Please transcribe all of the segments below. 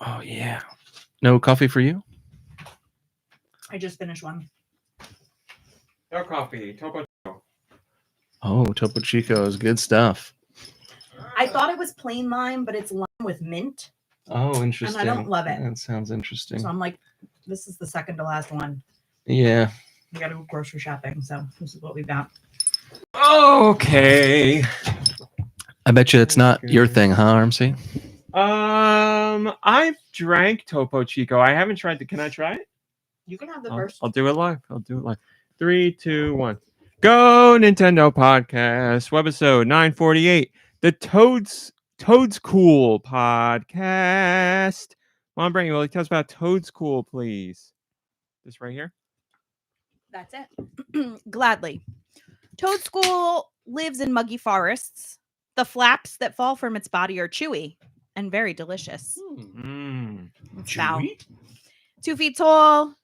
Oh, yeah. No coffee for you? I just finished one. No coffee. Topo. Oh, Topo Chico is good stuff. I thought it was plain lime, but it's lime with mint. Oh, interesting. And I don't love it. That sounds interesting. So I'm like, this is the second to last one. Yeah. We got to go grocery shopping, so this is what we've got. Okay. I bet you it's not your thing, huh, RMC? I've drank Topo Chico. I haven't tried it. Can I try it? You can have the I'll, first. I'll do it live. 3, 2, 1. Go Nintendo Podcast, webisode 948. The Toad's Cool Podcast. Mom, Brain, will you tell us about Toad's Cool, please? This right here? That's it. Gladly. Toad School lives in muggy forests. The flaps that fall from its body are chewy and very delicious. It's about 2 feet tall,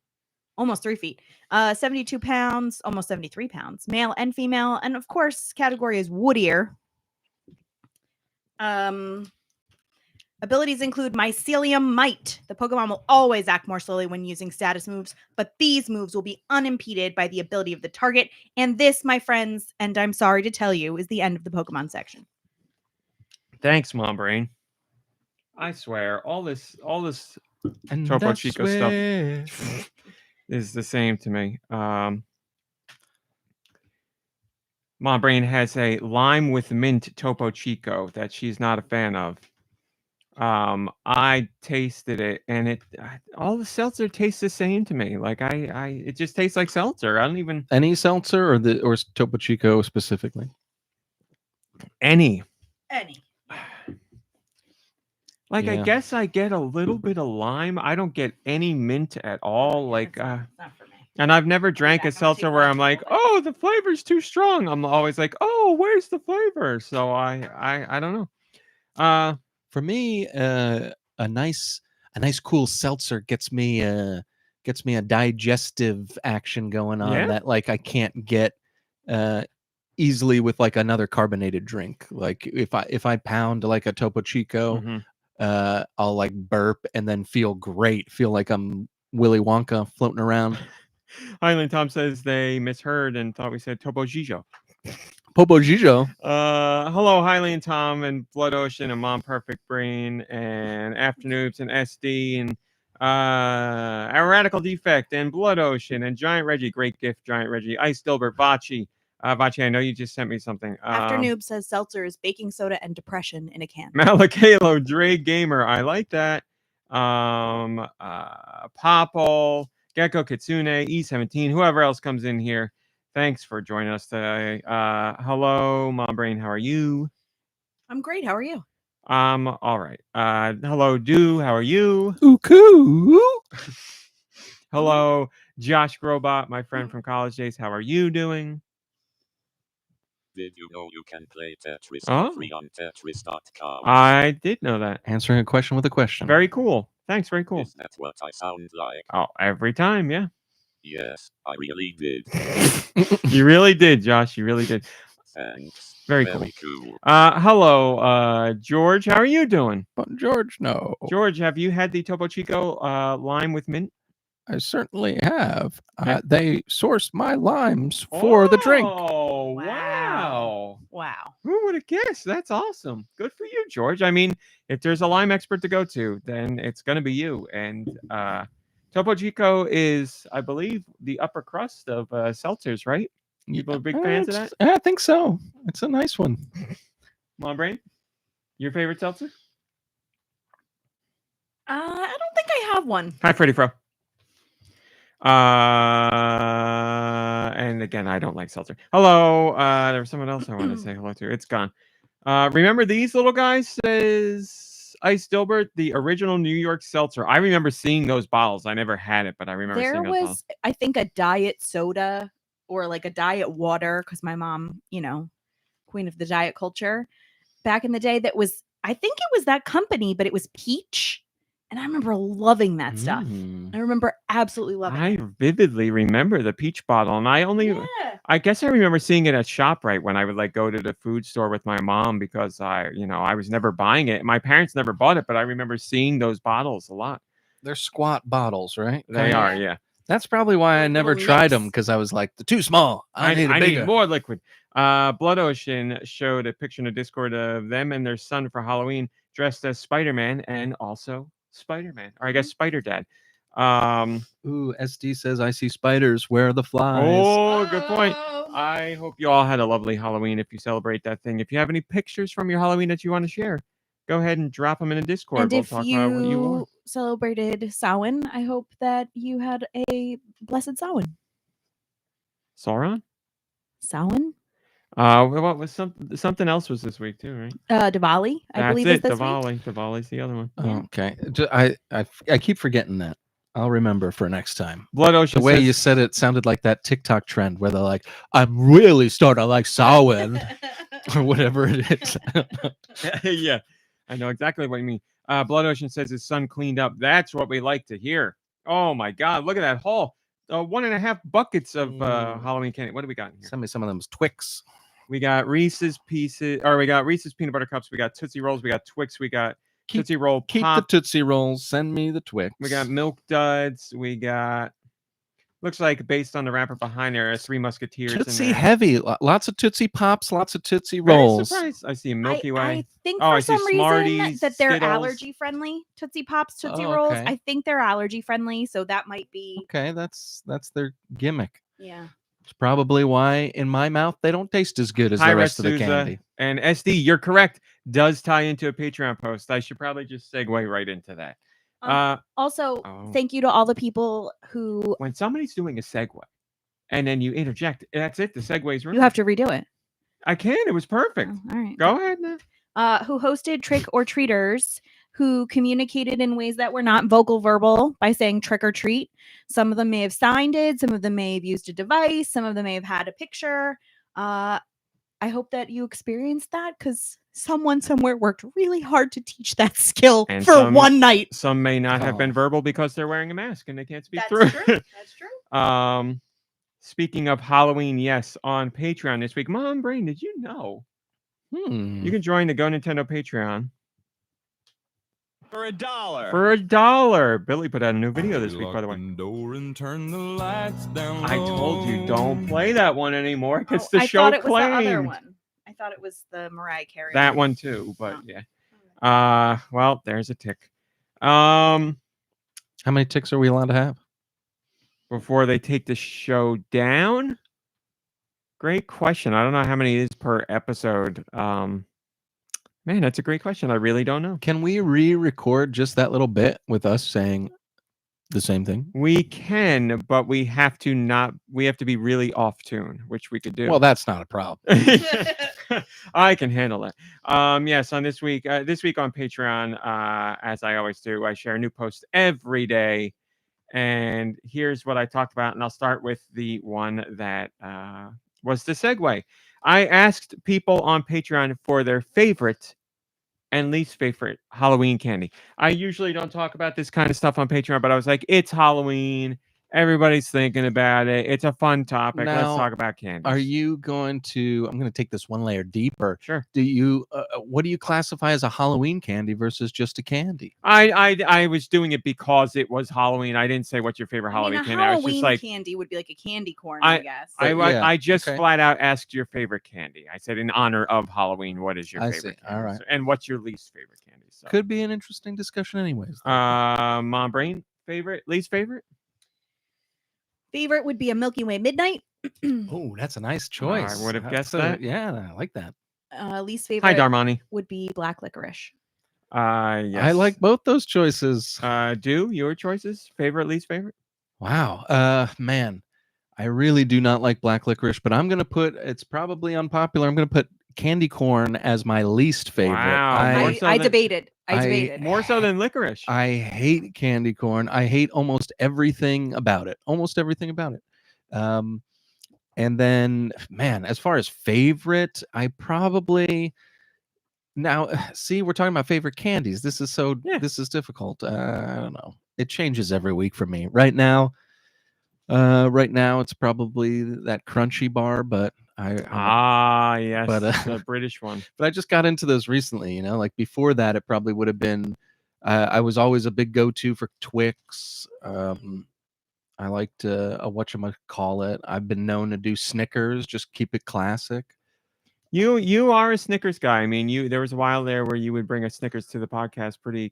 almost 3 feet, 72 pounds, almost 73 pounds, male and female. And of course, category is woodier. Abilities include Mycelium Might. The Pokemon will always act more slowly when using status moves, but these moves will be unimpeded by the ability of the target. And this, my friends, and I'm sorry to tell you, is the end of the Pokemon section. Thanks, Mom Brain. I swear, all this And Topo Chico stuff is the same to me. Mom Brain has a lime with mint Topo Chico that she's not a fan of. I tasted it, and all the seltzer tastes the same to me. Like it just tastes like seltzer. I don't even any seltzer or Topo Chico specifically. Any. Like, Yeah. I guess I get a little bit of lime. I don't get any mint at all. Like, Not for me. and I've never drank a seltzer where I'm like, oh, the flavor's too strong. I'm always like, oh, where's the flavor? So I don't know. For me, a nice cool seltzer gets me a digestive action going on Yeah? that like I can't get easily with like another carbonated drink. Like if I pound like a Topo Chico, Mhm. I'll like burp and then feel great, feel like I'm Willy Wonka floating around. Highland Tom says they misheard and thought we said Topo Chico. Popo Gijo. Hello, Highland Tom and Blood Ocean and Mom Perfect Brain and Afternoons and SD and our Radical Defect and Blood Ocean and Giant Reggie. Great gift, Giant Reggie. Ice Dilbert, Vachi. Vachi, I know you just sent me something. After Noob says seltzer is baking soda and depression in a can. Malakalo, Dre Gamer. I like that. Popple, Gecko Kitsune, E17, whoever else comes in here. Thanks for joining us today. Hello, Mom Brain. How are you? I'm great. How are you? All right. Hello, Do. How are you? Ooh, Hello, Josh Grobot, my friend from college days. How are you doing? Did you know you can play Tetris Oh. free on Tetris.com? I did know that. Answering a question with a question. Very cool. Thanks. Very cool. Is that what I sound like? Oh, every time. Yeah. Yes, I really did. You really did, Josh. You really did. Thanks. Very cool. Hello, George. How are you doing? George, no. George, have you had the Topo Chico lime with mint? I certainly have. Okay. They sourced my limes for the drink. Oh, wow. Wow. Who would have guessed? That's awesome. Good for you, George. I mean, if there's a lime expert to go to, then it's going to be you. And Topo Chico is, I believe, the upper crust of seltzers, right? People are big fans of that? I think so. It's a nice one. Mom Brain, your favorite seltzer? I don't think I have one. Hi, Freddie Fro. And again, I don't like seltzer. Hello. There was someone else I wanted to say hello to. It's gone. Remember these little guys? Says Ice Dilbert, the original New York seltzer. I remember seeing those bottles. I never had it, but I remember There seeing those was, bottles. I think, a diet soda or like a diet water because my mom, queen of the diet culture back in the day. That was, I think it was that company, but it was peach. And I remember loving that stuff. Mm. I remember absolutely loving I it. vividly remember the peach bottle, and I guess I remember seeing it at ShopRite when I would like go to the food store with my mom because I was never buying it. My parents never bought it, but I remember seeing those bottles a lot. They're squat bottles, right? They Kinda. are, yeah. That's probably why I Like never little tried them nips. because I was like, they're too small. I need a bigger. more liquid. Blood Ocean showed a picture in the Discord of them and their son for Halloween dressed as Spider-Man and also Spider-Man, or I guess Spider-Dad. Ooh, SD says, I see spiders. Where are the flies? Oh, good point. Oh. I hope you all had a lovely Halloween if you celebrate that thing. If you have any pictures from your Halloween that you want to share, go ahead and drop them in the Discord. And We'll if talk about what you wore. you celebrated Samhain, I hope that you had a blessed Samhain. Sauron? Samhain? What was something else was this week too, right? Diwali, I believe is this week. Diwali's the other one. Yeah. Okay. I keep forgetting that. I'll remember for next time. Blood Ocean. The way you said it sounded like that TikTok trend where they're like, I'm really starting to like Samhain or whatever it is. Yeah, I know exactly what you mean. Blood Ocean says his son cleaned up. That's what we like to hear. Oh my God, look at that haul. 1.5 buckets of Halloween candy. What do we got in here? Send me some of them Twix. We got Reese's Pieces, or we got Reese's Peanut Butter Cups. We got Tootsie Rolls. We got Twix. We got Tootsie Roll Pop. Keep the Tootsie Rolls. Send me the Twix. We got Milk Duds. We got, looks like based on the wrapper behind there, Three Musketeers. Tootsie in there. heavy. Lots of Tootsie Pops. Lots of Tootsie Very Rolls. surprised. I see a Milky Way. I think Oh, for I see some reason Smarties, that they're Skittles. allergy friendly. Tootsie Pops, Tootsie Oh, Rolls. okay. I think they're allergy friendly, so that might be. Okay, that's their gimmick. Yeah. It's probably why in my mouth they don't taste as good as the rest of the candy. And SD, you're correct. Does tie into a Patreon post. I should probably just segue right into that. Also, Oh. thank you to all the people who When somebody's doing a segue and then you interject, that's it. The segue's ruined. you have to redo it. I can. It was perfect. Oh, all right. Go ahead now. Who hosted trick or treaters who communicated in ways that were not vocal verbal by saying trick or treat. Some of them may have signed it, some of them may have used a device, some of them may have had a picture. I hope that you experienced that because someone somewhere worked really hard to teach that skill And for one night. Some may not have been Oh. verbal because they're wearing a mask and they can't speak That's through. true. That's true. Speaking of Halloween, yes, on Patreon this week. Mom Brain, did you know Hmm. you can join the GoNintendo Patreon For $1. for $1? Billy put out a new video this week, by the way. Door and turn the lights down I told you, don't play that one anymore. It's Oh, the I show thought it was the other claimed. one. I thought it was the Mariah Carey. That one. one too, but Oh. yeah. Well, there's a tick. How many ticks are we allowed to have? Before they take the show down? Great question. I don't know how many it is per episode. Man, that's a great question. I really don't know. Can we re-record just that little bit with us saying the same thing? We can, but we have to be really off tune, which we could do. Well, that's not a problem. I can handle that. Yes, on this week on Patreon, as I always do, I share a new post every day. And here's what I talked about, and I'll start with the one that was the segue. I asked people on Patreon for their favorite and least favorite Halloween candy. I usually don't talk about this kind of stuff on Patreon, but I was like, it's Halloween. Everybody's thinking about it. It's a fun topic. Let's Now, talk about candy. Are you going to? I'm going to take this one layer deeper. Sure. Do you? What do you classify as a Halloween candy versus just a candy? I was doing it because it was Halloween. I didn't say what's your favorite Halloween I mean, a candy. I was Halloween just like, candy would be like a candy corn, I guess. I just okay. flat out asked your favorite candy. I said in honor of Halloween, what is your I favorite see. candy? All right. And what's your least favorite candy? So, Could be an interesting discussion, anyways. Mom Brain, favorite, least favorite? Favorite would be a Milky Way Midnight. Oh, that's a nice choice. would have guessed That's that. Yeah, I like that. Least favorite Hi, Darmani. would be black licorice. Yes. I like both those choices. Do your choices? Favorite, least favorite? Wow. Man, I really do not like black licorice, but I'm gonna put. It's probably unpopular. I'm gonna put candy corn as my least favorite. Wow, more so I than- debated. I I- debated. More so than licorice. I hate candy corn. I hate almost everything about it. Almost everything about it. And then, man, as far as favorite, I probably Now, see, we're talking about favorite candies. This is Yeah. this is difficult. I don't know. It changes every week for me. Right now, it's probably that crunchy bar, but Yes, but the British one. but I just got into those recently. Like before that, it probably would have been. I was always a big go-to for Twix. I liked whatchamacallit. I've been known to do Snickers, just keep it classic. You are a Snickers guy. I mean, there was a while there where you would bring a Snickers to the podcast pretty.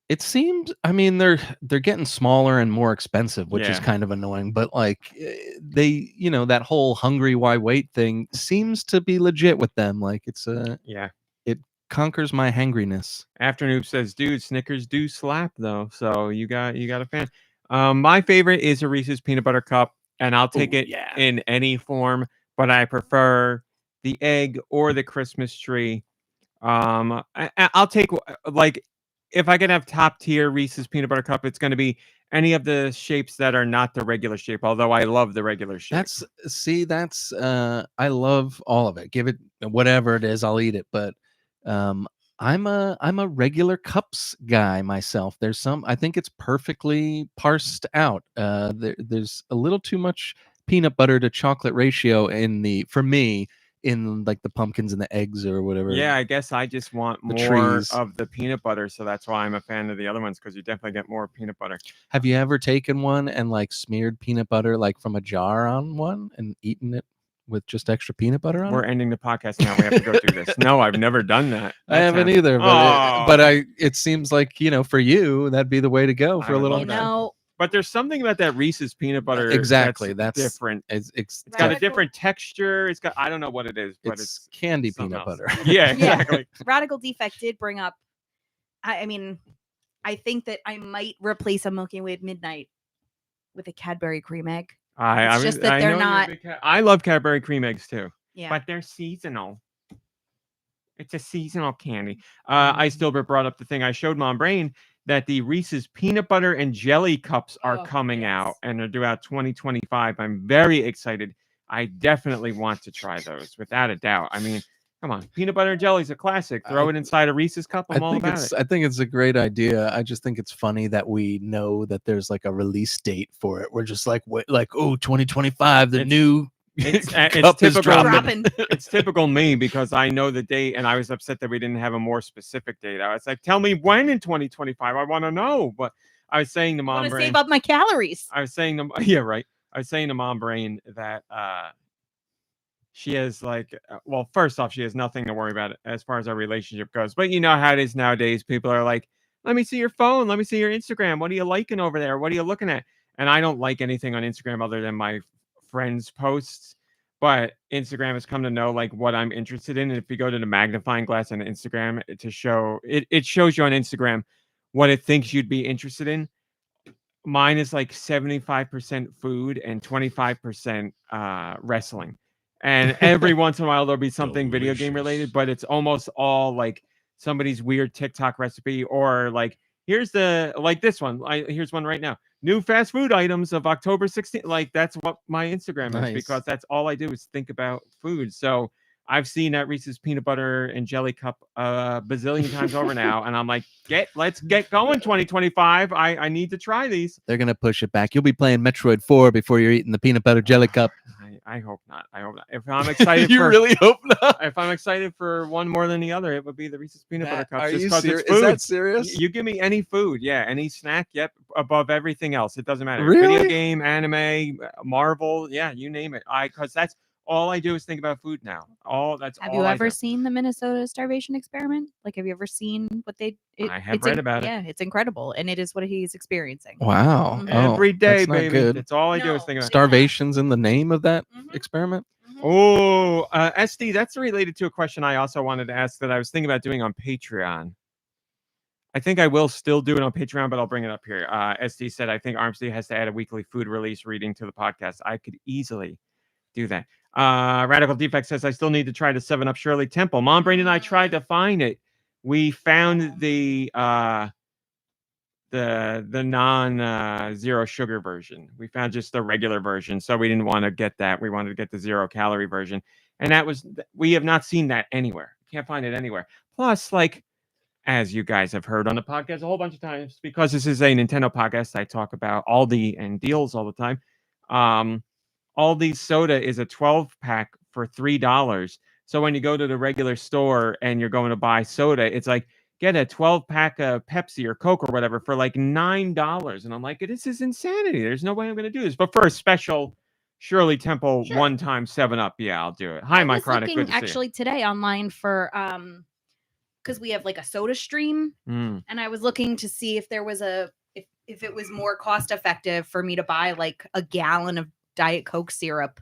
It seems, I mean, they're getting smaller and more expensive, which is Yeah. kind of annoying. But like they, that whole hungry why wait thing seems to be legit with them. Like Yeah. it conquers my hangriness. After Noob says, dude, Snickers do slap though. So you got a fan. My favorite is a Reese's peanut butter cup, and I'll take Ooh, it yeah. in any form, but I prefer the egg or the Christmas tree. I'll take like if I could have top tier Reese's peanut butter cup, it's going to be any of the shapes that are not the regular shape. Although I love the regular shape. That's I love all of it. Give it whatever it is, I'll eat it. But I'm a regular cups guy myself. I think it's perfectly parsed out. There's a little too much peanut butter to chocolate ratio for me in like the pumpkins and the eggs or whatever. Yeah, I guess I just want more trees. of the peanut butter, so that's why I'm a fan of the other ones, because you definitely get more peanut butter. Have you ever taken one and like smeared peanut butter like from a jar on one and eaten it with just extra peanut butter on We're it? ending the podcast now. We have to go through this. No, I've never done that. I haven't either, but it seems like for you that'd be the way to go I for a would little. love that. But there's something about that Reese's peanut butter Exactly, that's different. It's got a different texture. It's got, I don't know what it is, but it's candy something peanut else. butter. Yeah, exactly. Radical Defect did bring up. I mean, I think that I might replace a Milky Way Midnight with a Cadbury cream egg. It's just that they're not. I love Cadbury cream eggs too. Yeah. But they're seasonal. It's a seasonal candy. I still brought up the thing I showed Mom Brain, that the Reese's peanut butter and jelly cups are coming out, and they're due out 2025. I'm very excited. I definitely want to try those without a doubt. I mean, come on, peanut butter and jelly is a classic. Throw it inside a Reese's cup. I'm all about it. I think it's a great idea. I just think it's funny that we know that there's like a release date for it. We're just like, 2025, the new. It's cup is dropping. It's typical me, because I know the date, and I was upset that we didn't have a more specific date. I was like, tell me when in 2025. I want to know. But I was saying to Mom I want to Brain, save up my calories. I was saying to yeah, right. I was saying to Mom Brain that she has well, first off, she has nothing to worry about as far as our relationship goes. But you know how it is nowadays. People are like, let me see your phone. Let me see your Instagram. What are you liking over there? What are you looking at? And I don't like anything on Instagram other than my friends' posts. But Instagram has come to know like what I'm interested in. And if you go to the magnifying glass on Instagram to show it shows you on Instagram what it thinks you'd be interested in. Mine is like 75% food and 25% wrestling. And every once in a while there'll be something video game related, but it's almost all like somebody's weird TikTok recipe, or like here's this one. Here's one right now. New fast food items of October 16th. Like that's what my Instagram is, because that's all I do is think about food. So I've seen that Reese's peanut butter and jelly cup a bazillion times over now, and I'm like, let's get going 2025. I need to try these. They're gonna push it back. You'll be playing Metroid 4 before you're eating the peanut butter jelly cup. I hope not. I hope not. If I'm excited, really hope not. If I'm excited for one more than the other, it would be the Reese's peanut butter cup. Are Just you because serious? it's food. Is that serious? You give me any food, any snack, above everything else. It doesn't matter. Really? Video game, anime, Marvel, you name it. Because that's all I do is think about food now. Have you ever seen the Minnesota starvation experiment? Like, have you ever seen what they? I have read about it. Yeah, it's incredible, and it is what he's experiencing. Wow. Every day, that's not baby. good. That's all I do is think about. Starvation's in the name of that experiment. Oh, SD, that's related to a question I also wanted to ask that I was thinking about doing on Patreon. I think I will still do it on Patreon, but I'll bring it up here. SD said, I think Armstead has to add a weekly food release reading to the podcast. I could easily do that. Radical Defect says, I still need to try the 7-Up Shirley Temple. Mom Brain and I tried to find it. We found the non zero sugar version. We found just the regular version, so we didn't want to get that. We wanted to get the 0 calorie version, and we have not seen that anywhere. Can't find it anywhere. Plus, like, as you guys have heard on the podcast a whole bunch of times, because this is a Nintendo podcast, I talk about Aldi and deals all the time. Aldi soda is a 12-pack for $3. So when you go to the regular store and you're going to buy soda, it's like, get a 12-pack of Pepsi or Coke or whatever for like $9. And I'm like, this is insanity. There's no way I'm going to do this. But for a special Shirley Temple Sure. one-time 7-Up, yeah, I'll do it. Hi, my chronic. looking Good to see you. actually today online for because we have like a soda stream, and I was looking to see if there was if it was more cost effective for me to buy like a gallon of Diet Coke syrup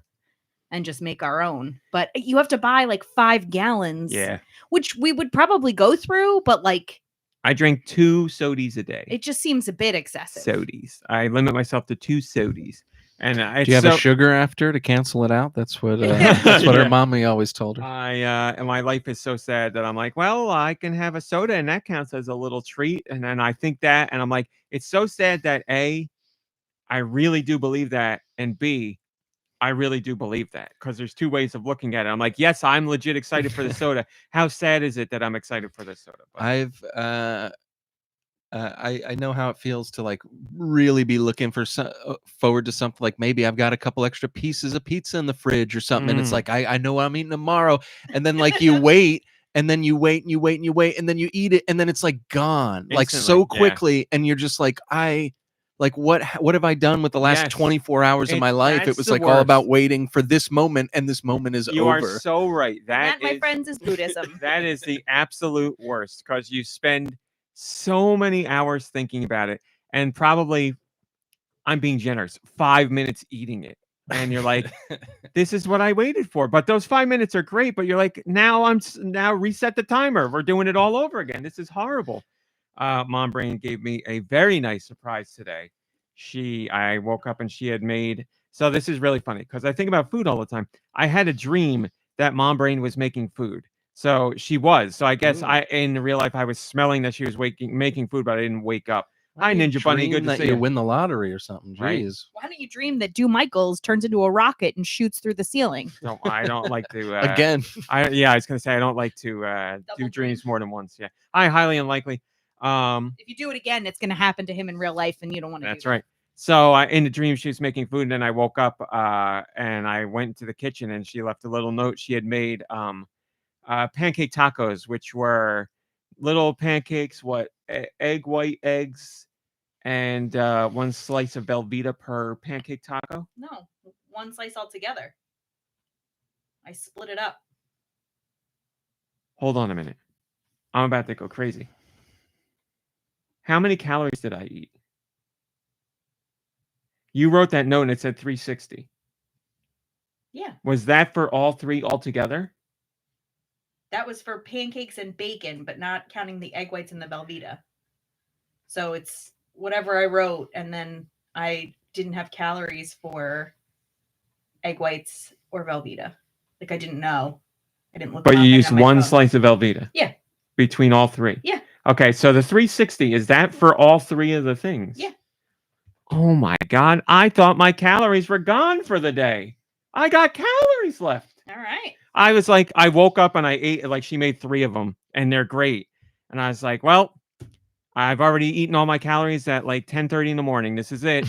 and just make our own. But you have to buy like 5 gallons, Yeah. which we would probably go through, but like I drink 2 sodies a day. it just seems a bit excessive. Sodies. I limit myself to 2 sodies. And Do you have a sugar after to cancel it out? That's what that's what Yeah. her mommy always told her. And my life is so sad that I'm like, well, I can have a soda and that counts as a little treat. And then I think that, and I'm like, it's so sad that A, I really do believe that, and B, I really do believe that, because there's 2 ways of looking at it. I'm like, yes, I'm legit excited for the soda. How sad is it that I'm excited for the soda? But I know how it feels to like really be looking for forward to something, like maybe I've got a couple extra pieces of pizza in the fridge or something, and it's like I know what I'm eating tomorrow, and then like you wait, and then you wait and you wait and you wait, and then you eat it, and then it's like gone like so Instantly, yeah. quickly, and you're just like what have I done with the last Yes. 24 hours of my life? It That's was the like all about worst. waiting for this moment, and this moment is you over. are so right. That, my is- friends, is Buddhism. That is the absolute worst, because you spend so many hours thinking about it, and probably, I'm being generous, 5 minutes eating it, and you're like, this is what I waited for. But those 5 minutes are great, but you're like, now reset the timer. We're doing it all over again. This is horrible. Mom Brain gave me a very nice surprise today. I woke up and she had made, so this is really funny because I think about food all the time. I had a dream that Mom Brain was making food. So she was. So I guess Ooh. in real life, I was smelling that she was making food, but I didn't wake up. Why Hi, don't you Ninja Bunny. Good dream to that see you you. win the lottery or something. Right? Jeez. Why don't you dream that Do Michaels turns into a rocket and shoots through the ceiling? No, I don't like to. Again. I was gonna say I don't like to do Double dreams dream. more than once. Yeah, highly unlikely. If you do it again, it's going to happen to him in real life, and you don't want to. That's right. So in the dream, she was making food, and then I woke up and I went to the kitchen, and she left a little note. She had made pancake tacos, which were little pancakes, egg white eggs, and 1 slice of Velveeta per pancake taco. No, 1 slice altogether. I split it up. Hold on a minute. I'm about to go crazy. How many calories did I eat? You wrote that note and it said 360. Yeah, Was that for all 3 altogether? that was for pancakes and bacon, but not counting the egg whites and the Velveeta. So it's whatever I wrote, and then I didn't have calories for egg whites or Velveeta. Like I didn't know. I didn't look. But them you up used on my 1 phone. slice of Velveeta. Yeah. Between all 3. Yeah. Okay, so the 360, is that for all 3 of the things? Yeah. Oh my God. I thought my calories were gone for the day. I got calories left. All right. I was like, I woke up and I ate, like she made 3 of them and they're great. And I was like, well, I've already eaten all my calories at like 10:30 in the morning. This is it.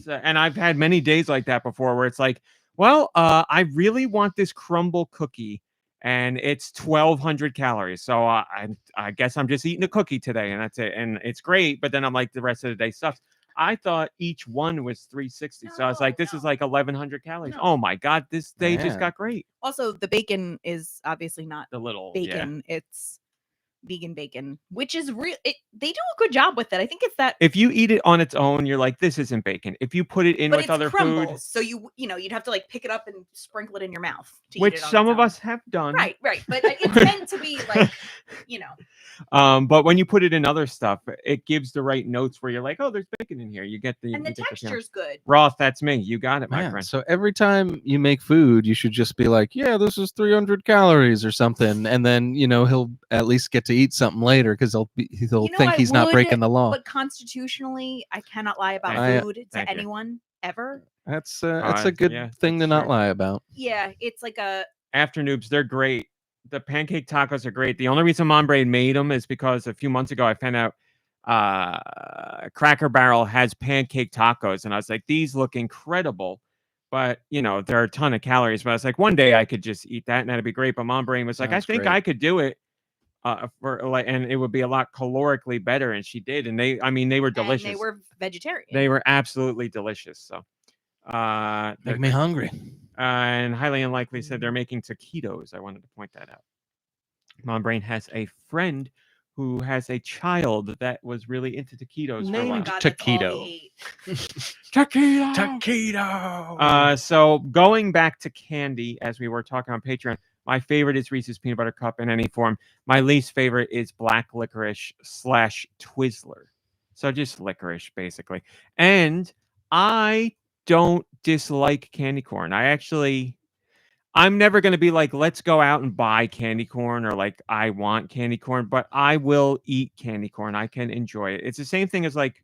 And I've had many days like that before where it's like, well, I really want this crumble cookie and it's 1,200 calories. So I guess I'm just eating a cookie today and that's it. And it's great. But then I'm like, the rest of the day sucks. I thought each one was 360. So I was like, this is like 1,100 calories. No. Oh my God, this day just Man. got great. Also, the bacon is obviously not The little bacon. It's vegan bacon, which is real. They do a good job with it. I think it's that. If you eat it on its own, you're like, this isn't bacon. If you put it in But with it's other crumbles, food, so you'd have to like pick it up and sprinkle it in your mouth. To which eat it on some its of own. us have done. Right. But it's meant to be like, But when you put it in other stuff, it gives the right notes where you're like, oh, there's bacon in here. You get the and the you get feel. texture's good. Roth, that's me. You got it, my Man, friend. so every time you make food, you should just be like, yeah, this is 300 calories or something. And then, he'll at least get to eat something later because he'll think I he's not would, breaking the law. But constitutionally, I cannot lie about Thank food to Thank you. anyone ever. That's a good yeah, thing to that's not true. lie about. Yeah, it's like a After noobs, they're great. the pancake tacos are great. The only reason Mom Brain made them is because a few months ago I found out Cracker Barrel has pancake tacos, and I was like, these look incredible. But there are a ton of calories. But I was like, one day I could just eat that, and that'd be great. But Mom Brain was like, I Sounds think great. I could do it. And it would be a lot calorically better, and she did, and they were delicious. And they were vegetarian. They were absolutely delicious. So, Make me hungry. And highly unlikely said they're making taquitos. I wanted to point that out. Mom Brain has a friend who has a child that was really into taquitos. Oh my Named God, that's all Taquito. he Taquito. Taquito. So going back to candy, as we were talking on Patreon, my favorite is Reese's Peanut Butter Cup in any form. My least favorite is black licorice / Twizzler. So just licorice, basically. And I don't dislike candy corn. I'm never going to be like, let's go out and buy candy corn, or like, I want candy corn, but I will eat candy corn. I can enjoy it. It's the same thing as like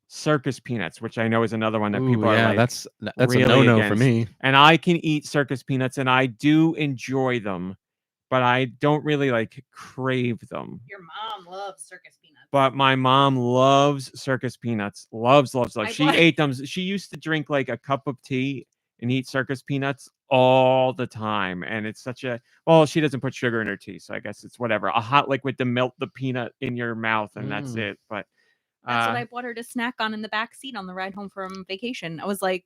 circus peanuts, which I know is another one that people are like, that's really a no-no for against. me. And I can eat circus peanuts, and I do enjoy them, but I don't really like crave them. Your mom loves circus peanuts. But my mom loves circus peanuts. Loves. She bought- ate them. She used to drink like a cup of tea and eat circus peanuts all the time. And it's such a, well, she doesn't put sugar in her tea, so I guess it's whatever. A hot liquid to melt the peanut in your mouth, and that's it. But that's what I bought her to snack on in the back seat on the ride home from vacation. I was like,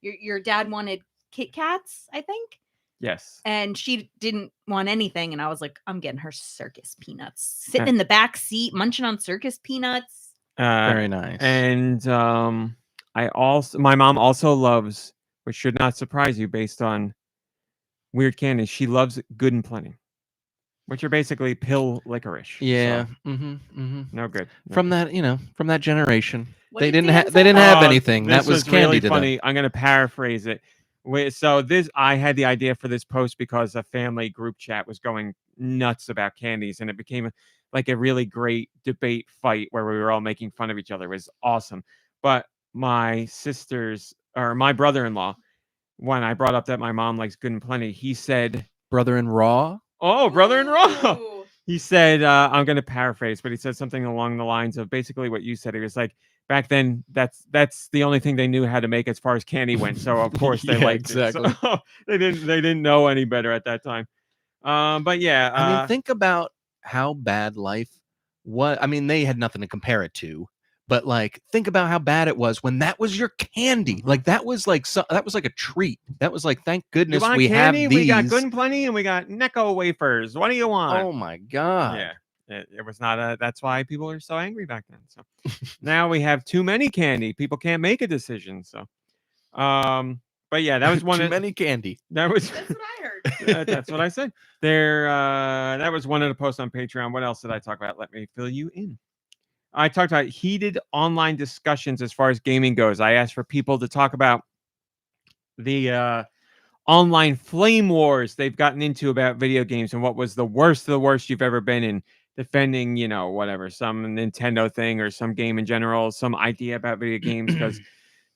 your dad wanted Kit Kats, I think. yes. And she didn't want anything. And I was like, I'm getting her circus peanuts. Sitting in the back seat, munching on circus peanuts. Very nice. And my mom also loves, which should not surprise you based on weird candy, she loves Good and Plenty, which are basically pill licorice. Yeah. So, no good. No From good. from that generation. What They did didn't Dan they didn't say? have anything. That This was candy really to funny. them. I'm going to paraphrase it. So I had the idea for this post because a family group chat was going nuts about candies, and it became like a really great debate fight where we were all making fun of each other. It was awesome. But my brother-in-law, when I brought up that my mom likes Good and Plenty, he said, Brother in Raw. "Oh, brother-in-law." Ooh. He said, I'm going to paraphrase, but he said something along the lines of basically what you said. He was like, back then, that's the only thing they knew how to make as far as candy went. So of course they Yeah, liked exactly. it. So, they didn't know any better at that time. But yeah, I mean, think about how bad life was. I mean, they had nothing to compare it to, but like, think about how bad it was when that was your candy. Like that was like a treat. That was like, thank you goodness want we candy? have these. We got Good and Plenty, and we got Necco wafers. What do you want? Oh my god. Yeah. It was not that's why people are so angry back then. So now we have too many candy. People can't make a decision. So, but yeah, that was one Too of many candy. that was That's what I heard. that's what I said. That was one of the posts on Patreon. What else did I talk about? Let me fill you in. I talked about heated online discussions as far as gaming goes. I asked for people to talk about the online flame wars they've gotten into about video games and what was the worst of the worst you've ever been in, defending, whatever, some Nintendo thing or some game in general, some idea about video games, because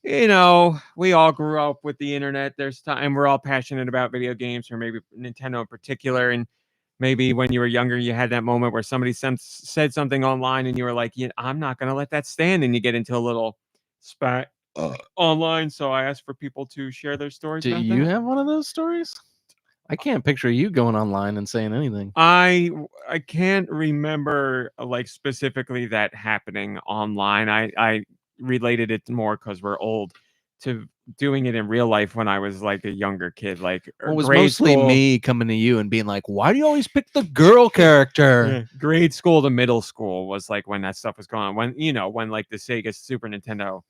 we all grew up with the internet. There's time, and we're all passionate about video games, or maybe Nintendo in particular. And maybe when you were younger, you had that moment where somebody said something online and you were like, I'm not going to let that stand. And you get into a little spat online. So I asked for people to share their stories. Do about you that. have one of those stories? I can't picture you going online and saying anything. I can't remember like specifically that happening online. I related it more because we're old to doing it in real life when I was like a younger kid, like Well, it was grade mostly school. me coming to you and being like, why do you always pick the girl character? Yeah, grade school to middle school was like when that stuff was going on. When like the Sega Super Nintendo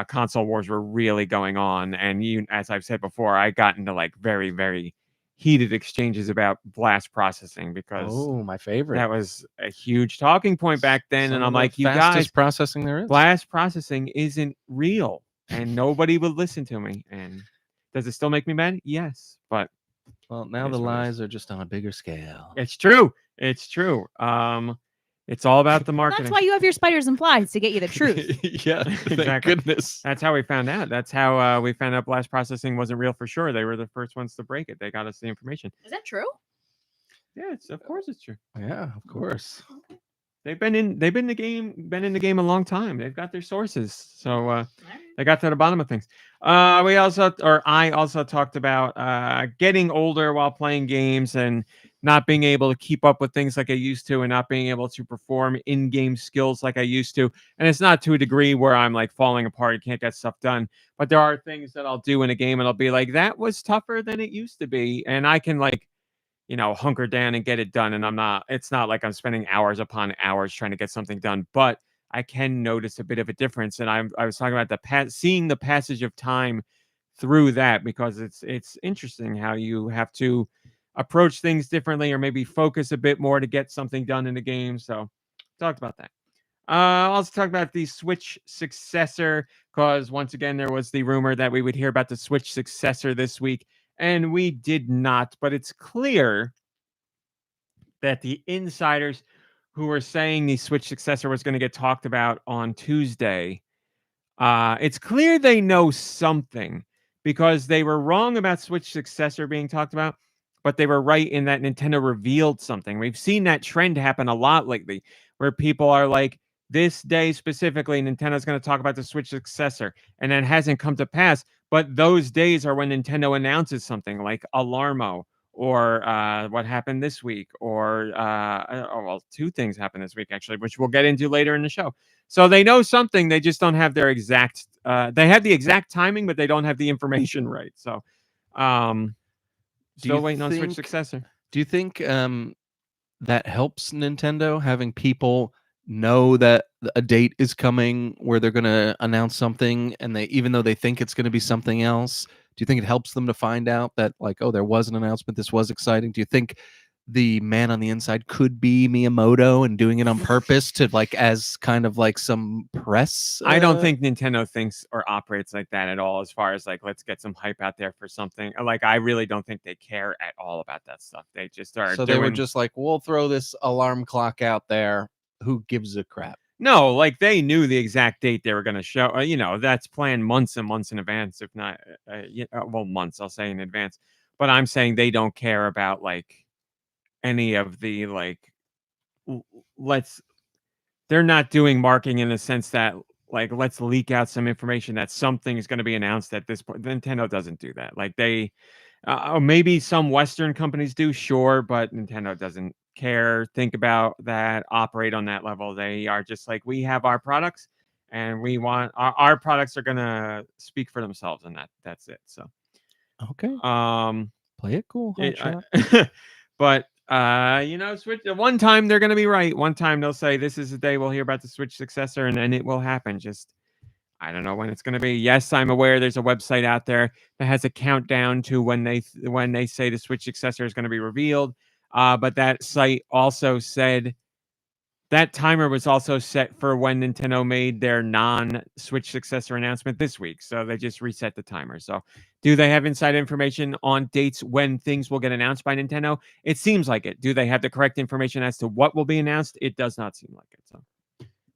console wars were really going on, and as I've said before, I got into like very, very heated exchanges about blast processing, because My favorite. that was a huge talking point back then. Some And of I'm the like, you fastest guys, processing there is. blast processing isn't real, and nobody would listen to me. And does it still make me mad? Yes, but Well, now It the is what it is. lies are just on a bigger scale. it's true. It's true. It's all about the marketing. That's why you have your spiders and flies, to get you the truth. Yeah, thank Exactly. goodness. That's how we found out. That's how we found out blast processing wasn't real for sure. They were the first ones to break it. They got us the information. Is that true? Yeah, of course it's true. Yeah, of course. They've been in the game a long time. They've got their sources, so they got to the bottom of things. I also talked about getting older while playing games and not being able to keep up with things like I used to, and not being able to perform in-game skills like I used to. And it's not to a degree where I'm like falling apart and can't get stuff done, but there are things that I'll do in a game and I'll be like, that was tougher than it used to be, and I can like, hunker down and get it done. And it's not like I'm spending hours upon hours trying to get something done, but I can notice a bit of a difference. And I was talking about seeing the passage of time through that, because it's interesting how you have to approach things differently, or maybe focus a bit more to get something done in the game. So talked about that. Also talk about the Switch successor, because once again, there was the rumor that we would hear about the Switch successor this week, and we did not. But it's clear that the insiders who were saying the Switch successor was going to get talked about on Tuesday, it's clear they know something, because they were wrong about Switch successor being talked about, but they were right in that Nintendo revealed something. We've seen that trend happen a lot lately, where people are like, this day specifically, Nintendo's going to talk about the Switch successor, and that hasn't come to pass. But those days are when Nintendo announces something like Alarmo, or what happened this week, or two things happened this week, actually, which we'll get into later in the show. So they know something, they just don't have their exact, they have the exact timing, but they don't have the information right. So still waiting on Switch successor. Do you think that helps Nintendo, having people know that a date is coming where they're going to announce something, and even though they think it's going to be something else, do you think it helps them to find out that, like, oh, there was an announcement, this was exciting? Do you think the man on the inside could be Miyamoto and doing it on purpose to, like, as kind of like some press? I don't think Nintendo thinks or operates like that at all, as far as like, let's get some hype out there for something. Like, I really don't think they care at all about that stuff. They just are. So they were just like, we'll throw this alarm clock out there. Who gives a crap? No, like, they knew the exact date they were going to show. That's planned months and months in advance, if not, months, I'll say, in advance. But I'm saying they don't care about, like, any of the, like, they're not doing marketing in the sense that, like, let's leak out some information that something is going to be announced at this point. Nintendo doesn't do that. Like, they, maybe some Western companies do, sure, but Nintendo doesn't care, think about that, operate on that level. They are just like, we have our products, and we want our products are going to speak for themselves, and that's it. So, okay. Play it cool. But Switch, one time they're going to be right. One time they'll say, this is the day we'll hear about the Switch successor, and then it will happen. Just, I don't know when it's going to be. Yes, I'm aware there's a website out there that has a countdown to when they say the Switch successor is going to be revealed. But that site also said that timer was also set for when Nintendo made their non-Switch successor announcement this week. So they just reset the timer. So do they have inside information on dates when things will get announced by Nintendo? It seems like it. Do they have the correct information as to what will be announced? It does not seem like it. So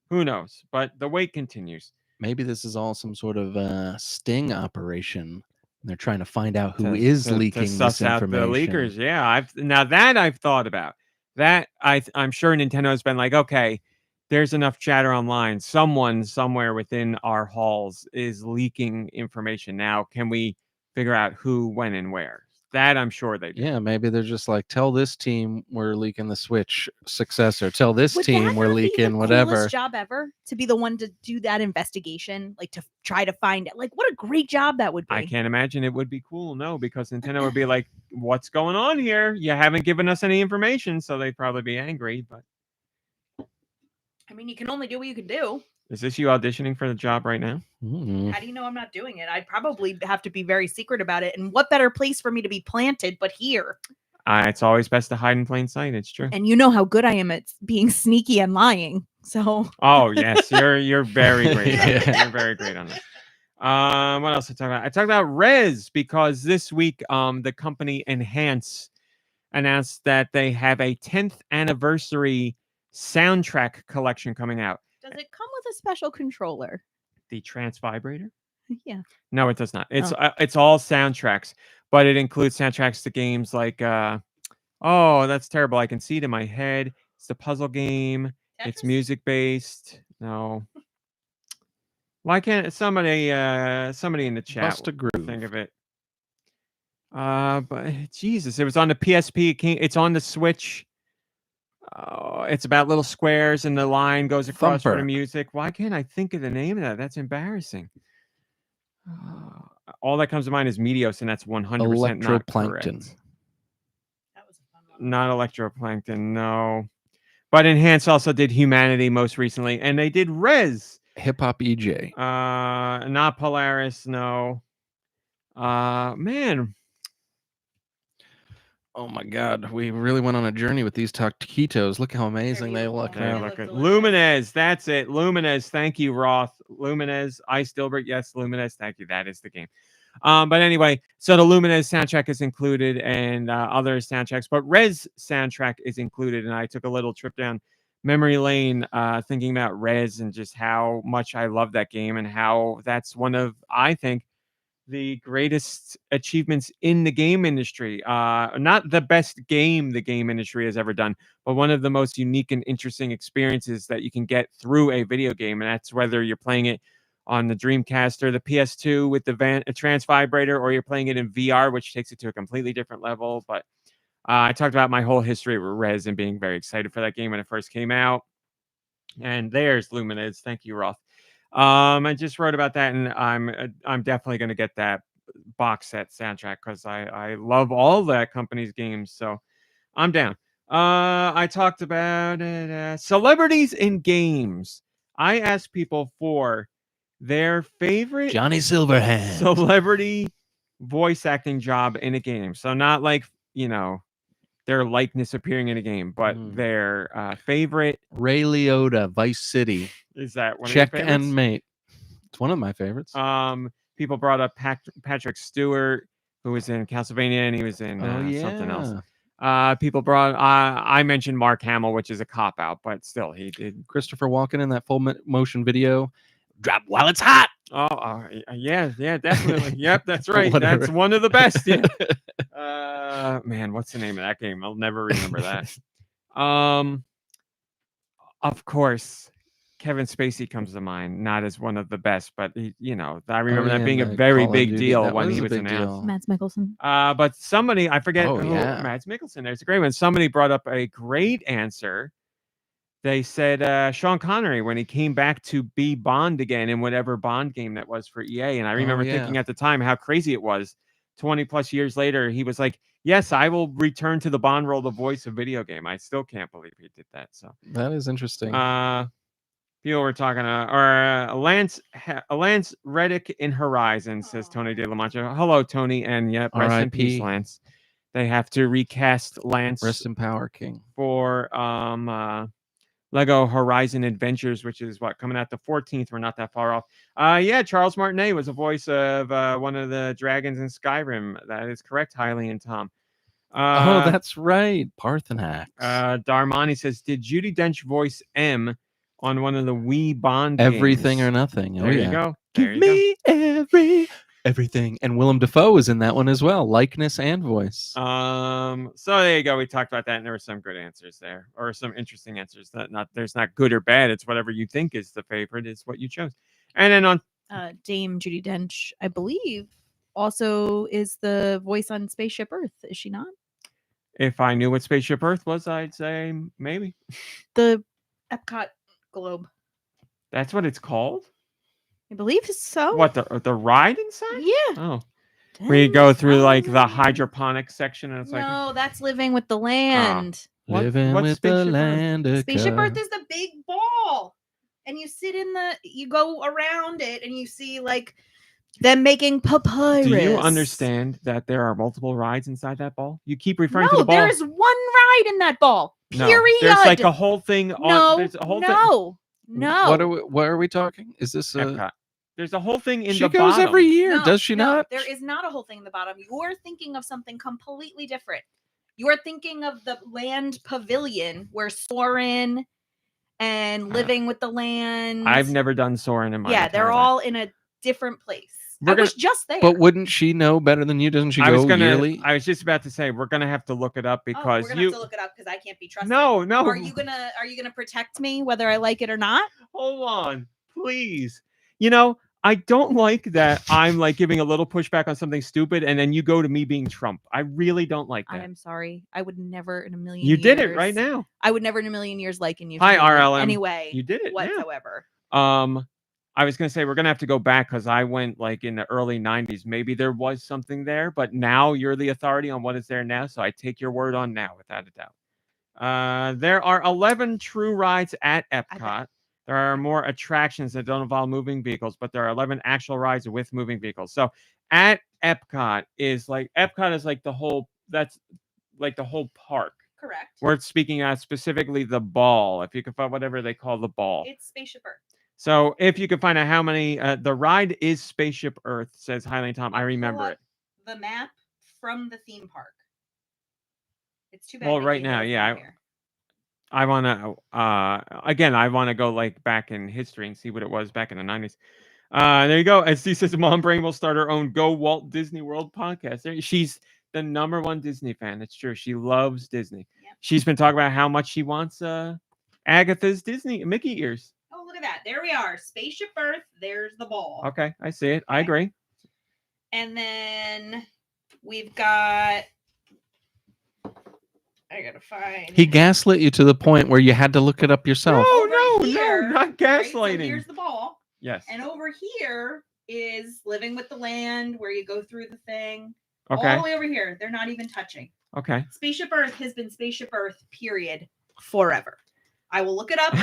who knows? But the wait continues. Maybe this is all some sort of sting operation. They're trying to find out who is leaking to this suss out information. the leakers. Yeah, I've thought about. That I'm sure Nintendo has been like, okay, there's enough chatter online. Someone somewhere within our halls is leaking information. Now, can we figure out who, when, and where? That I'm sure they do. Yeah, maybe they're just like, tell this team we're leaking the Switch successor. Tell this Would team that we're not be leaking the whatever. coolest job ever, to be the one to do that investigation, like to try to find it. Like, what a great job that would be. I can't imagine it would be cool. No, because Nintendo would be like, what's going on here? You haven't given us any information. So they'd probably be angry. But I mean, you can only do what you can do. is this you auditioning for the job right now? How do you know I'm not doing it? I'd probably have to be very secret about it. And what better place for me to be planted but here? It's always best to hide in plain sight. It's true. And you know how good I am at being sneaky and lying. So. Oh yes, you're very great. You're very great on that. What else I talk about? I talked about Rez, because this week the company Enhance announced that they have a 10th anniversary soundtrack collection coming out. Does it come with a special controller? The Trance Vibrator? Yeah. No, it does not. It's all soundtracks, but it includes soundtracks to games like Oh, that's terrible. I can see it in my head. It's a puzzle game. It's Tetris? music based. No. Why can't somebody in the chat Bust a groove. think of it? But Jesus, it was on the PSP. It's on the Switch. It's about little squares and the line goes across for the Thumper. music. Why can't I think of the name of that? That's embarrassing. All that comes to mind is Meteos, and that's 100% not correct. Electroplankton. That was a fun one. Not Electroplankton, no. But Enhance also did Humanity most recently, and they did Rez. Hip Hop EJ. Not Polaris, no. Man. Oh my God, we really went on a journey with these taquitos. Look how amazing they look. beautiful. Yeah, They look look at delicious. Luminez. That's it. Luminez. Thank you, Roth. Luminez. Ice Dilbert. Yes, Luminez. Thank you. That is the game. But anyway, so the Luminez soundtrack is included and other soundtracks, but Rez soundtrack is included. And I took a little trip down memory lane thinking about Rez and just how much I love that game and how that's one of, I think, the greatest achievements in the game industry. Not the best game the game industry has ever done, but one of the most unique and interesting experiences that you can get through a video game. And that's whether you're playing it on the Dreamcast or the PS2 with the trans vibrator, or you're playing it in VR, which takes it to a completely different level. But I talked about my whole history with Rez and being very excited for that game when it first came out. And there's Luminez. Thank you, Roth. I just wrote about that, and I'm definitely going to get that box set soundtrack because I love all that company's games. So I'm down. I talked about it, celebrities in games. I asked people for their favorite Johnny Silverhand. celebrity voice acting job in a game. So not like, their likeness appearing in a game, but their favorite. Ray Liotta, Vice City. Is that one Check of your favorites? and Mate. It's one of my favorites. People brought up Patrick Stewart, who was in Castlevania, and he was in something else. People brought. I mentioned Mark Hamill, which is a cop out, but still, he did. Christopher Walken in that full motion video. Drop while it's hot. Yeah, definitely. Yep, that's right. Whatever. That's one of the best. Yeah. Man, what's the name of that game? I'll never remember that. Of course, Kevin Spacey comes to mind, not as one of the best, but I remember that being a very big deal when he was announced. Mads Mikkelsen. But somebody, I forget Oh, who, yeah. Mads Mikkelsen. There's a great one. Somebody brought up a great answer. They said Sean Connery when he came back to be Bond again in whatever Bond game that was for EA. And I remember thinking at the time how crazy it was. 20 plus years later, he was like, yes, I will return to the Bond role, the voice of video game. I still can't believe he did that. So that is interesting. People were talking Lance Reddick in Horizon, says Tony De La Mancha. Hello, Tony, and yep, rest in peace, Lance. They have to recast Lance. Rest in power, King. For Lego Horizon Adventures, which is coming out the 14th. We're not that far off. Charles Martinet was a voice of one of the dragons in Skyrim. That is correct, Hailey and Tom. That's right, Parthenax. Darmani says, did Judi Dench voice M on one of the Wii Bond Everything games? or Nothing. There you go. Give me everything. And Willem Dafoe was in that one as well, likeness and voice. So there you go. We talked about that, and there were some good answers there, or some interesting answers. There's not good or bad. It's whatever you think is the favorite is what you chose. And then on Dame Judi Dench, I believe, also is the voice on Spaceship Earth. Is she not? If I knew what Spaceship Earth was, I'd say maybe. The Epcot globe. That's what it's called? I believe so. What, the ride inside? Yeah. Oh. Where you go through like the hydroponic section and it's no, that's Living with the Land. Living with the land. Spaceship Earth is the big ball. And you sit you go around it and you see like them making papyrus. Do you understand that there are multiple rides inside that ball? You keep referring to the ball. There is one ride in that ball. Period. There's like a whole thing on there's a whole thing. No. What are we talking? Is this Epcot. There's a whole thing in she the goes bottom. every year, does she not? There is not a whole thing in the bottom. You're thinking of something completely different. You're thinking of the land pavilion where Soren and Living with the Land. I've never done Soren in my they're life. all in a different place. I was just there. But wouldn't she know better than you? Doesn't she go yearly? I was just about to say we're gonna have to look it up because we're gonna have to look it up because I can't be trusted. No. Are you gonna protect me whether I like it or not? Hold on, please. I don't like that I'm like giving a little pushback on something stupid and then you go to me being Trump. I really don't like that. I am sorry. I would never in a million You years. did it right now. I would never in a million years liken you. Hi, RLM. Anyway, You did it whatsoever. Yeah. I was gonna say we're gonna have to go back because I went like in the early 90s. Maybe there was something there, but now you're the authority on what is there now. So I take your word on now without a doubt. There are 11 true rides at Epcot. There are more attractions that don't involve moving vehicles, but there are 11 actual rides with moving vehicles. So at Epcot is like the whole park. Correct. We're speaking at specifically the ball. If you can find whatever they call the ball. It's Spaceship Earth. So if you can find out how many, the ride is Spaceship Earth, says Highland Tom. I remember it. The map from the theme park. It's too bad. Well, right now, yeah. I want to, again, I want to go like back in history and see what it was back in the 90s. There you go. SD says Mom Brain will start her own Go Walt Disney World podcast. She's the #1 Disney fan. It's true. She loves Disney. Yep. She's been talking about how much she wants Agatha's Disney Mickey ears. Oh, look at that. There we are. Spaceship Earth. There's the ball. Okay. I see it. Okay. I agree. And then we've got... I gotta find. He gaslit you to the point where you had to look it up yourself. No, not gaslighting. Right? So here's the ball. Yes. And over here is Living with the Land, where you go through the thing. Okay. All the way over here. They're not even touching. Okay. Spaceship Earth has been Spaceship Earth, period, forever. I will look it up.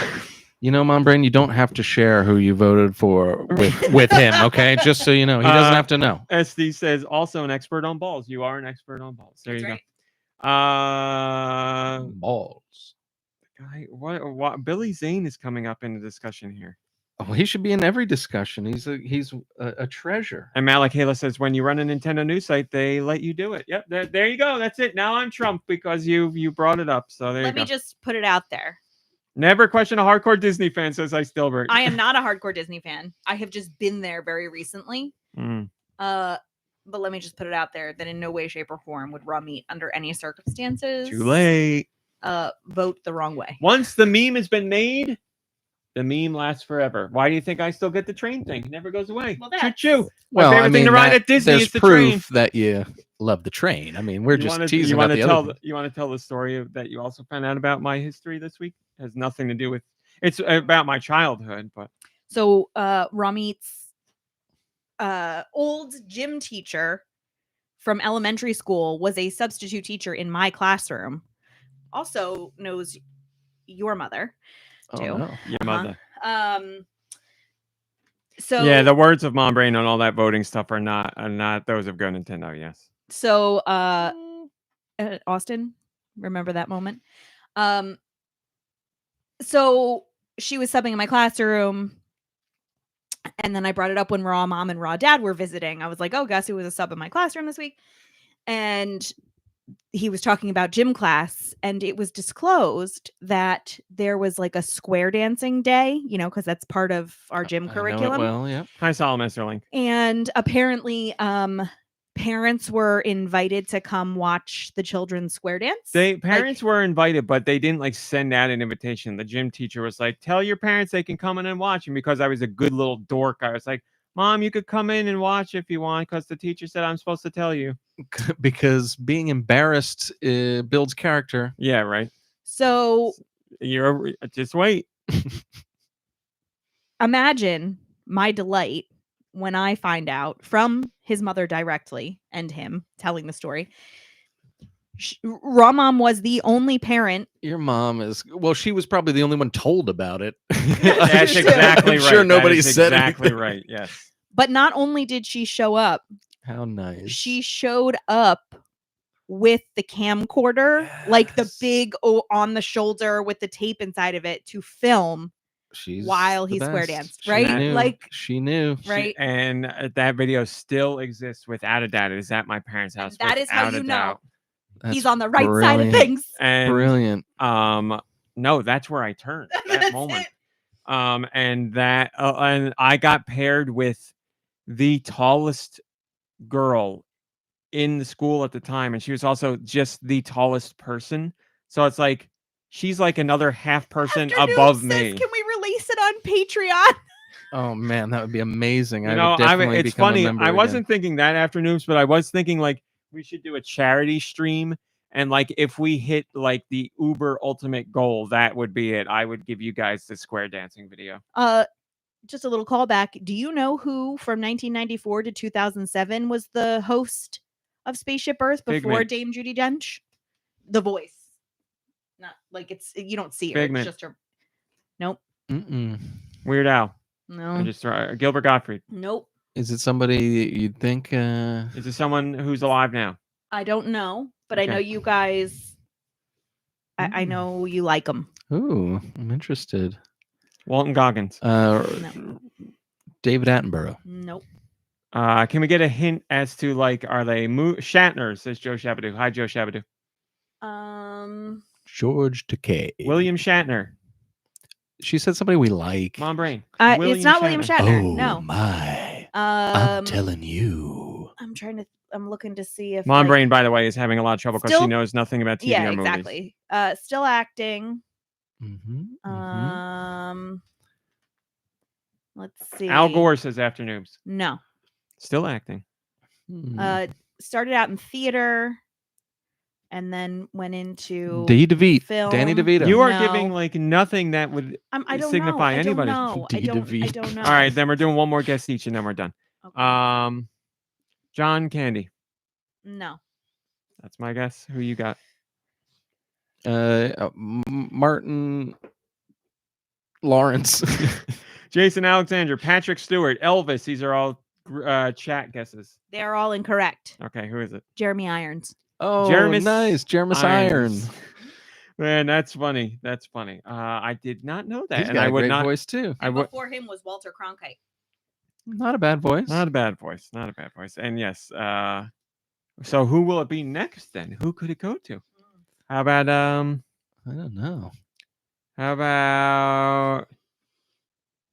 Mom Brain, you don't have to share who you voted for with him, okay? Just so you know. He doesn't have to know. SD says, also an expert on balls. You are an expert on balls. There you go. Balls. Guy, what? Billy Zane is coming up in the discussion here. Oh, he should be in every discussion. He's a treasure. And Malik Hala says, when you run a Nintendo news site, they let you do it. Yep, there you go. That's it. Now I'm Trump because you brought it up. So there you go. Let me just put it out there. Never question a hardcore Disney fan, says I Stillbert. I am not a hardcore Disney fan. I have just been there very recently. But let me just put it out there that in no way, shape, or form would raw meat under any circumstances. Too late. Vote the wrong way. Once the meme has been made, the meme lasts forever. Why do you think I still get the train thing? It never goes away. Well, Choo-choo. Well, my favorite thing to ride at Disney there's is the proof train. that you love the train. I mean, we're just teasing you about the other. You want to tell the story that you also found out about my history this week? It has nothing to do with. It's about my childhood, but. So, Ramit's old gym teacher from elementary school was a substitute teacher in my classroom. Also knows your mother too. Oh, no. Your mother. So yeah, the words of Mom Brain on all that voting stuff are not those of GoNintendo. Yes. So, Austin, remember that moment? So she was subbing in my classroom. And then I brought it up when Raw Mom and Raw Dad were visiting. I was like, oh, guess who was a sub in my classroom this week? And he was talking about gym class. And it was disclosed that there was like a square dancing day, because that's part of our gym curriculum. Well, yeah. Hi, Solomon Sterling. And apparently, parents were invited to come watch the children's square dance. Parents were invited, but they didn't like send out an invitation. The gym teacher was like, tell your parents they can come in and watch. And because I was a good little dork, I was like, Mom, you could come in and watch if you want, because the teacher said I'm supposed to tell you. Because being embarrassed builds character. Yeah, right. So you're just wait. Imagine my delight when I find out from his mother directly and him telling the story. Raw Mom was the only parent. Your mom is, well, she was probably the only one told about it. That's exactly right. I'm sure nobody said exactly anything. Right. Yes. But not only did she show up, how nice. She showed up with the camcorder, like the big on the shoulder with the tape inside of it to film while he square danced, right? She knew. Right. And that video still exists without a doubt. It is at my parents' house. And that is how you know he's on the right brilliant. side of things. And, brilliant. No, that's where I turned that moment. It. And I got paired with the tallest girl in the school at the time, and she was also just the tallest person. So it's like she's like another half person Afternoon above says, me. Can we release it on Patreon? Oh man, that would be amazing. You I know, would definitely it's become funny. a member I again. wasn't thinking that afternoons, but I was thinking like we should do a charity stream, and like if we hit like the Uber ultimate goal, that would be it. I would give you guys the square dancing video. Just a little callback. Do you know who from 1994 to 2007 was the host of Spaceship Earth before Figment. Dame Judi Dench? The voice. Not like you don't see her. Figment. It's just her. Nope. Mm-mm. Weird Al. No. I just Gilbert Gottfried. Nope. Is it somebody that you'd think? Is it someone who's alive now? I don't know, but I Okay. know you guys. I know you like them. Ooh, I'm interested. Walton Goggins. David Attenborough. Nope. Can we get a hint as to like, are they Shatner? Says Joe Shabadoo. Hi, Joe Shabadoo. George Takei. William Shatner. She said somebody we like. Mom Brain. It's not William Shatner. Oh no. my! I'm telling you. I'm looking to see if Mom Brain, by the way, is having a lot of trouble because she Still- knows nothing about TV yeah, or movies. exactly. Still acting. Mm-hmm. Let's see. Al Gore says afternoons. No. Still acting. Started out in theater, and then went into D. DeVito. film. Danny DeVito. You are No. giving like nothing that would I don't signify know. anybody. I don't know. I don't know. All right, then we're doing one more guest each, and then we're done. Okay. John Candy. No. That's my guess. Who you got? Martin Lawrence. Jason Alexander, Patrick Stewart, Elvis. These are all chat guesses. They're all incorrect. Okay, who is it? Jeremy Irons. Oh, Jeremis nice. Jeremis Irons. Man, that's funny. That's funny. I did not know that. He's and got I a would great not. voice too. I would. Before him was Walter Cronkite. Not a bad voice. Not a bad voice. Not a bad voice. And yes. So who will it be next then? Who could it go to? How about I don't know. How about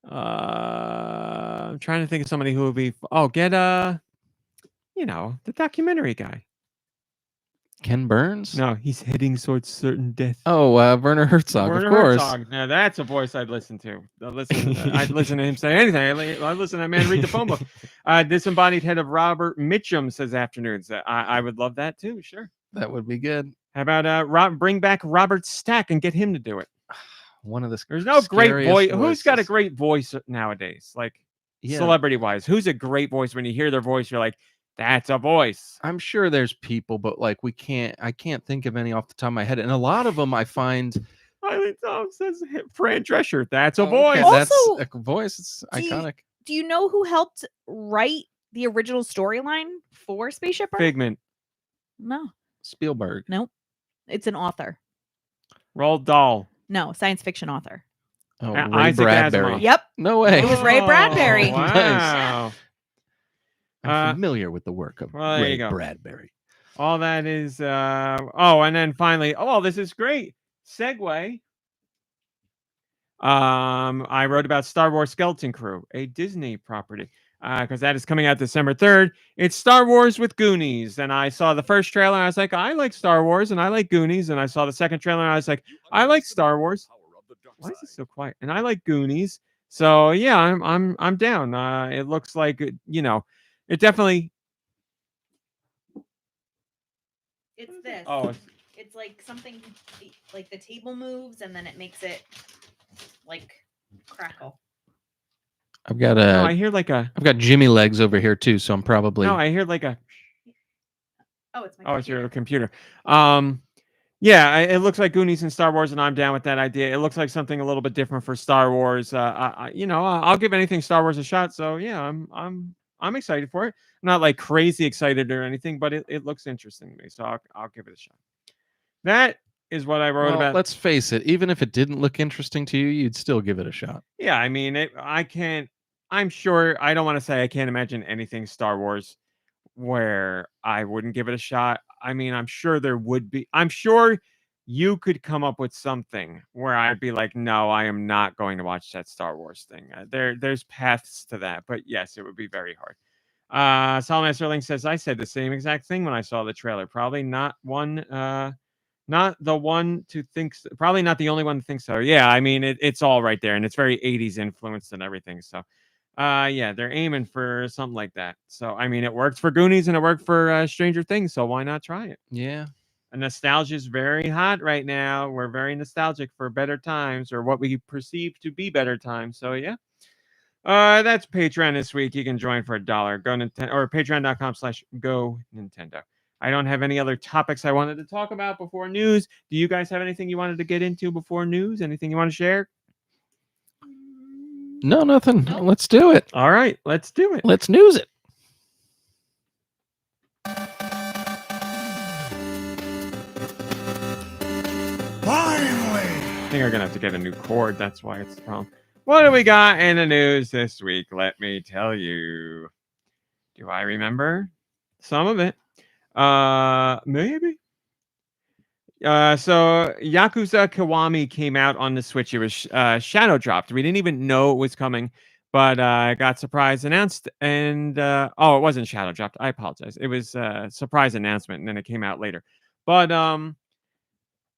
I'm trying to think of somebody who would be get the documentary guy. Ken Burns? No, he's heading towards certain death. Oh, Werner Herzog, Werner of course. Herzog. Now that's a voice I'd listen to. I'd listen to him say anything. I'd listen to that man read the phone book. Disembodied head of Robert Mitchum says afternoons. I would love that too. Sure, that would be good. How about bring back Robert Stack and get him to do it? One of the There's no great voice. voices. Who's got a great voice nowadays? Like celebrity wise, who's a great voice? When you hear their voice, you're like, that's a voice. I'm sure there's people, but like I can't think of any off the top of my head. And a lot of them I find. Tom says Fran Drescher. That's a voice. Okay, that's Also, a voice. It's iconic. Do you know who helped write the original storyline for Spaceship Earth? Figment. No. Spielberg. Nope. It's an author. Roald Dahl. No, science fiction author. Oh, Ray Isaac Bradbury. Asimov. Yep. No way. It was Ray Bradbury. Wow. I'm familiar with the work of well, there Ray you go. Bradbury. All that is and then finally, this is great. Segue. I wrote about Star Wars Skeleton Crew, a Disney property. Because that is coming out December 3rd. It's Star Wars with Goonies. And I saw the first trailer and I was like, I like Star Wars and I like Goonies. And I saw the second trailer and I was like, I like Star Wars. Why is it so quiet? And I like Goonies. So yeah, I'm down. It looks like it definitely. It's this. Oh, It's like something like the table moves and then it makes it like crackle. I've got I hear like a. I've got Jimmy legs over here too, so I'm probably. No, I hear like a. Oh, it's my. Oh, it's your computer. Yeah, it looks like Goonies and Star Wars, and I'm down with that idea. It looks like something a little bit different for Star Wars. I'll give anything Star Wars a shot. So yeah, I'm excited for it. I'm not like crazy excited or anything, but it looks interesting to me. So I'll give it a shot. That is what I wrote about. Let's face it. Even if it didn't look interesting to you, you'd still give it a shot. Yeah, I mean, I can't. I'm sure. I don't want to say I can't imagine anything Star Wars where I wouldn't give it a shot. I mean, I'm sure there would be. I'm sure you could come up with something where I'd be like, no, I am not going to watch that Star Wars thing. There's paths to that, but yes, it would be very hard. Solomon Sterling says, I said the same exact thing when I saw the trailer. Probably not not the one to think, probably not the only one to think so. Yeah, I mean, it's all right there, and it's very 80s influenced and everything. So, yeah, they're aiming for something like that. So, I mean, it worked for Goonies and it worked for Stranger Things. So why not try it? Yeah. And nostalgia is very hot right now. We're very nostalgic for better times or what we perceive to be better times. So, yeah. That's Patreon this week. You can join for $1. Go Nintendo or patreon.com/go Nintendo. I don't have any other topics I wanted to talk about before news. Do you guys have anything you wanted to get into before news? Anything you want to share? No, nothing. Let's do it. All right, let's do it. Let's news it. Finally! I think we're gonna have to get a new cord. That's why it's the problem. What do we got in the news this week? Let me tell you. Do I remember some of it? Maybe. So Yakuza Kiwami came out on the Switch. It was shadow dropped. We didn't even know it was coming, but it got surprise announced. And it wasn't shadow dropped. I apologize. It was a surprise announcement, and then it came out later. But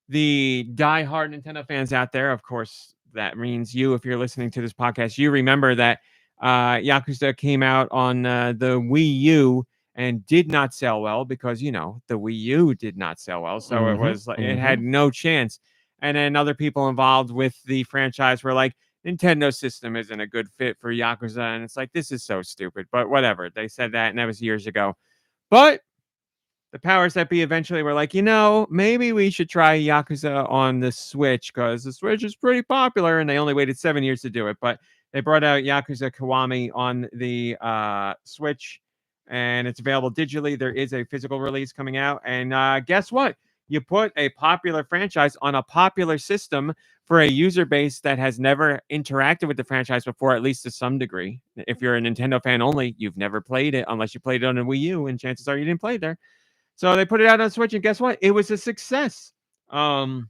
the diehard Nintendo fans out there, of course, that means you, if you're listening to this podcast, you remember that Yakuza came out on the Wii U and did not sell well because, you know, the Wii U did not sell well. So it was like it had no chance. And then other people involved with the franchise were like, Nintendo system isn't a good fit for Yakuza. And it's like, this is so stupid. But whatever. They said that, and that was years ago. But the powers that be eventually were like, you know, maybe we should try Yakuza on the Switch because the Switch is pretty popular. And they only waited 7 years to do it. But they brought out Yakuza Kiwami on the Switch, and it's available digitally. There is a physical release coming out. And guess what? You put a popular franchise on a popular system for a user base that has never interacted with the franchise before, at least to some degree. If you're a Nintendo fan only, you've never played it unless you played it on a Wii U, and chances are you didn't play it there. So they put it out on Switch, and guess what? It was a success. The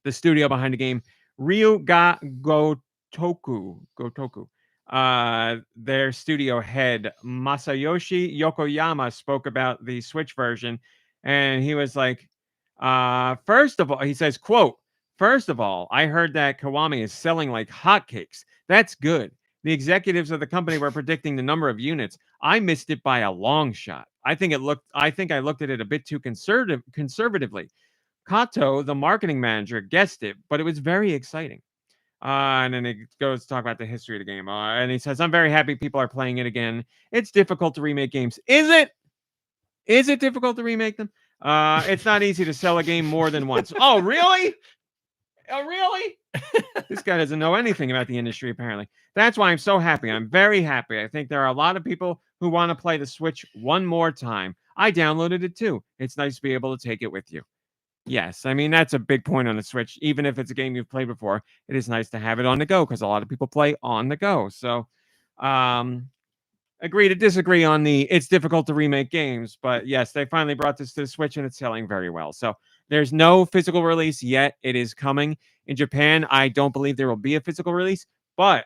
studio behind the game, Gotoku, their studio head, Masayoshi Yokoyama, spoke about the Switch version, and he was like, first of all, he says, quote, first of all, I heard that Kiwami is selling like hotcakes. That's good. The executives of the company were predicting the number of units. I missed it by a long shot. I think I looked at it a bit too conservatively. Kato, the marketing manager, guessed it, but it was very exciting. And then it goes to talk about the history of the game. And he says, I'm very happy people are playing it again. It's difficult to remake games. Is it? Is it difficult to remake them? It's not easy to sell a game more than once. Oh, really? Oh, really? This guy doesn't know anything about the industry, apparently. That's why I'm so happy. I'm very happy. I think there are a lot of people who want to play the Switch one more time. I downloaded it too. It's nice to be able to take it with you. Yes, I mean, that's a big point on the Switch. Even if it's a game you've played before, it is nice to have it on the go because a lot of people play on the go. So, agree to disagree on the it's difficult to remake games. But yes, they finally brought this to the Switch and it's selling very well. So there's no physical release yet. It is coming. In Japan, I don't believe there will be a physical release. But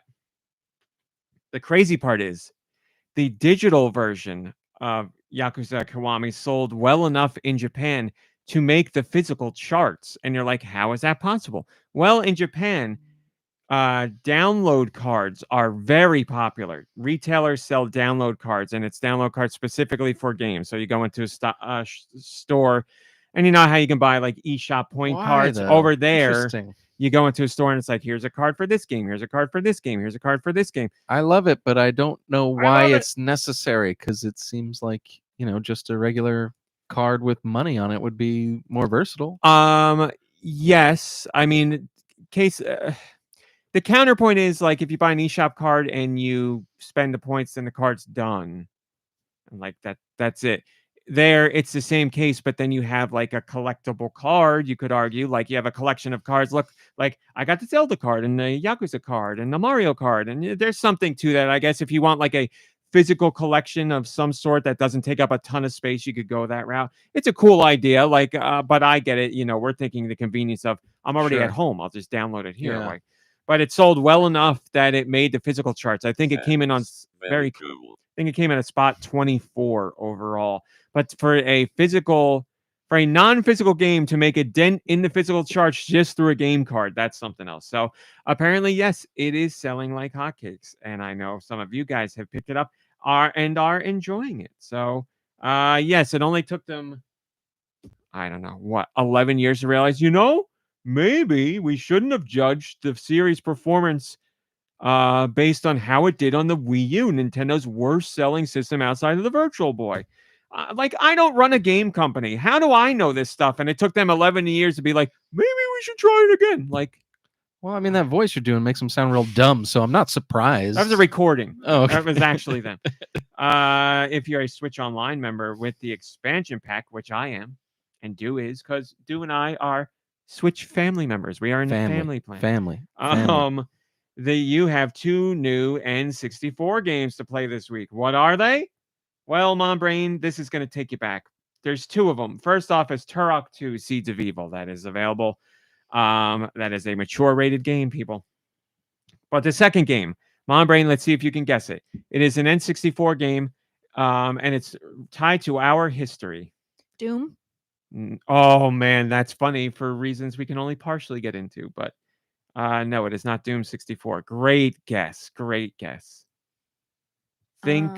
the crazy part is the digital version of Yakuza Kiwami sold well enough in Japan to make the physical charts. And you're like, how is that possible? Well, in Japan, download cards are very popular. Retailers sell download cards, and it's download cards specifically for games. So you go into a store, and you know how you can buy like eShop point cards over there. You go into a store and it's like, here's a card for this game. Here's a card for this game. Here's a card for this game. I love it, but I don't know why it's necessary because it seems like, you know, just a regular card with money on it would be more versatile. Yes. I mean, the counterpoint is like if you buy an eShop card and you spend the points, then the card's done. And like that's it. There, it's the same case, but then you have like a collectible card. You could argue like you have a collection of cards. Look, like I got the Zelda card and the Yakuza card and the Mario card, and there's something to that. I guess if you want like a physical collection of some sort that doesn't take up a ton of space, you could go that route. It's a cool idea, but I get it. You know, we're thinking the convenience of I'm already at home. I'll just download it here. Yeah. Like, but it sold well enough that it made the physical charts. I think it came in on very cool. I think it came in at spot 24 overall. But for a non-physical game to make a dent in the physical charts just through a game card, that's something else. So apparently, yes, it is selling like hotcakes, and I know some of you guys have picked it up are enjoying it. So yes, it only took them, I don't know, what, 11 years to realize, maybe we shouldn't have judged the series performance based on how it did on the Wii U, Nintendo's worst selling system outside of the Virtual Boy. I don't run a game company. How do I know this stuff? And it took them 11 years to be like, maybe we should try it again. Well, I mean, that voice you're doing makes them sound real dumb, so I'm not surprised. That was a recording. Oh, okay. That was actually them. If you're a Switch Online member with the expansion pack, which I am, and Do is, because Do and I are Switch family members. We are in the family plan. Family. You have 2 new N64 games to play this week. What are they? Well, Mom Brain, this is going to take you back. There's 2 of them. First off is Turok 2 Seeds of Evil. That is available. That is a mature rated game, people. But the second game, Mom Brain, let's see if you can guess it. It is an N64 game, and it's tied to our history. Doom? Oh, man, that's funny for reasons we can only partially get into. But no, it is not Doom 64. Great guess. Think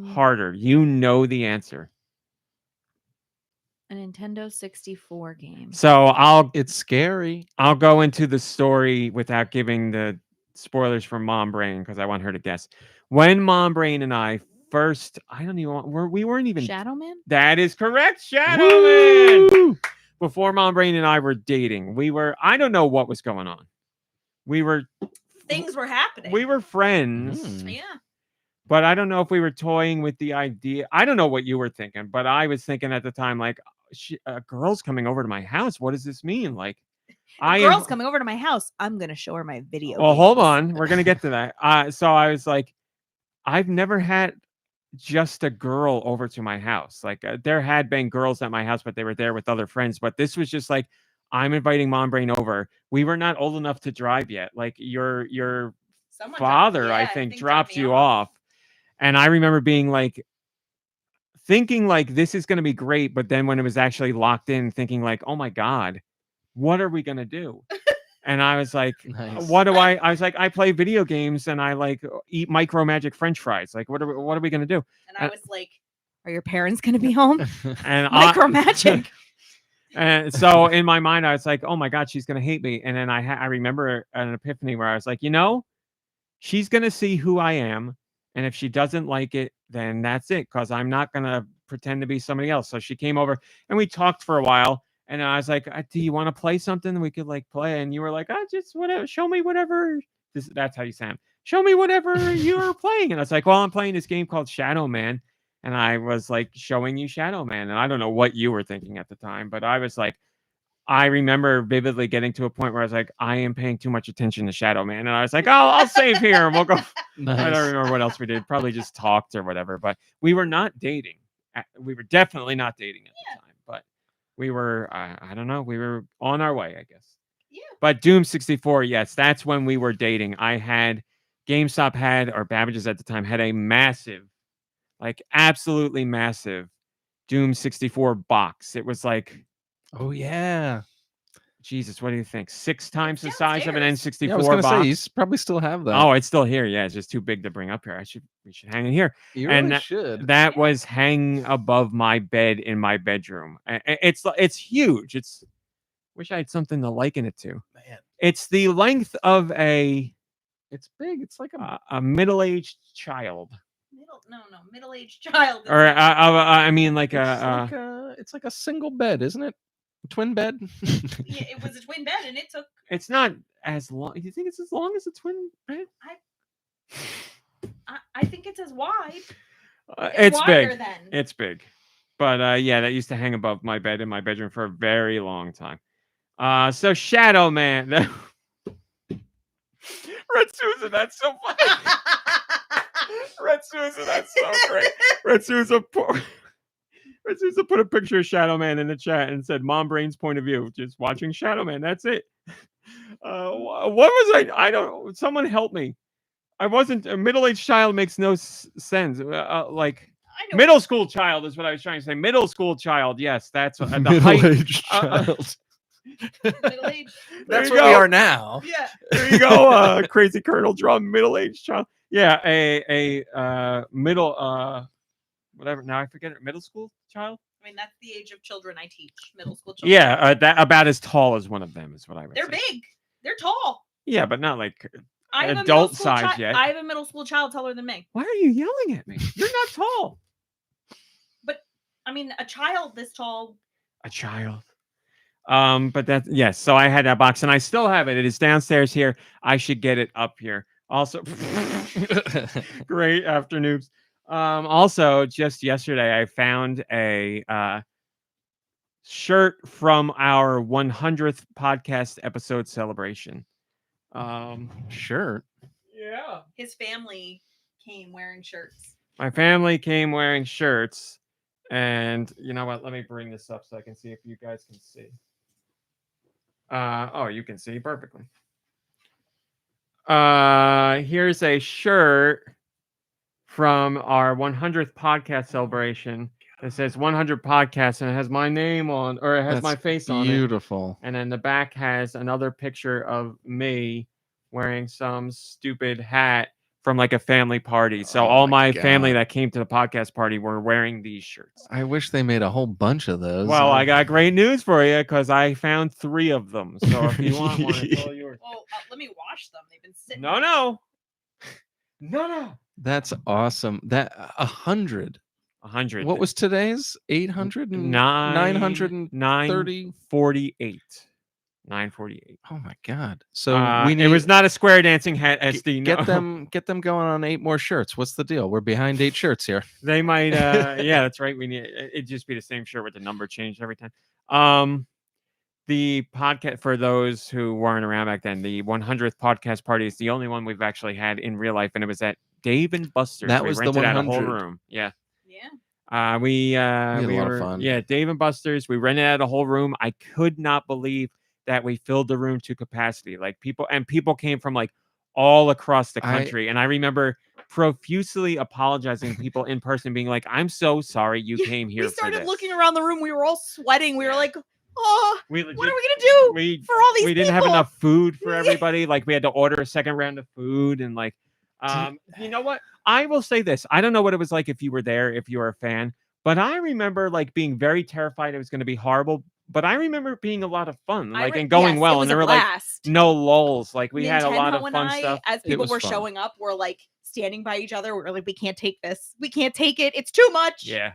harder. You know the answer. A Nintendo 64 game. So it's scary. I'll go into the story without giving the spoilers for Mom Brain because I want her to guess. When Mom Brain and I first, we weren't even. Shadow Man? That is correct, Shadow Man. Before Mom Brain and I were dating, I don't know what was going on. Things were happening. We were friends. Yeah. But I don't know if we were toying with the idea. I don't know what you were thinking, but I was thinking at the time, a girl's coming over to my house. What does this mean? Girl's coming over to my house. I'm going to show her my video. Well, hold on. We're going to get to that. So I was like, I've never had just a girl over to my house. There had been girls at my house, but they were there with other friends. But this was just I'm inviting Mom Brain over. We were not old enough to drive yet. Your father, I think dropped you off. And I remember being thinking this is going to be great. But then when it was actually locked in, thinking oh my God, what are we going to do? And I was like, nice. I was like, I play video games and I eat Micro Magic French fries. What are we going to do? And I was like, are your parents going to be home? And Micro Magic. And so in my mind, I was like, oh my God, she's going to hate me. And then I remember an epiphany where I was like, she's going to see who I am. And if she doesn't like it, then that's it. Because I'm not going to pretend to be somebody else. So she came over and we talked for a while. And I was like, do you want to play something we could play? And you were like, just whatever. Show me whatever. That's how you sound. Show me whatever you're playing. And I was like, well, I'm playing this game called Shadow Man. And I was showing you Shadow Man. And I don't know what you were thinking at the time, but I was I remember vividly getting to a point where I was I am paying too much attention to Shadow Man. And I was like, I'll save here and we'll go. Nice. I don't remember what else we did. Probably just talked or whatever, but we were not dating. We were definitely not dating at the time, but we were, I don't know. We were on our way, I guess. Yeah. But Doom 64, yes, that's when we were dating. GameStop or Babbage's at the time had a massive, absolutely massive Doom 64 box. It was oh yeah, Jesus, what do you think? 6 times the size of an N64 I was gonna box. say you probably still have that. Oh, it's still here. Yeah, it's just too big to bring up here. We should hang it here. You and really should. That was hanging above my bed in my bedroom. It's huge. Wish I had something to liken it to. Man, it's the length of it's big. It's like a middle-aged child. Middle-aged child. Or I mean it's like a single bed, isn't it? A twin bed. Yeah, it was a twin bed, and it took. It's not as long. You think it's as long as a twin bed? I think it's as wide. It's big. Then. It's big. But yeah, that used to hang above my bed in my bedroom for a very long time. So Shadow Man. Red Susan, that's so funny. Red Susan, that's so great. Red Susan put a picture of Shadow Man in the chat and said, Mom Brain's point of view. Just watching Shadow Man. That's it. What was I don't. Someone help me. I wasn't a middle-aged child. Makes no sense. Like I know. middle school child is what I was trying to say. Middle school child. Yes, that's at the height. Middle-aged child. Middle-aged. That's you what we go. are now. Yeah. There you go, crazy Colonel Drum, middle-aged child. Yeah, a middle whatever. Now I forget it. Middle school child. I mean, that's the age of children I teach. Middle school children. Yeah, that about as tall as one of them is what I would They're say. big. They're tall. Yeah, but not like I have adult a middle school size yet. I have a middle school child taller than me. Why are you yelling at me? You're not tall. But I mean, a child this tall. A child. But that's yes. So I had that box, and I still have it. It is downstairs here. I should get it up here. Also, great afternoons. Also, just yesterday, I found a shirt from our 100th podcast episode celebration. Shirt. Yeah. His family came wearing shirts. My family came wearing shirts, and you know what? Let me bring this up so I can see if you guys can see. Oh, you can see perfectly. Here's a shirt from our 100th podcast celebration. It says 100 podcasts, and it has my name on, or it has my face on it. Beautiful. And then the back has another picture of me wearing some stupid hat from like a family party. So Oh all my my family God. that came to the podcast party were wearing these shirts. I wish they made a whole bunch of those. Well, I got great news for you because I found 3 of them. So if you want one, it's all yours. Well, let me wash them. They've been sitting. No. That's awesome. That 100. 100. What was today's? 800 and 930. 948. 948. Oh my God. So we need it was not a square dancing hat, SD. get them going on 8 more shirts. What's the deal? We're behind 8 shirts here. They might yeah, that's right. We need it'd just be the same shirt with the number changed every time. The podcast, for those who weren't around back then, the 100th podcast party is the only one we've actually had in real life, and it was at Dave and Buster's. That we was the rented out a whole 100. room. Yeah. Yeah. We had a lot of fun. Yeah, Dave and Buster's. We rented out a whole room. I could not believe that we filled the room to capacity. Like people came from like all across the country. And I remember profusely apologizing to people in person, being like, "I'm so sorry you came here." We started for this. looking around the room. We were all sweating. We were like, "Oh, what are we gonna do for all these we didn't have people?" enough food for everybody. Like we had to order a second round of food, and like you know what? I will say this. I don't know what it was like if you were there, if you were a fan, but I remember like being very terrified it was going to be horrible. But I remember it being a lot of fun, and going well. And there were like no lulls. Like we had a lot of fun stuff. As people were showing up, we're like standing by each other. We're like, we can't take this. We can't take it. It's too much. Yeah.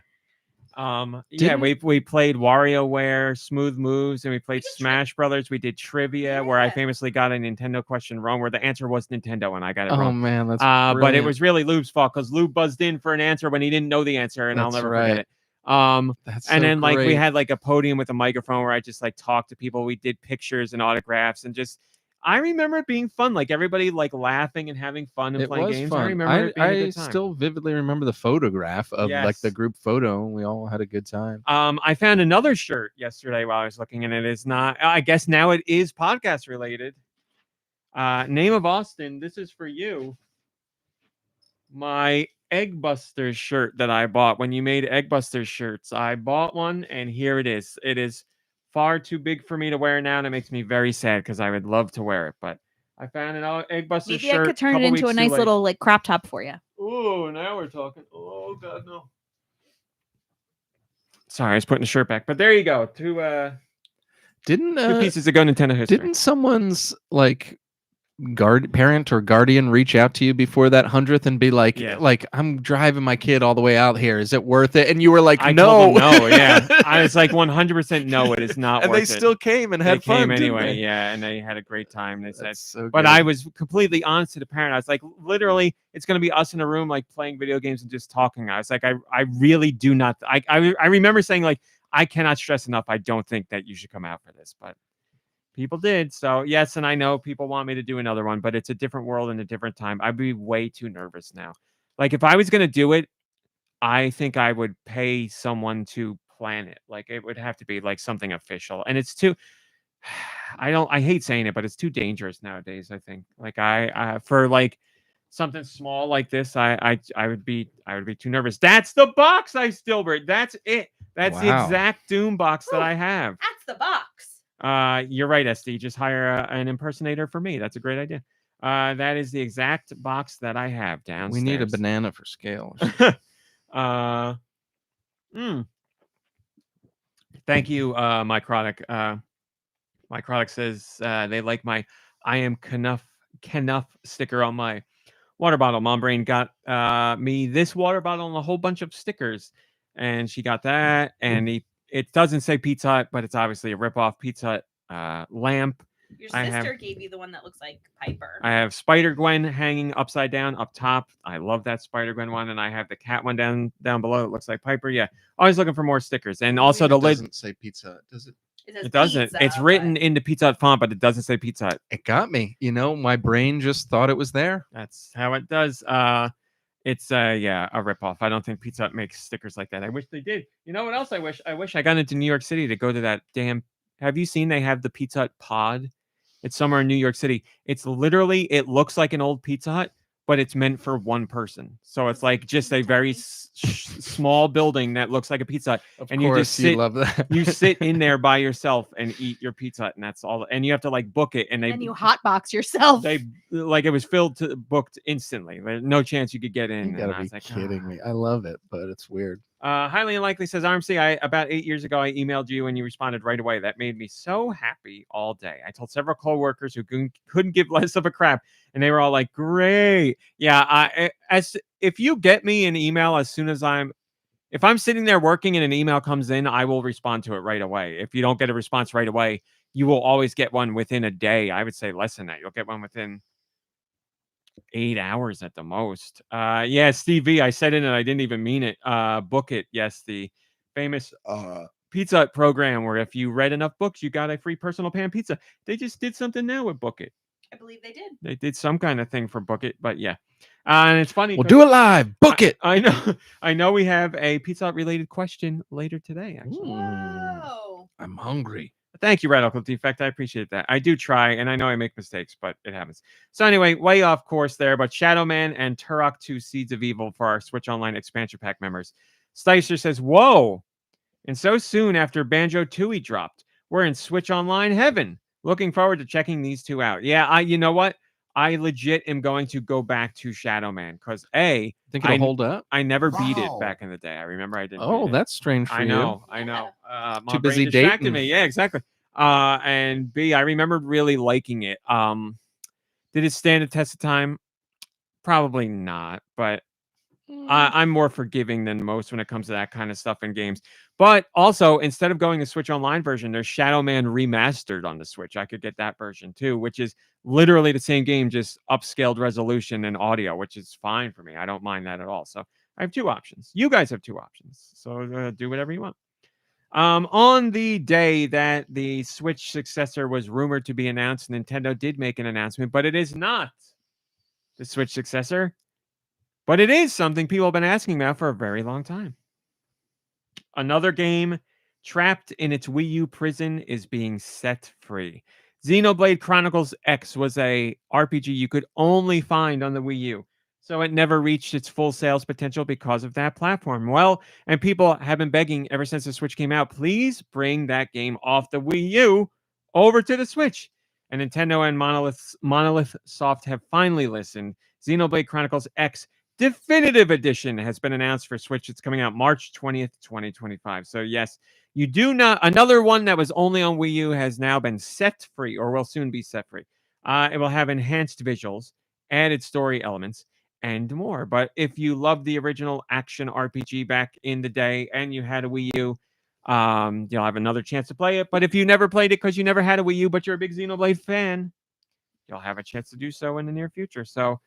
We played WarioWare, Smooth Moves, and we played Smash Brothers. We did trivia where I famously got a Nintendo question wrong, where the answer was Nintendo, and I got it wrong. Oh man, that's but it was really Lube's fault because Lube buzzed in for an answer when he didn't know the answer, and I'll never forget it. That's and so then like we great. had like a podium with a microphone where I just like talked to people. We did pictures and autographs, and just I remember it being fun. Like everybody like laughing and having fun and playing games. Fun. I remember it being a good time. Still vividly remember the photograph of like the group photo. We all had a good time. I found another shirt yesterday while I was looking, and it is not. I guess now it is podcast related. Name of Austin. This is for you. My Egg Busters shirt that I bought when you made Egg Busters shirts. I bought one, and here it is. It is far too big for me to wear now, and it makes me very sad because I would love to wear it. But I found an Egg Busters shirt. Maybe I could turn it into a nice little like crop top for you. Oh, now we're talking. Oh God, no. Sorry, I was putting the shirt back, but there you go. Two pieces of GoNintendo history. Didn't someone's like parent or guardian reach out to you before that 100th and be like, I'm driving my kid all the way out here. Is it worth it? And you were like, no. No, yeah. I was like 100% no, it is not and worth they it. Still came and had fun anyway. They? Yeah, and they had a great time. They said, so but good. I was completely honest to the parent. I was like, literally, it's going to be us in a room like playing video games and just talking. I was like, I really do not. I remember saying like, I cannot stress enough. I don't think that you should come out for this, but people did. So yes, and I know people want me to do another one, but it's a different world and a different time. I'd be way too nervous now. Like if I was going to do it, I think I would pay someone to plan it. Like it would have to be like something official. And it's too, I hate saying it, but it's too dangerous nowadays. I think like I for like something small like this, I would be too nervous. That's the box I still bring. That's it. That's the Wow. exact Doom box that Ooh. I have. That's the box. You're right, SD. Just hire an impersonator for me. That's a great idea. That is the exact box that I have downstairs. We need a banana for scale. Thank you, Mycrotic. Mycrotic says they like my I am Knuff sticker on my water bottle. Mom Brain got me this water bottle and a whole bunch of stickers, and she got that. And it doesn't say Pizza Hut, but it's obviously a ripoff Pizza Hut lamp. Your sister gave you the one that looks like Piper. I have Spider Gwen hanging upside down up top. I love that Spider Gwen one, and I have the cat one down below. It looks like Piper. Yeah, always looking for more stickers, and also the lid doesn't say Pizza Hut, does it? It doesn't. It's written in the Pizza Hut font, but it doesn't say Pizza Hut. It got me. You know, my brain just thought it was there. That's how it does. It's a ripoff. I don't think Pizza Hut makes stickers like that. I wish they did. You know what else I wish? I wish I got into New York City to go to that damn. Have you seen they have the Pizza Hut pod? It's somewhere in New York City. It's literally, it looks like an old Pizza Hut, but it's meant for one person. So it's like just a very small building that looks like a Pizza Hut. Of and course, you just sit, love that. you sit in there by yourself and eat your Pizza Hut, and that's all. And you have to like book it, and you hotbox yourself. They like it was booked instantly. There's no chance you could get in. You gotta be kidding me. I love it, but it's weird. Highly unlikely says RMC. About 8 years ago, I emailed you and you responded right away. That made me so happy all day. I told several coworkers who couldn't give less of a crap, and they were all like, "Great, yeah." If you get me an email as soon as if I'm sitting there working and an email comes in, I will respond to it right away. If you don't get a response right away, you will always get one within a day. I would say less than that. You'll get one within 8 hours at the most. Yeah, Steve V, I said it and I didn't even mean it. Book It. Yes, the famous Pizza Hut program where if you read enough books, you got a free personal pan pizza. They just did something now with Book It. I believe they did. They did some kind of thing for Book It, but yeah. And it's funny. We'll do it live. Book it. I know. I know we have a Pizza Hut related question later today, actually. Whoa. I'm hungry. Thank you, Radical Defect. I appreciate that. I do try, and I know I make mistakes, but it happens. So anyway, way off course there, but Shadow Man and Turok 2 Seeds of Evil for our Switch Online expansion pack members. Sticer says, whoa! And so soon after Banjo-Tooie dropped, we're in Switch Online heaven. Looking forward to checking these two out. Yeah, you know what? I legit am going to go back to Shadow Man because Think it'll hold up? I never beat it Wow. back in the day. I remember I didn't. Oh, beat it. that's strange for I you. know. My Too brain busy distracted dating. me. Yeah, exactly. And B, I remember really liking it. Did it stand the test of time? Probably not, but I'm more forgiving than most when it comes to that kind of stuff in games. But also, instead of going the Switch Online version, there's Shadow Man Remastered on the Switch. I could get that version too, which is literally the same game, just upscaled resolution and audio, which is fine for me. I don't mind that at all. So I have two options. You guys have two options. So do whatever you want. On the day that the Switch successor was rumored to be announced, Nintendo did make an announcement, but it is not the Switch successor. But it is something people have been asking about for a very long time. Another game trapped in its Wii U prison is being set free. Xenoblade Chronicles X was a RPG you could only find on the Wii U, so it never reached its full sales potential because of that platform. Well, and people have been begging ever since the Switch came out, please bring that game off the Wii U over to the Switch. And Nintendo and Monolith Soft have finally listened. Xenoblade Chronicles X Definitive Edition has been announced for Switch. It's coming out March 20th, 2025. So yes, you do not. Another one that was only on Wii U has now been set free, or will soon be set free. It will have enhanced visuals, added story elements, and more. But if you love the original action RPG back in the day and you had a Wii U, you'll have another chance to play it. But if you never played it because you never had a Wii U, but you're a big Xenoblade fan, you'll have a chance to do so in the near future. So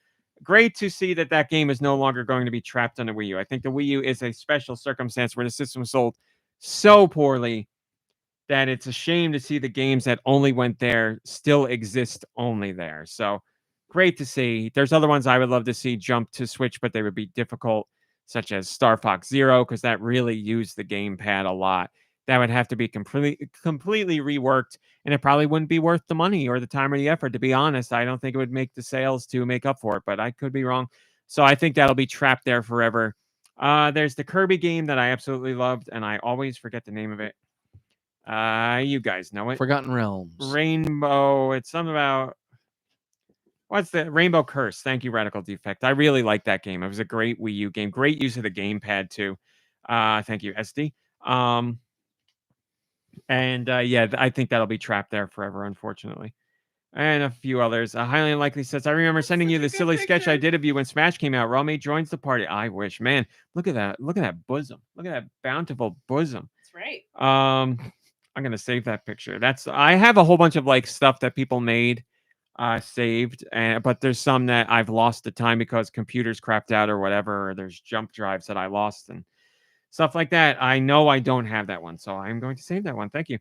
great to see that that game is no longer going to be trapped on the Wii U. I think the Wii U is a special circumstance where the system was sold so poorly that it's a shame to see the games that only went there still exist only there. So great to see. There's other ones I would love to see jump to Switch, but they would be difficult, such as Star Fox Zero, because that really used the gamepad a lot. that would have to be completely reworked, and it probably wouldn't be worth the money or the time or the effort. To be honest, I don't think it would make the sales to make up for it, but I could be wrong. So I think that'll be trapped there forever. There's the Kirby game that I absolutely loved, and I always forget the name of it. You guys know it. Forgotten Realms. Rainbow. It's something about what's the Rainbow Curse. Thank you, Radical Defect. I really like that game. It was a great Wii U game. Great use of the gamepad too. Thank you, SD. Yeah, I think that'll be trapped there forever, unfortunately. And a few others. Highly Unlikely says, I remember sending you the silly sketch I did of you when Smash came out. Rawmate joins the party. I wish. Man, look at that. Look at that bosom. Look at that bountiful bosom. That's right. I'm going to save that picture. I have a whole bunch of like stuff that people made saved, but there's some that I've lost to time because computers crapped out or whatever, or there's jump drives that I lost and stuff like that. I know I don't have that one, so I'm going to save that one. Thank you.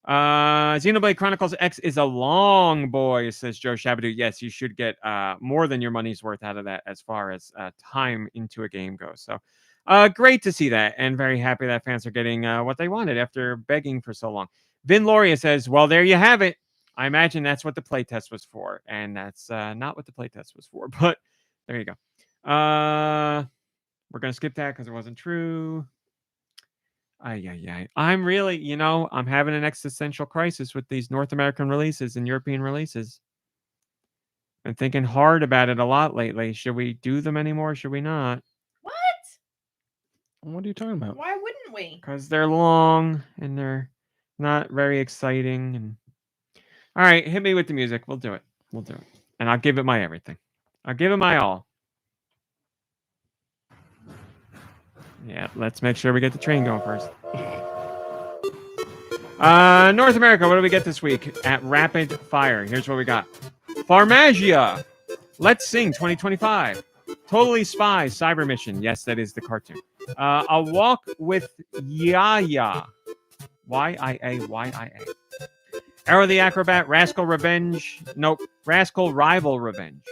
Xenoblade Chronicles X is a long boy, says Joe Shabadoo. Yes, you should get more than your money's worth out of that as far as time into a game goes. So great to see that, and very happy that fans are getting what they wanted after begging for so long. Vin Loria says, well, there you have it. I imagine that's what the playtest was for, and that's not what the playtest was for, but there you go. We're going to skip that because it wasn't true. I'm really, I'm having an existential crisis with these North American releases and European releases. I'm thinking hard about it a lot lately. Should we do them anymore? Should we not? What are you talking about? Why wouldn't we? Because they're long and they're not very exciting. And all right, hit me with the music. We'll do it. And I'll give it my everything. I'll give it my all. Yeah, let's make sure we get the train going first. North America, what do we get this week at Rapid Fire? Here's what we got. Farmagia. Let's Sing 2025. Totally Spy Cyber Mission. Yes, that is the cartoon. A Walk with Yaya. Y-I-A. Arrow the Acrobat. Rascal Revenge. Nope. Rascal Rival Revenge.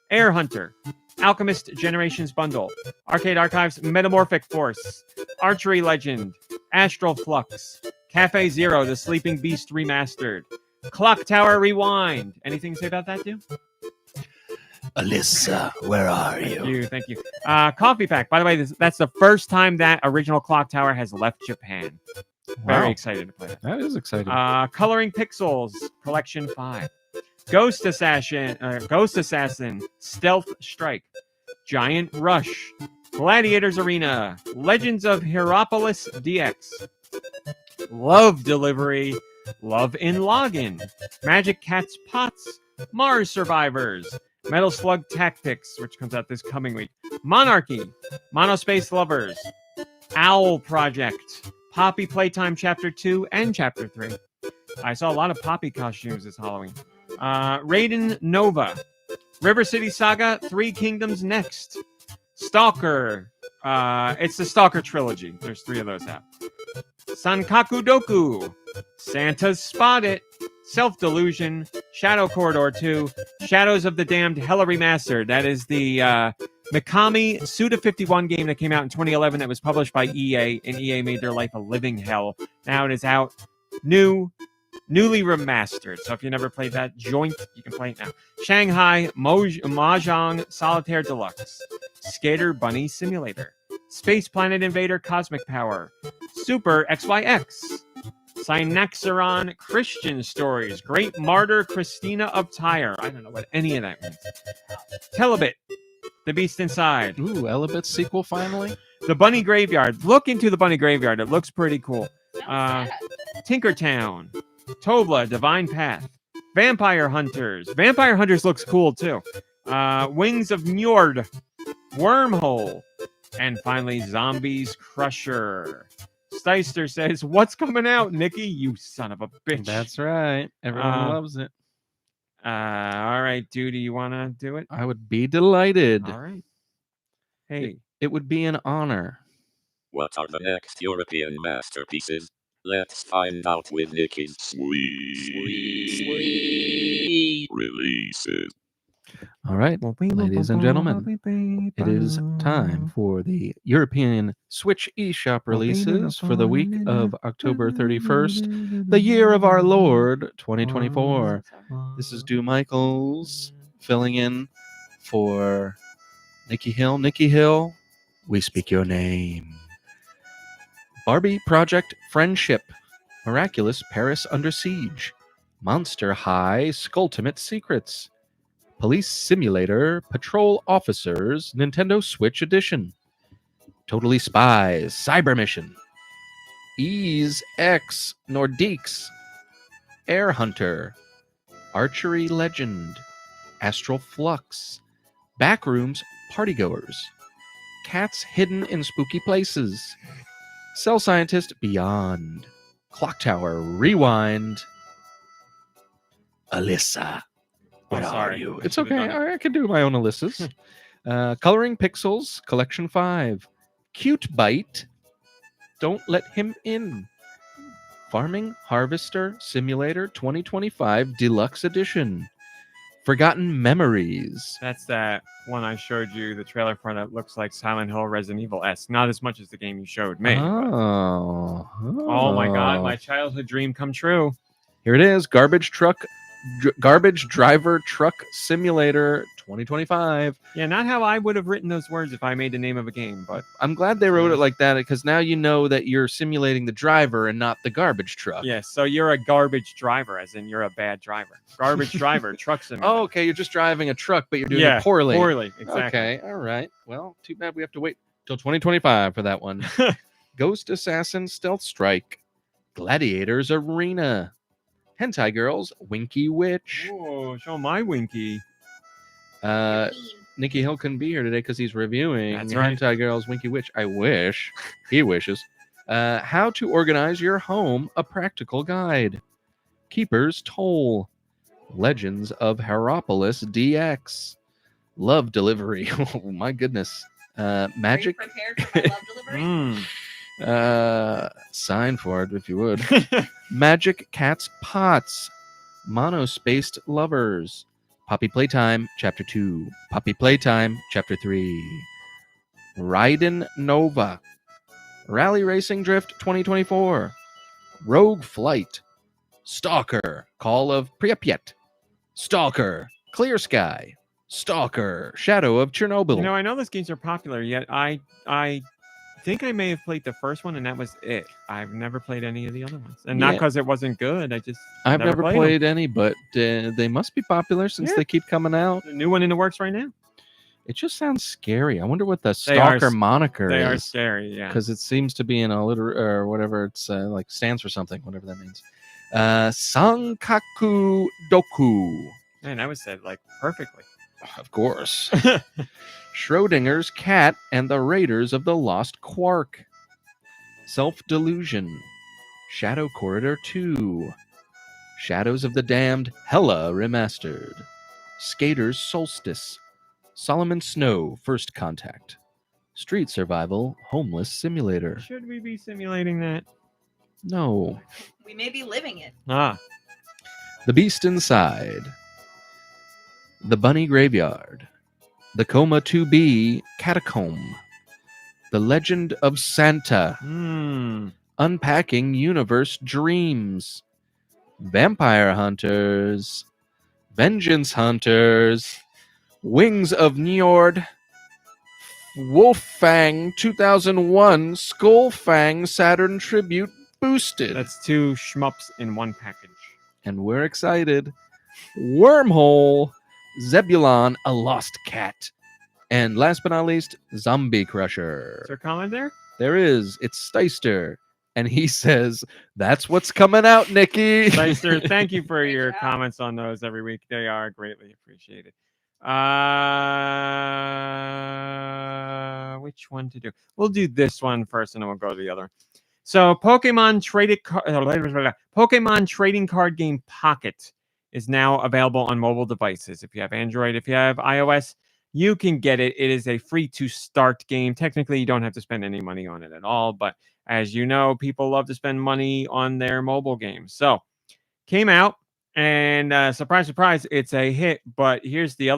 Air Hunter. Alchemist Generations Bundle. Arcade Archives Metamorphic Force. Archery Legend. Astral Flux. Cafe Zero, The Sleeping Beast Remastered. Clock Tower Rewind. Anything to say about that, dude? Alyssa, where are you? Thank you. Coffee Pack. By the way, that's the first time that original Clock Tower has left Japan. Very excited to play that. That is exciting. Coloring Pixels Collection 5. Ghost Assassin, Stealth Strike, Giant Rush, Gladiators Arena, Legends of Hierapolis DX, Love Delivery, Love in Login, Magic Cat's Pots, Mars Survivors, Metal Slug Tactics, which comes out this coming week, Monarchy, Monospace Lovers, Owl Project, Poppy Playtime Chapter 2 and Chapter 3. I saw a lot of Poppy costumes this Halloween. Raiden Nova, River City Saga, Three Kingdoms Next, Stalker. It's the Stalker trilogy. There's 3 of those out. Sankaku Doku, Santa's Spot It, Self Delusion, Shadow Corridor 2, Shadows of the Damned Hella Remastered. That is the Mikami Suda 51 game that came out in 2011 that was published by EA, and EA made their life a living hell. Now it is out newly remastered. So if you never played that joint, you can play it now. Shanghai Mahjong Solitaire Deluxe, Skater Bunny Simulator, Space Planet Invader Cosmic Power, Super XYX, Synaxeron Christian Stories, Great Martyr Christina of Tyre. I don't know what any of that means. Telebit, The Beast Inside. Ooh, Elebit's sequel finally? The Bunny Graveyard. Look into the Bunny Graveyard. It looks pretty cool. Tinkertown, Tovla, Divine Path, Vampire Hunters. Vampire Hunters looks cool too. Wings of Njord, Wormhole, and finally Zombies Crusher. Steister says, "What's coming out, Nikki? You son of a bitch." That's right. Everyone loves it. All right, dude. Do you want to do it? I would be delighted. All right. Hey. It would be an honor. What are the next European masterpieces? Let's find out with Nicky's sweet releases. All right, ladies and gentlemen, it is time for the European Switch eShop releases for the week of October 31st, the year of our Lord 2024. This is Stu Michaels filling in for Nikki Hill. Nikki Hill, we speak your name. Barbie Project Friendship, Miraculous Paris Under Siege, Monster High Skulltimate Secrets, Police Simulator Patrol Officers Nintendo Switch Edition, Totally Spies Cyber Mission, Ease X Nordiques, Air Hunter, Archery Legend, Astral Flux, Backrooms Partygoers, Cats Hidden in Spooky Places, Cell Scientist Beyond, Clock Tower Rewind, Alyssa. Where are you? It's okay. I can do my own Alyssas. Coloring Pixels Collection 5. Cute Bite. Don't Let Him In. Farming Harvester Simulator 2025 Deluxe Edition. Forgotten Memories. That's that one I showed you the trailer for that looks like Silent Hill Resident Evil S. Not as much as the game you showed me. Oh my God, my childhood dream come true. Here it is. Garbage Driver Truck Simulator 2025. Yeah, not how I would have written those words if I made the name of a game, but I'm glad they wrote it like that because now you know that you're simulating the driver and not the garbage truck. yeah, so you're a garbage driver, as in you're a bad driver. Garbage driver, truck simulator. Oh, okay. You're just driving a truck, but you're doing it poorly. Poorly, exactly. Okay, all right. Well, too bad we have to wait till 2025 for that one. Ghost Assassin Stealth Strike, Gladiators Arena, Hentai Girls Winky Witch. Oh, show my Winky. Nikki Hill couldn't be here today because he's reviewing That's right. Hentai Girls Winky Witch. I wish. He wishes. How to Organize Your Home, a Practical Guide. Keeper's Toll. Legends of Heropolis DX. Love Delivery. Oh, my goodness. Magic. Prepared for my love delivery? Sign for it if you would. Magic Cat's Pots. Monospaced Lovers. Poppy Playtime Chapter 2. Poppy Playtime Chapter 3. Raiden Nova. Rally Racing Drift 2024. Rogue Flight. Stalker Call of Pripyat. Stalker Clear Sky. Stalker Shadow of Chernobyl. You know, I know those games are popular, yet I think I may have played the first one, and that was it. I've never played any of the other ones, and not because it wasn't good. I've never played any, but they must be popular since they keep coming out. The new one in the works right now. It just sounds scary. I wonder what the Stalker moniker is. They are scary, yeah. Because it seems to be an or whatever it's like stands for something, whatever that means. Sankaku Doku. Man, that was said like perfectly. Of course. Schrodinger's Cat and the Raiders of the Lost Quark. Self-Delusion. Shadow Corridor 2. Shadows of the Damned Hella Remastered. Skater's Solstice. Solomon Snow First Contact. Street Survival Homeless Simulator. Should we be simulating that? No. We may be living it. The Beast Inside. The Bunny Graveyard. The Coma 2B Catacomb. The Legend of Santa. Unpacking Universe Dreams. Vampire Hunters. Vengeance Hunters. Wings of Njord. Wolffang 2001 Skullfang Saturn Tribute Boosted. That's 2 shmups in one package. And we're excited. Wormhole. Zebulon, a Lost Cat. And last but not least, Zombie Crusher. Is there a comment there? There is. It's Steister. And he says, that's what's coming out, Nikki. Steister, thank you for your comments on those every week. They are greatly appreciated. Which one to do? We'll do this one first, and then we'll go to the other. So Pokemon Trading Card Game Pocket is now available on mobile devices. If you have Android, if you have iOS, you can get it. It is a free to start game. Technically, you don't have to spend any money on it at all. But as you know, people love to spend money on their mobile games. So came out And surprise, surprise, it's a hit. But here's the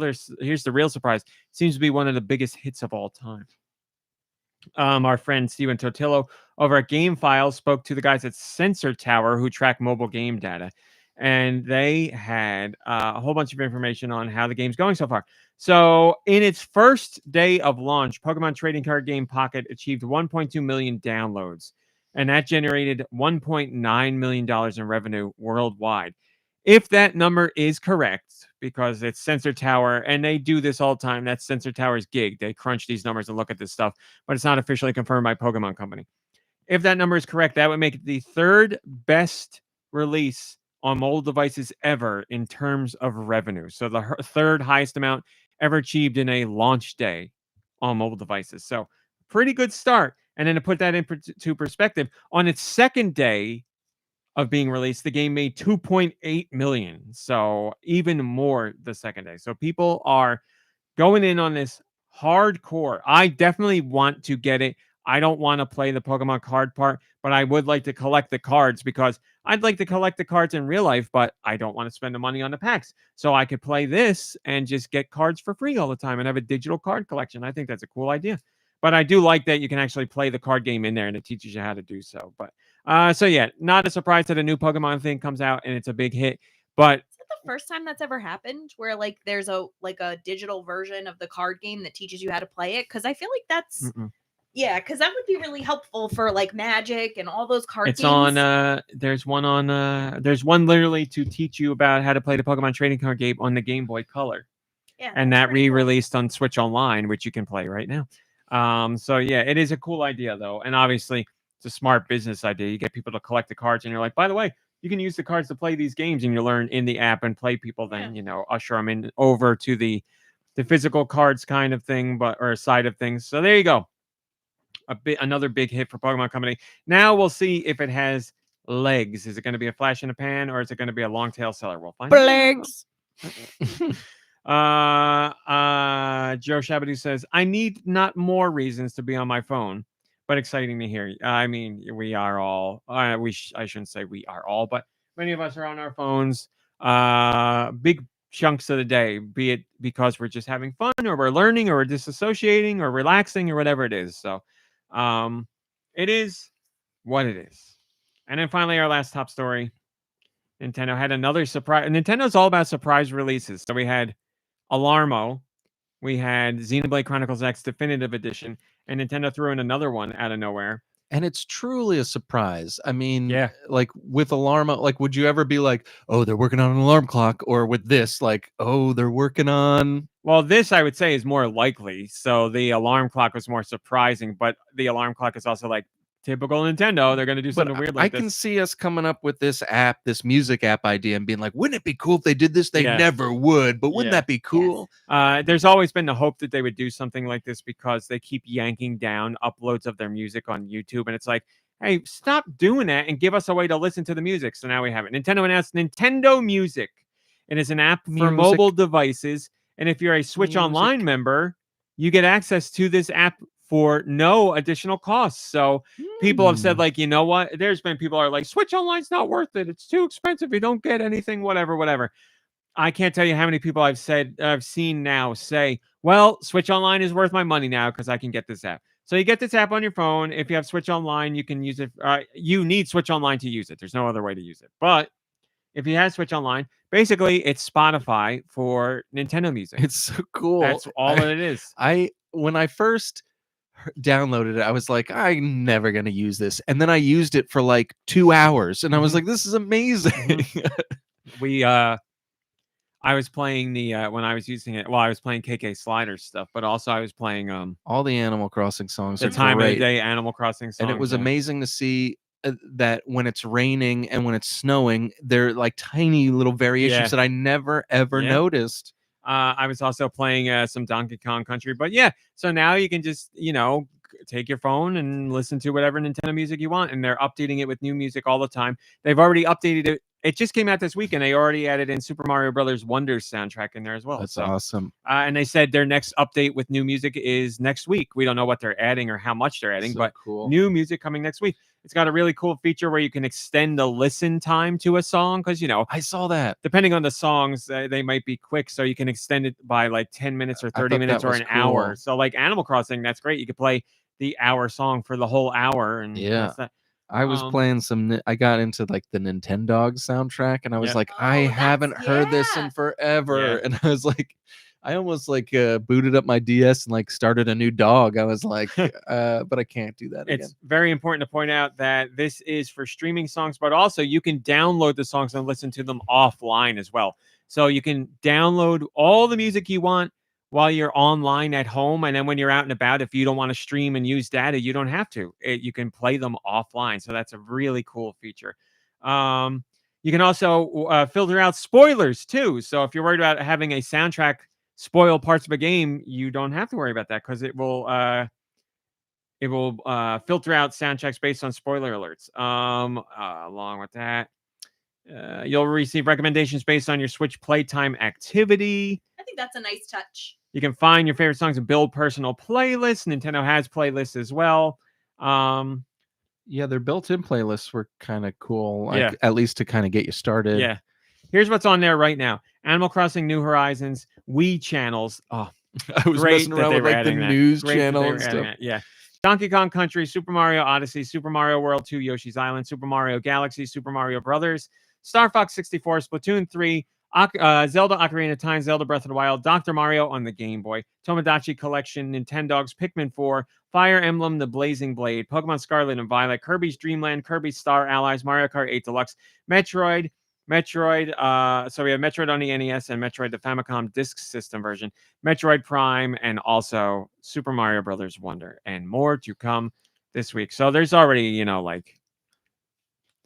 real surprise. It seems to be one of the biggest hits of all time. Our friend Steven Totillo over at Game Files spoke to the guys at Sensor Tower who track mobile game data. And they had a whole bunch of information on how the game's going so far. So, in its first day of launch, Pokemon trading card game Pocket achieved 1.2 million downloads, and that generated $1.9 million in revenue worldwide. If that number is correct, because it's Sensor Tower, and they do this all the time, that's Sensor Tower's gig. They crunch these numbers and look at this stuff, but it's not officially confirmed by Pokemon Company. If that number is correct, that would make it the third best release on mobile devices ever in terms of revenue. So the third highest amount ever achieved in a launch day on mobile devices. So pretty good start. And then to put that into perspective, on its second day of being released, the game made 2.8 million. So even more the second day. So people are going in on this hardcore. I definitely want to get it. I don't want to play the Pokemon card part, but I would like to collect the cards because I'd like to collect the cards in real life, but I don't want to spend the money on the packs. So I could play this and just get cards for free all the time and have a digital card collection. I think that's a cool idea. But I do like that you can actually play the card game in there and it teaches you how to do so. But so yeah, not a surprise that a new Pokemon thing comes out and it's a big hit. But Is it the first time that's ever happened where like there's a digital version of the card game that teaches you how to play it? Because I feel like that's yeah, because that would be really helpful for like Magic and all those card it's games. on there's one literally to teach you about how to play the Pokemon trading card game on the Game Boy Color. Yeah, And that's that pretty cool. re-released on Switch Online, which you can play right now. So yeah, it is a cool idea though. And obviously it's a smart business idea. You get people to collect the cards and you're like, by the way, you can use the cards to play these games and you learn in the app and play people then, usher them in over to the physical cards kind of thing, or side of things. So there you go. Another big hit for Pokemon Company. Now we'll see if it has legs. Is it going to be a flash in a pan or is it going to be a long tail seller? We'll find out. Legs. Joe Shabadoo says, I need not more reasons to be on my phone, but exciting to hear. I mean, we are all, I shouldn't say we are all, but many of us are on our phones, big chunks of the day, be it because we're just having fun or we're learning or we're disassociating or relaxing or whatever it is. So, it is what it is. And then finally, our last top story. Nintendo had another surprise. Nintendo's all about surprise releases. So we had Alarmo, we had Xenoblade Chronicles X Definitive Edition, and Nintendo threw in another one out of nowhere. And it's truly a surprise. I mean, Yeah. like with Alarmo, like would you ever be like, oh, they're working on an alarm clock? Or with this, like, oh, they're working on... Well, this I would say is more likely. So the alarm clock was more surprising, but the alarm clock is also like typical Nintendo. They're going to do something weird like I this. can see us coming up with this app, this music app idea and being like, wouldn't it be cool if they did this? They never would, but wouldn't that be cool? There's always been the hope that they would do something like this because they keep yanking down uploads of their music on YouTube. And it's like, hey, stop doing that and give us a way to listen to the music. So now we have it. Nintendo announced Nintendo Music. It is an app for mobile devices. And if you're a Switch Online member, you get access to this app for no additional costs. So people have said, like, you know what? There's been people are like, Switch Online's not worth it. It's too expensive. You don't get anything, whatever. I can't tell you how many people I've seen now say, well, Switch Online is worth my money now because I can get this app. So you get this app on your phone. If you have Switch Online, you can use it. You need Switch Online to use it. There's no other way to use it. But if you have Switch Online, basically it's Spotify for Nintendo music. It's so cool. That's all that it is. When I first downloaded it, I was like, I'm never going to use this. And then I used it for like 2 hours and I was like, this is amazing. I was playing when I was using it, well, I was playing KK Slider stuff, but also I was playing all the Animal Crossing songs. The time of the day Animal Crossing songs. And it was amazing to see that when it's raining and when it's snowing, they're like tiny little variations that I never ever noticed. I was also playing some Donkey Kong Country, but yeah, so now you can just take your phone and listen to whatever Nintendo music you want, and they're updating it with new music all the time. They've already updated it it just came out this week, and they already added in Super Mario Brothers Wonders soundtrack in there as well. That's So, awesome. and they said their next update with new music is next week. We don't know what they're adding or how much they're adding, So but cool. new music coming next week. It's got a really cool feature where you can extend the listen time to a song because, you know, I saw that. depending on the songs, they might be quick. So you can extend it by like 10 minutes or 30 thought minutes that or was an hour. cool. So like Animal Crossing, that's great. You could play the hour song for the whole hour. And Yeah. that's that. I was playing I got into like the Nintendo soundtrack, and I was Yeah. like, I Oh, haven't heard this yeah. in forever. Yeah. And I was like, I almost like booted up my DS and like started a new dog. I was like, but I can't do that again. It's very important to point out that this is for streaming songs, but also you can download the songs and listen to them offline as well. So you can download all the music you want while you're online at home. And then when you're out and about, if you don't want to stream and use data, you don't have to. You can play them offline. So that's a really cool feature. You can also filter out spoilers too. So if you're worried about having a soundtrack spoil parts of a game, you don't have to worry about that because it will filter out soundtracks based on spoiler alerts. Along with that, you'll receive recommendations based on your Switch playtime activity. I think that's a nice touch. You can find your favorite songs and build personal playlists. Nintendo has playlists as well. Yeah, their built-in playlists were kind of cool. Like, Yeah. at least to kind of get you started. Yeah. Here's what's on there right now: Animal Crossing New Horizons, Wii channels. Oh, I was great messing that around they with were like the adding that. news Great that channel they and were adding stuff. that. Yeah. Donkey Kong Country, Super Mario Odyssey, Super Mario World 2, Yoshi's Island, Super Mario Galaxy, Super Mario Brothers, Star Fox 64, Splatoon 3, Zelda Ocarina of Time, Zelda Breath of the Wild, Dr. Mario on the Game Boy, Tomodachi Collection, Nintendogs, Pikmin 4, Fire Emblem, The Blazing Blade, Pokemon Scarlet and Violet, Kirby's Dream Land, Kirby's Star Allies, Mario Kart 8 Deluxe, Metroid, so we have Metroid on the NES and Metroid the Famicom Disk System version, Metroid Prime, and also Super Mario Brothers Wonder, and more to come this week. So there's already, you know, like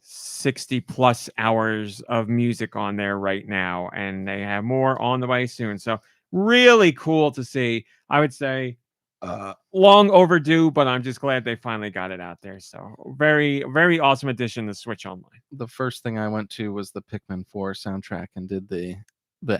60 plus hours of music on there right now, and they have more on the way soon. So really cool to see. I would say long overdue, but I'm just glad they finally got it out there. So very, very awesome addition to Switch Online. The first thing I went to was the Pikmin 4 soundtrack and did the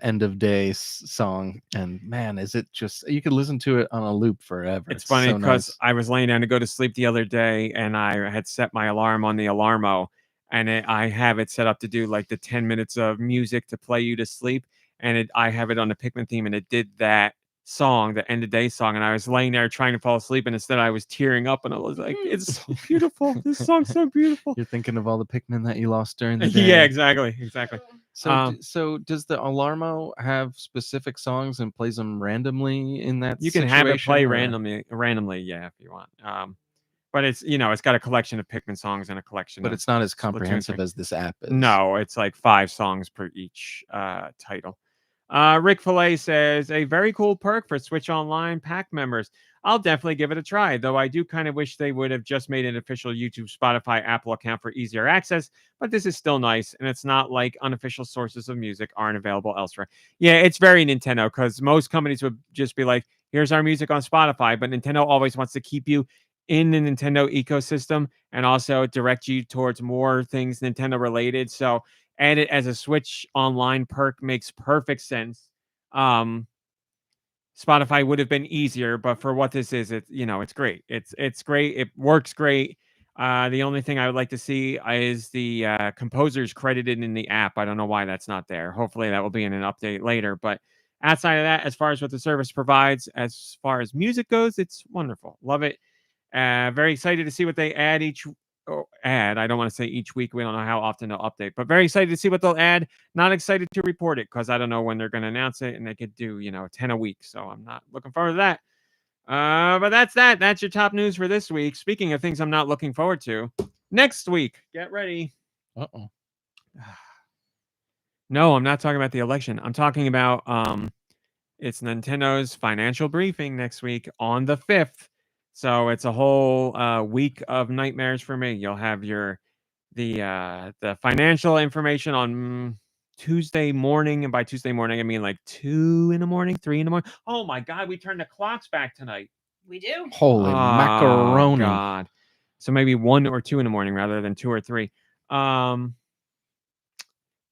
end of day song, and man, is it just, you could listen to it on a loop forever. It's funny so because nice. I was laying down to go to sleep the other day, and I had set my alarm on the Alarmo, and I have it set up to do like the 10 minutes of music to play you to sleep, and I have it on the Pikmin theme, and it did that song, the end of day song, and I was laying there trying to fall asleep, and instead I was tearing up, and I was like, it's so beautiful. This song's so beautiful. You're thinking of all the Pikmin that you lost during the day. Yeah, exactly. So, so does the Alarmo have specific songs and plays them randomly in that? You can have it play or? randomly, yeah, if you want. But it's, you know, it's got a collection of Pikmin songs and a collection. But of it's not as Splatoon comprehensive 3. as this app is. No, it's like 5 songs per each title. Rick Fillet says, a very cool perk for Switch Online pack members. I'll definitely give it a try, though I do kind of wish they would have just made an official YouTube, Spotify, Apple account for easier access, but this is still nice, and it's not like unofficial sources of music aren't available elsewhere. Yeah, it's very Nintendo, because most companies would just be like, here's our music on Spotify, but Nintendo always wants to keep you in the Nintendo ecosystem and also direct you towards more things Nintendo related. So add it as a Switch Online perk makes perfect sense. Spotify would have been easier, but for what this is, it's great. It's great. It works great. The only thing I would like to see is the composers credited in the app. I don't know why that's not there. Hopefully that will be in an update later. But outside of that, as far as what the service provides, as far as music goes, it's wonderful. Love it. Very excited to see what they add I don't want to say each week. We don't know how often they'll update, but very excited to see what they'll add. Not excited to report it because I don't know when they're going to announce it, and they could do 10 a week. So I'm not looking forward to that. But that's that. That's your top news for this week. Speaking of things I'm not looking forward to, next week, get ready. Uh-oh. No, I'm not talking about the election. I'm talking about it's Nintendo's financial briefing next week on the 5th. So it's a whole week of nightmares for me. You'll have the financial information on Tuesday morning, and by Tuesday morning I mean like 2 in the morning, 3 in the morning. Oh my God, we turned the clocks back tonight. We do. Holy macaroni! God. So maybe 1 or 2 in the morning rather than 2 or 3.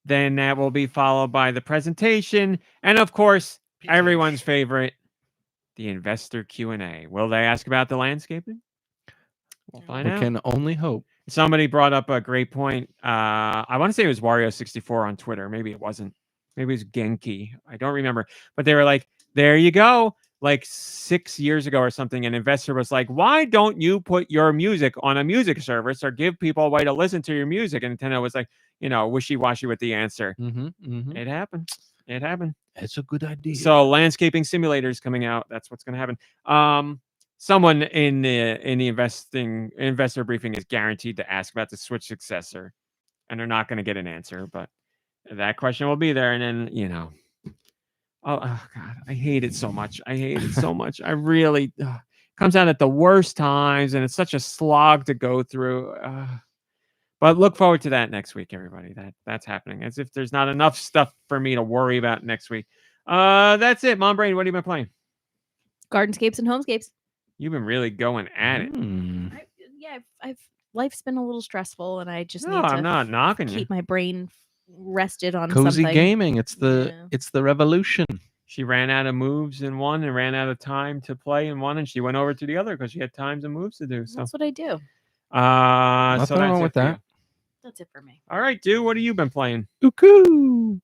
Then that will be followed by the presentation. And of course, everyone's favorite, the investor Q&A. Will they ask about the landscaping? We'll find We out. can only hope. Somebody brought up a great point. I want to say it was Wario64 on Twitter. Maybe it wasn't. Maybe it was Genki. I don't remember. But they were like, there you go. Like 6 years ago or something, an investor was like, why don't you put your music on a music service or give people a way to listen to your music? And Nintendo was like, wishy-washy with the answer. It happened. It happened. It's a good idea. So landscaping simulators coming out. That's what's going to happen. Someone in the investor briefing is guaranteed to ask about the Switch successor, and they're not going to get an answer, but that question will be there. And then, oh God, I hate it so much. I hate it so much. I really comes out at the worst times, and it's such a slog to go through. But look forward to that next week, everybody. That's happening. As if there's not enough stuff for me to worry about next week. That's it, Mom Brain. What have you been playing? Gardenscapes and homescapes. You've been really going at it. I've life's been a little stressful, and I just need I'm to not knocking keep you. my brain rested on Cozy something. gaming. It's the revolution. She ran out of moves in one and ran out of time to play in one, and she went over to the other because she had times and moves to do. So That's what I do. Nothing so that's wrong it with for that. you. That's it for me. All right, dude. What have you been playing? Ooh.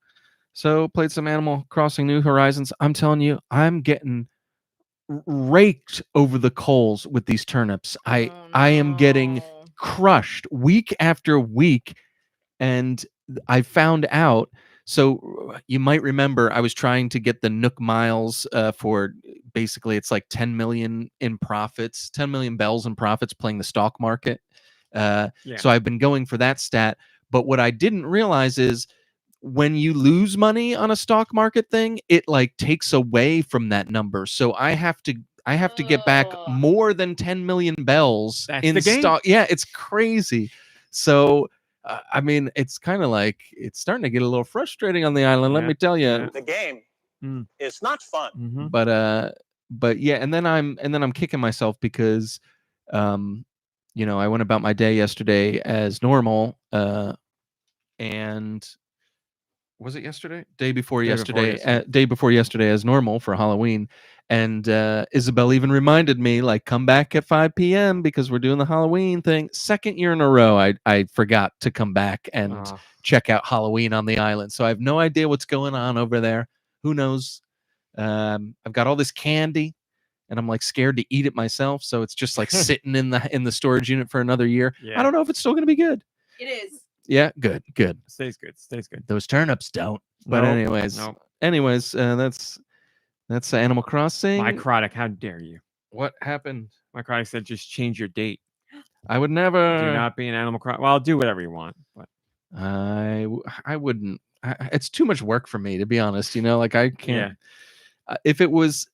So played some Animal Crossing New Horizons. I'm telling you, I'm getting raked over the coals with these turnips. I am getting crushed week after week, and I found out. So you might remember I was trying to get the Nook Miles for basically it's like 10 million in profits, 10 million bells in profits playing the stock market. So I've been going for that stat. But what I didn't realize is when you lose money on a stock market thing, it like takes away from that number. So I have to get back more than 10 million bells in stock. Yeah, it's crazy. So I mean, it's kind of like it's starting to get a little frustrating on the island. Let me tell you, the game is not fun. But yeah, and then I'm kicking myself because, I went about my day yesterday as normal, and was it yesterday? Day before yesterday as normal for Halloween. And Isabel even reminded me, like, come back at 5 p.m. because we're doing the Halloween thing. Second year in a row, I forgot to come back and check out Halloween on the island. So I have no idea what's going on over there. Who knows? I've got all this candy, and I'm like scared to eat it myself. So it's just like sitting in the storage unit for another year. Yeah. I don't know if it's still going to be good. It is. Yeah, good. Stays good. Those turnips don't. But anyways, that's Animal Crossing. Mycrotic, how dare you? What happened? Mycrotic said just change your date. I would never. Do not be an Animal Crossing. Well, I'll do whatever you want. But I wouldn't. It's too much work for me, to be honest. Like I can't. Yeah. If it was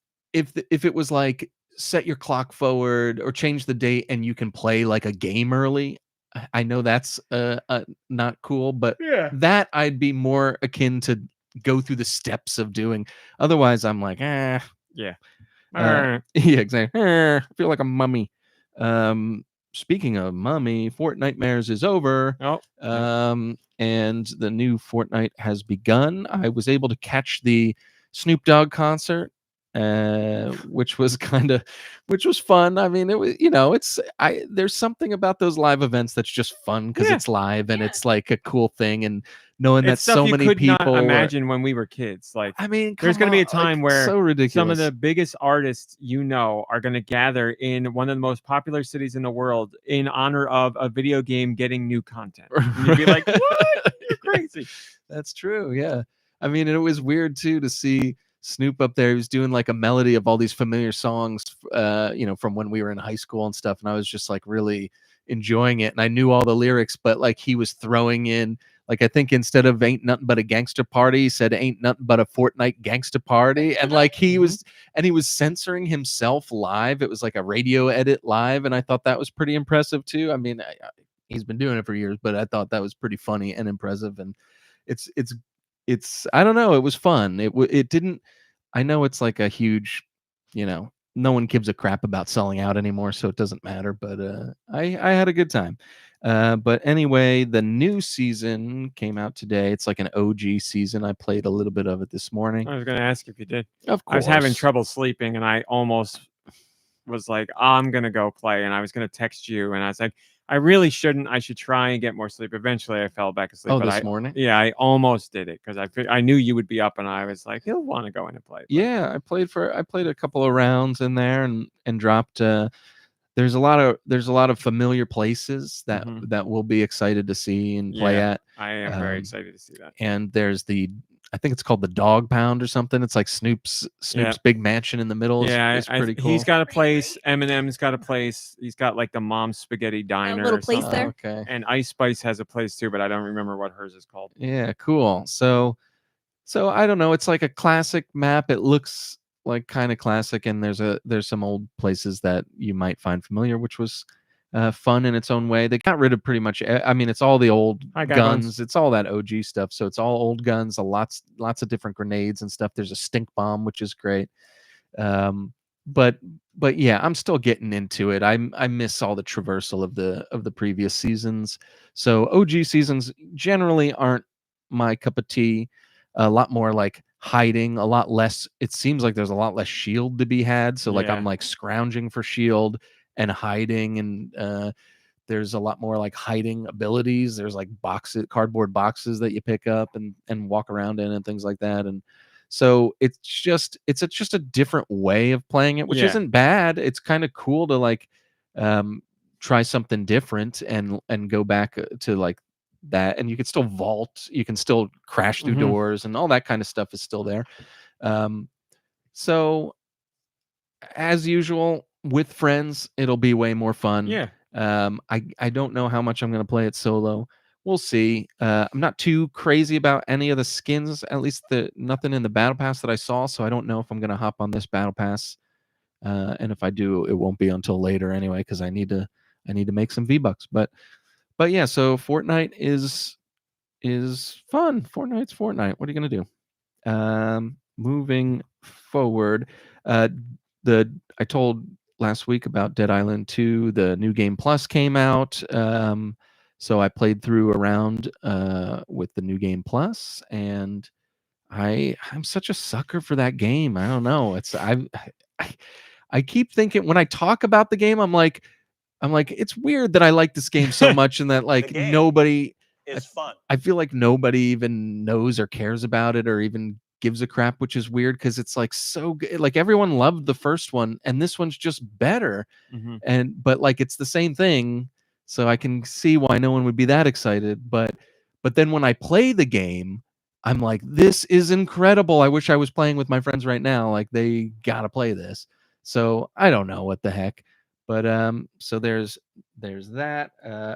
like set your clock forward or change the date and you can play like a game early, I know that's not cool, but that I'd be more akin to go through the steps of doing. Otherwise, I'm like, yeah, exactly. I feel like a mummy. Speaking of mummy, Fortnite is over. And the new Fortnite has begun. I was able to catch the Snoop Dogg concert, which was fun. I mean, it was, there's something about those live events that's just fun because it's live and it's like a cool thing. And knowing that so many people not imagine when we were kids, like, I mean, there's going to be a time where so ridiculous. Some of the biggest artists are going to gather in one of the most popular cities in the world in honor of a video game getting new content. And you'd be like, what? You're crazy. That's true. Yeah. I mean, it was weird too to see Snoop up there. He was doing like a melody of all these familiar songs, from when we were in high school and stuff. And I was just like really enjoying it. And I knew all the lyrics, but like he was throwing in, like, I think instead of ain't nothing but a gangster party, he said ain't nothing but a Fortnite gangster party. And like he was censoring himself live. It was like a radio edit live. And I thought that was pretty impressive too. I mean, he's been doing it for years, but I thought that was pretty funny and impressive. And it's I don't know. It was fun. It didn't. I know it's like a huge, no one gives a crap about selling out anymore, so it doesn't matter. But I had a good time. But anyway, the new season came out today. It's like an OG season. I played a little bit of it this morning. I was going to ask if you did. Of course. I was having trouble sleeping, and I almost was like, I'm going to go play. And I was going to text you, and I was like, I really shouldn't. I should try and get more sleep. Eventually, I fell back asleep. Oh, but this morning? Yeah, I almost did it because I knew you would be up, and I was like, he'll want to go in and play. But Yeah, I played a couple of rounds in there and dropped. There's a lot of familiar places that we'll be excited to see and play at. I am very excited to see that. And there's I think it's called the Dog Pound or something. It's like Snoop's big mansion in the middle. Yeah, it's pretty cool. He's got a place. Eminem's got a place. He's got like the Mom's Spaghetti Diner. little place there. Okay. And Ice Spice has a place too, but I don't remember what hers is called. Yeah, cool. So I don't know. It's like a classic map. It looks like kind of classic, and there's some old places that you might find familiar, which was fun in its own way. They got rid of pretty much. I mean, it's all the old guns. It's all that OG stuff. So it's all old guns. Lots of different grenades and stuff. There's a stink bomb, which is great. But yeah, I'm still getting into it. I miss all the traversal of the previous seasons. So OG seasons generally aren't my cup of tea. A lot more like hiding, a lot less. It seems like there's a lot less shield to be had. So like I'm like scrounging for shield and hiding, and there's a lot more like hiding abilities. There's like cardboard boxes that you pick up and walk around in and things like that. And so it's just a different way of playing it, which isn't bad. It's kind of cool to like try something different and go back to like that, and you can still vault, you can still crash through doors, and all that kind of stuff is still there. So as usual with friends, it'll be way more fun. I don't know how much I'm going to play it solo. We'll see. I'm not too crazy about any of the skins, at least nothing in the battle pass that I saw, so I don't know if I'm going to hop on this battle pass, and if I do, it won't be until later anyway, because I need to make some V-Bucks. But yeah, so Fortnite is fun. Fortnite's Fortnite. What are you gonna do? Moving forward, I told last week about Dead Island 2. The new game plus came out. So I played through around with the new game plus, and I'm such a sucker for that game. I don't know. I keep thinking when I talk about the game, I'm like, it's weird that I like this game so much, and that like nobody is fun. I feel like nobody even knows or cares about it or even gives a crap, which is weird because it's like so good. Like everyone loved the first one, and this one's just better. But like it's the same thing, so I can see why no one would be that excited. But then when I play the game, I'm like, this is incredible. I wish I was playing with my friends right now. Like they gotta play this. So I don't know what the heck. But so there's that.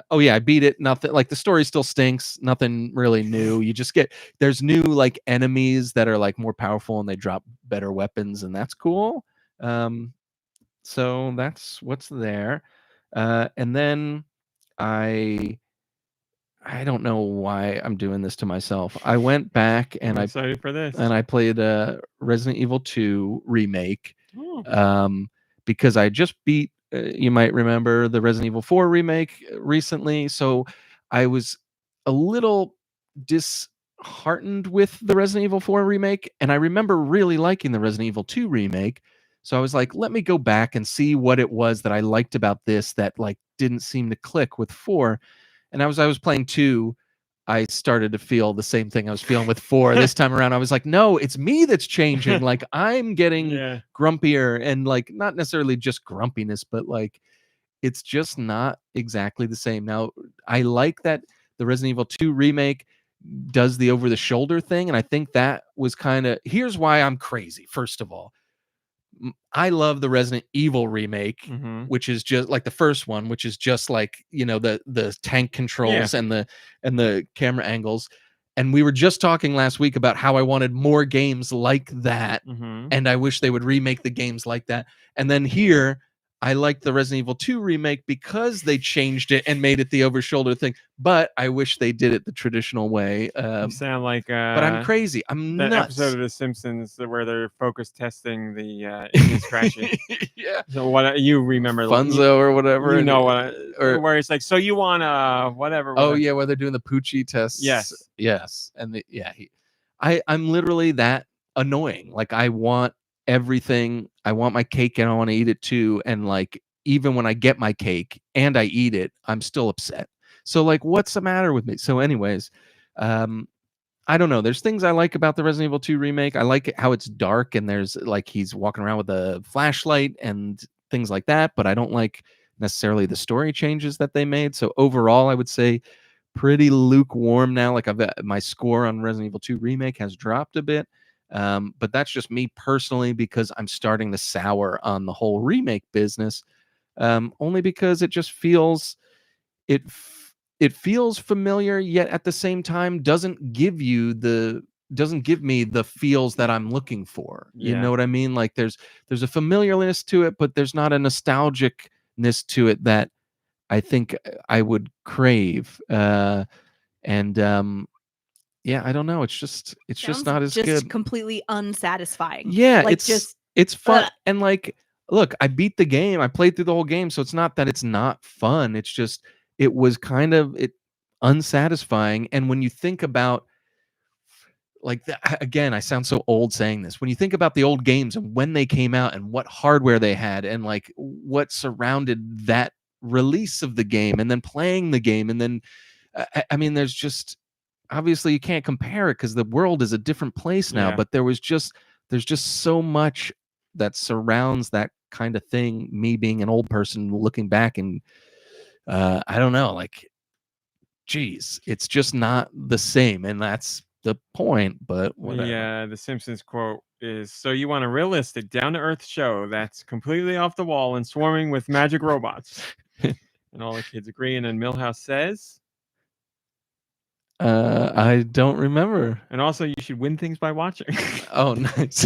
Oh yeah, I beat it. Nothing like the story still stinks. Nothing really new. You just there's new like enemies that are like more powerful, and they drop better weapons, and that's cool. So that's what's there. And then I don't know why I'm doing this to myself. I went back and I'm excited for this. And I played Resident Evil 2 remake. Because I just beat. You might remember the Resident Evil 4 remake recently. So I was a little disheartened with the Resident Evil 4 remake. And I remember really liking the Resident Evil 2 remake. So I was like, let me go back and see what it was that I liked about this that like didn't seem to click with 4. And I was playing 2. I started to feel the same thing I was feeling with 4 this time around. I was like, no, it's me that's changing. Like I'm getting grumpier, and like not necessarily just grumpiness, but like it's just not exactly the same. Now, I like that the Resident Evil 2 remake does the over the shoulder thing, and I think that was kind of, here's why I'm crazy. First of all, I love the Resident Evil remake, which is just like the first one, which is just like, you know, the tank controls and the camera angles. And we were just talking last week about how I wanted more games like that. And I wish they would remake the games like that. And then here I like the Resident Evil 2 remake because they changed it and made it the over shoulder thing. But I wish they did it the traditional way. You sound like but I'm crazy. I'm that nuts. episode of The Simpsons where they're focus testing the engines crashing. Yeah. So what you remember? Funzo or whatever. You know what? Or where it's like, so you want whatever. oh yeah, where they're doing the Poochie tests. Yes. And I'm literally that annoying. Like I want everything. I want my cake and I want to eat it too. And like even when I get my cake and I eat it, I'm still upset. So like, what's the matter with me? So, anyways, I don't know. There's things I like about the Resident Evil 2 remake. I like how it's dark and there's like he's walking around with a flashlight and things like that, but I don't like necessarily the story changes that they made. So overall, I would say pretty lukewarm now. Like my score on Resident Evil 2 remake has dropped a bit. But that's just me personally because I'm starting to sour on the whole remake business. Only because it just feels it feels familiar, yet at the same time doesn't give me the feels that I'm looking for. You know what I mean? Like there's a familiarness to it, but there's not a nostalgicness to it that I think I would crave. Yeah, I don't know. It's just not as good. Completely unsatisfying. Yeah, like it's fun. And like, look, I beat the game. I played through the whole game, so it's not that it's not fun. It's just it was kind of unsatisfying. And when you think about like again, I sound so old saying this. When you think about the old games and when they came out and what hardware they had and like what surrounded that release of the game and then playing the game and then I mean, there's just obviously you can't compare it because the world is a different place now. But there's just so much that surrounds that kind of thing. Me being an old person looking back and I don't know, like, geez, it's just not the same, and that's the point. But whatever. Yeah, the Simpsons quote is, "So you want a realistic, down-to-earth show that's completely off the wall and swarming with magic robots?" And all the kids agree. And then Milhouse says, I don't remember. And also, you should win things by watching. Oh, nice.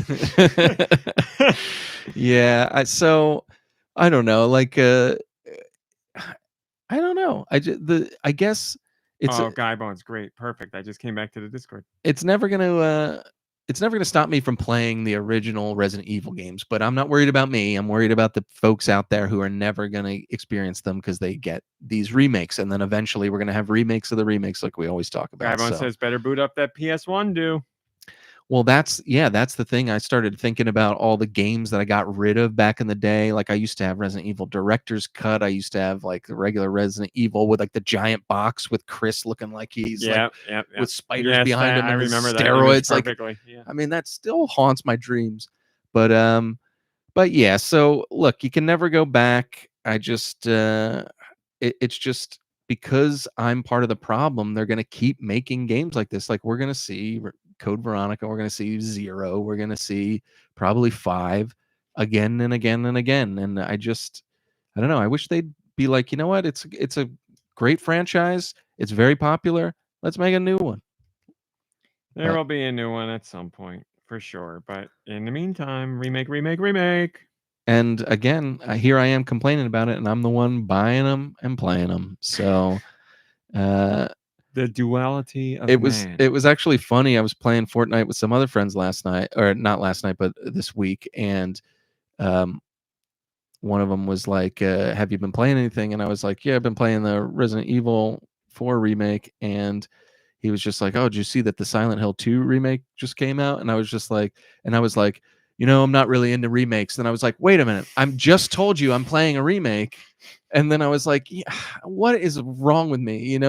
Yeah. So I don't know. Like, I don't know. I guess it's Guybone's great. Perfect. I just came back to the Discord. It's never gonna stop me from playing the original Resident Evil games, but I'm not worried about me. I'm worried about the folks out there who are never gonna experience them because they get these remakes, and then eventually we're gonna have remakes of the remakes, like we always talk about. Guybone says, "Better boot up that PS1, do." Well, that's the thing. I started thinking about all the games that I got rid of back in the day. Like I used to have Resident Evil Director's Cut. I used to have like the regular Resident Evil with like the giant box with Chris looking like he's with spiders behind him and I remember steroids. That perfectly. I mean, that still haunts my dreams. But yeah. So look, you can never go back. I just it's just because I'm part of the problem. They're going to keep making games like this. Like we're going to see Code Veronica, we're going to see 0, we're going to see probably 5 again and again and again. And I don't know. I wish they'd be like, you know what? It's a great franchise. It's very popular. Let's make a new one. There will be a new one at some point for sure. But in the meantime, remake. And again, here I am complaining about it, and I'm the one buying them and playing them. So, the duality of it was actually funny. I was playing Fortnite with some other friends last night, or not last night, but this week, and one of them was like, "Have you been playing anything?" And I was like, "Yeah, I've been playing the Resident Evil 4 remake." And he was just like, "Oh, did you see that the Silent Hill 2 remake just came out?" And I was like, I'm not really into remakes. And I was like, wait a minute, I'm just told you I'm playing a remake. And then I was like, yeah, what is wrong with me? And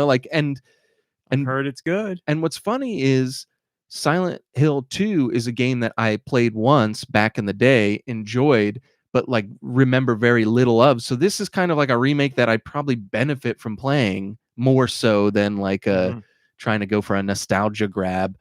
I've heard it's good. And what's funny is Silent Hill 2 is a game that I played once back in the day, enjoyed, but like remember very little of. So this is kind of like a remake that I'd probably benefit from playing more so than like trying to go for a nostalgia grab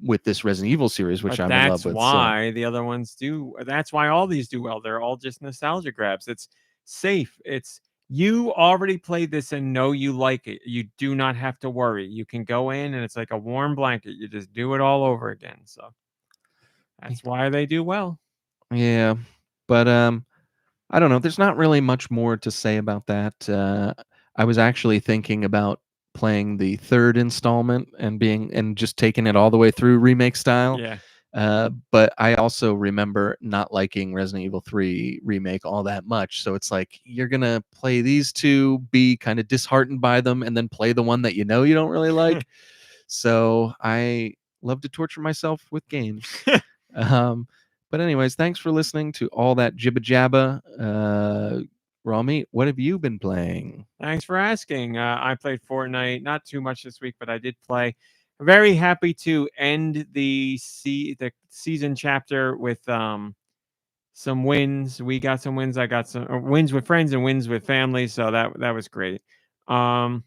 with this Resident Evil series, which I'm in love with. That's why the other ones do. That's why all these do well. They're all just nostalgia grabs. It's safe. It's you already played this and know you like it. You do not have to worry. You can go in and it's like a warm blanket. You just do it all over again. So that's why they do well. Yeah, but I I don't know. There's not really much more to say about that. I was actually thinking about playing the third installment and just taking it all the way through remake style. Yeah. But I also remember not liking Resident Evil 3 remake all that much. So it's like you're gonna play these two, be kind of disheartened by them, and then play the one that you know you don't really like. So I love to torture myself with games. But anyways, thanks for listening to all that jibba jabba. Raw meat, what have you been playing? Thanks for asking. I played Fortnite, not too much this week, but I did play. Very happy to end the season chapter with some wins. We got some wins. I got some wins with friends and wins with family, so that was great. And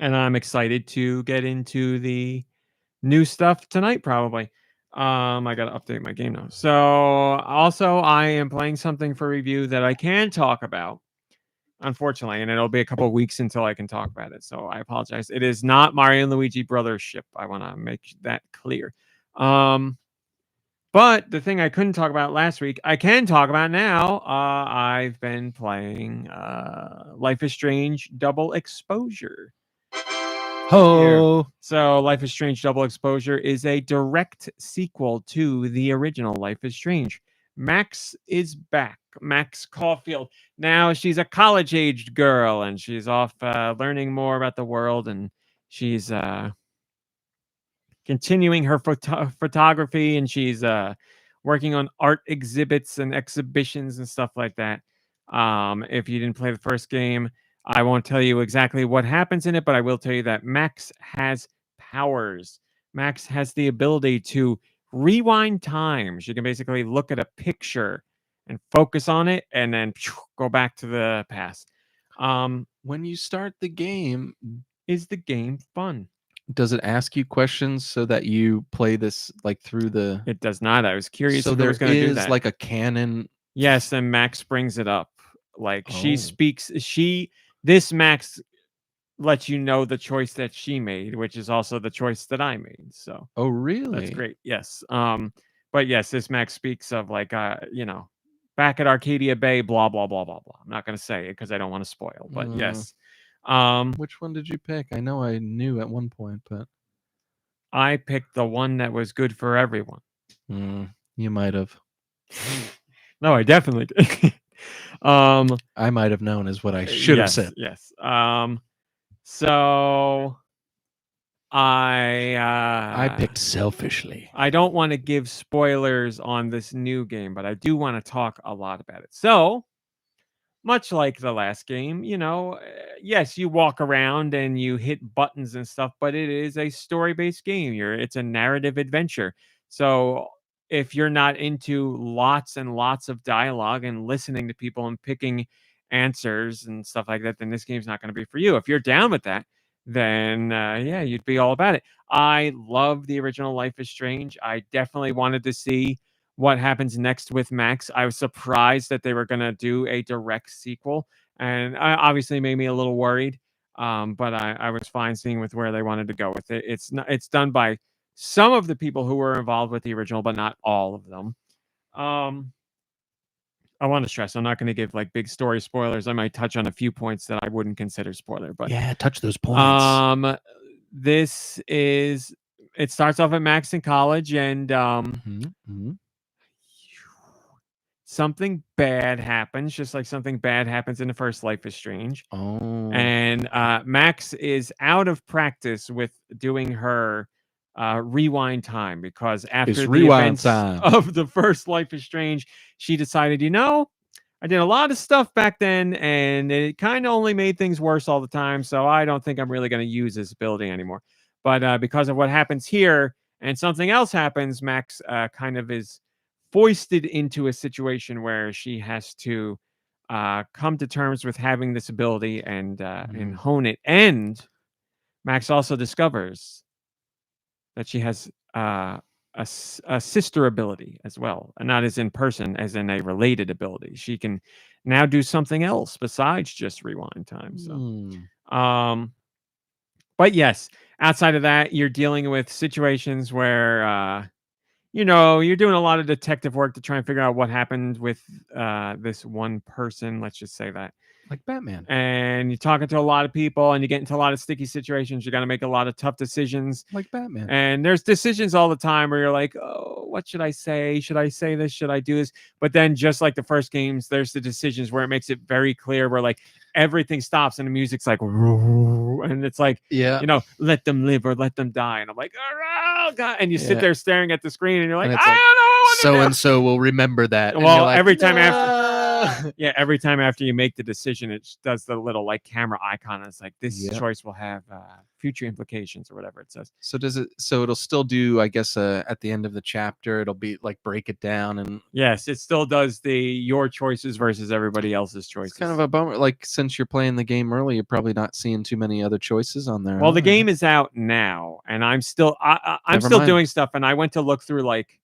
I'm excited to get into the new stuff tonight, probably. I gotta update my game now. So also I am playing something for review that I can talk about, unfortunately, and it'll be a couple of weeks until I can talk about it. So I apologize. It is not Mario and Luigi Brothers Ship. I want to make that clear. But the thing I couldn't talk about last week, I can talk about now. I've been playing Life is Strange Double Exposure. Ho! So Life is Strange Double Exposure is a direct sequel to the original Life is Strange. Max is back. Max Caulfield. Now she's a college-aged girl, and she's off learning more about the world, and she's continuing her photography, and she's working on art exhibits and exhibitions and stuff like that. If you didn't play the first game, I won't tell you exactly what happens in it, but I will tell you that Max has powers. Max has the ability to rewind time. She can basically look at a picture and focus on it and then go back to the past. When you start the game, is the game fun? Does it ask you questions so that you play this like through the... It does not. I was curious so if it there was going to do is that. like a canon... Yes, and Max brings it up. Like she Oh. speaks, this Max lets you know the choice that she made, which is also the choice that I made. So Oh, really? that's great. Yes. But yes, this Max speaks of like back at Arcadia Bay, blah blah blah blah blah. I'm not gonna say it because I don't want to spoil, but yes. Which one did you pick? I know I knew at one point, but I picked the one that was good for everyone. You might have. No, I definitely did. I might have known is what I should have said. Yes. So I picked selfishly. I don't want to give spoilers on this new game, but I do want to talk a lot about it. So, much like the last game, yes, you walk around and you hit buttons and stuff, but it is a story-based game. It's a narrative adventure. So, if you're not into lots and lots of dialogue and listening to people and picking answers and stuff like that, then this game's not going to be for you. If you're down with that, then yeah, you'd be all about it. I love the original Life is Strange. I definitely wanted to see what happens next with Max. I was surprised that they were going to do a direct sequel, and obviously made me a little worried. But I was fine seeing with where they wanted to go with it. It's done by some of the people who were involved with the original, but not all of them. I want to stress, I'm not going to give like big story spoilers. I might touch on a few points that I wouldn't consider spoiler, but yeah, touch those points. It starts off at Max in college, and something bad happens, just like something bad happens in the first Life is Strange. Oh. And Max is out of practice with doing her rewind time, because after the events of the first Life is Strange, she decided, I did a lot of stuff back then, and it kind of only made things worse all the time, so I don't think I'm really going to use this ability anymore. But because of what happens here, and something else happens, Max kind of is foisted into a situation where she has to come to terms with having this ability and hone it. And Max also discovers that she has a sister ability as well, and not as in person, as in a related ability. She can now do something else besides just rewind time. So, but yes, outside of that, you're dealing with situations where you're doing a lot of detective work to try and figure out what happened with this one person. Let's just say that. Like Batman. And you're talking to a lot of people and you get into a lot of sticky situations. You got to make a lot of tough decisions. Like Batman. And there's decisions all the time where you're like, oh, what should I say? Should I say this? Should I do this? But then just like the first games, there's the decisions where it makes it very clear where like everything stops and the music's like, and it's like, let them live or let them die. And I'm like, oh, God. And you sit there staring at the screen and you're like, I don't know what to do. So-and-so will remember that. Well, like, every time every time after you make the decision, it does the little like camera icon. And it's like, this choice will have future implications or whatever it says. So it'll still do, I guess, at the end of the chapter, it'll be like break it down. And yes, it still does your choices versus everybody else's choices. It's kind of a bummer. Like, since you're playing the game early, you're probably not seeing too many other choices on there. Well, the game is out now, and I'm still doing stuff. And I went to look through like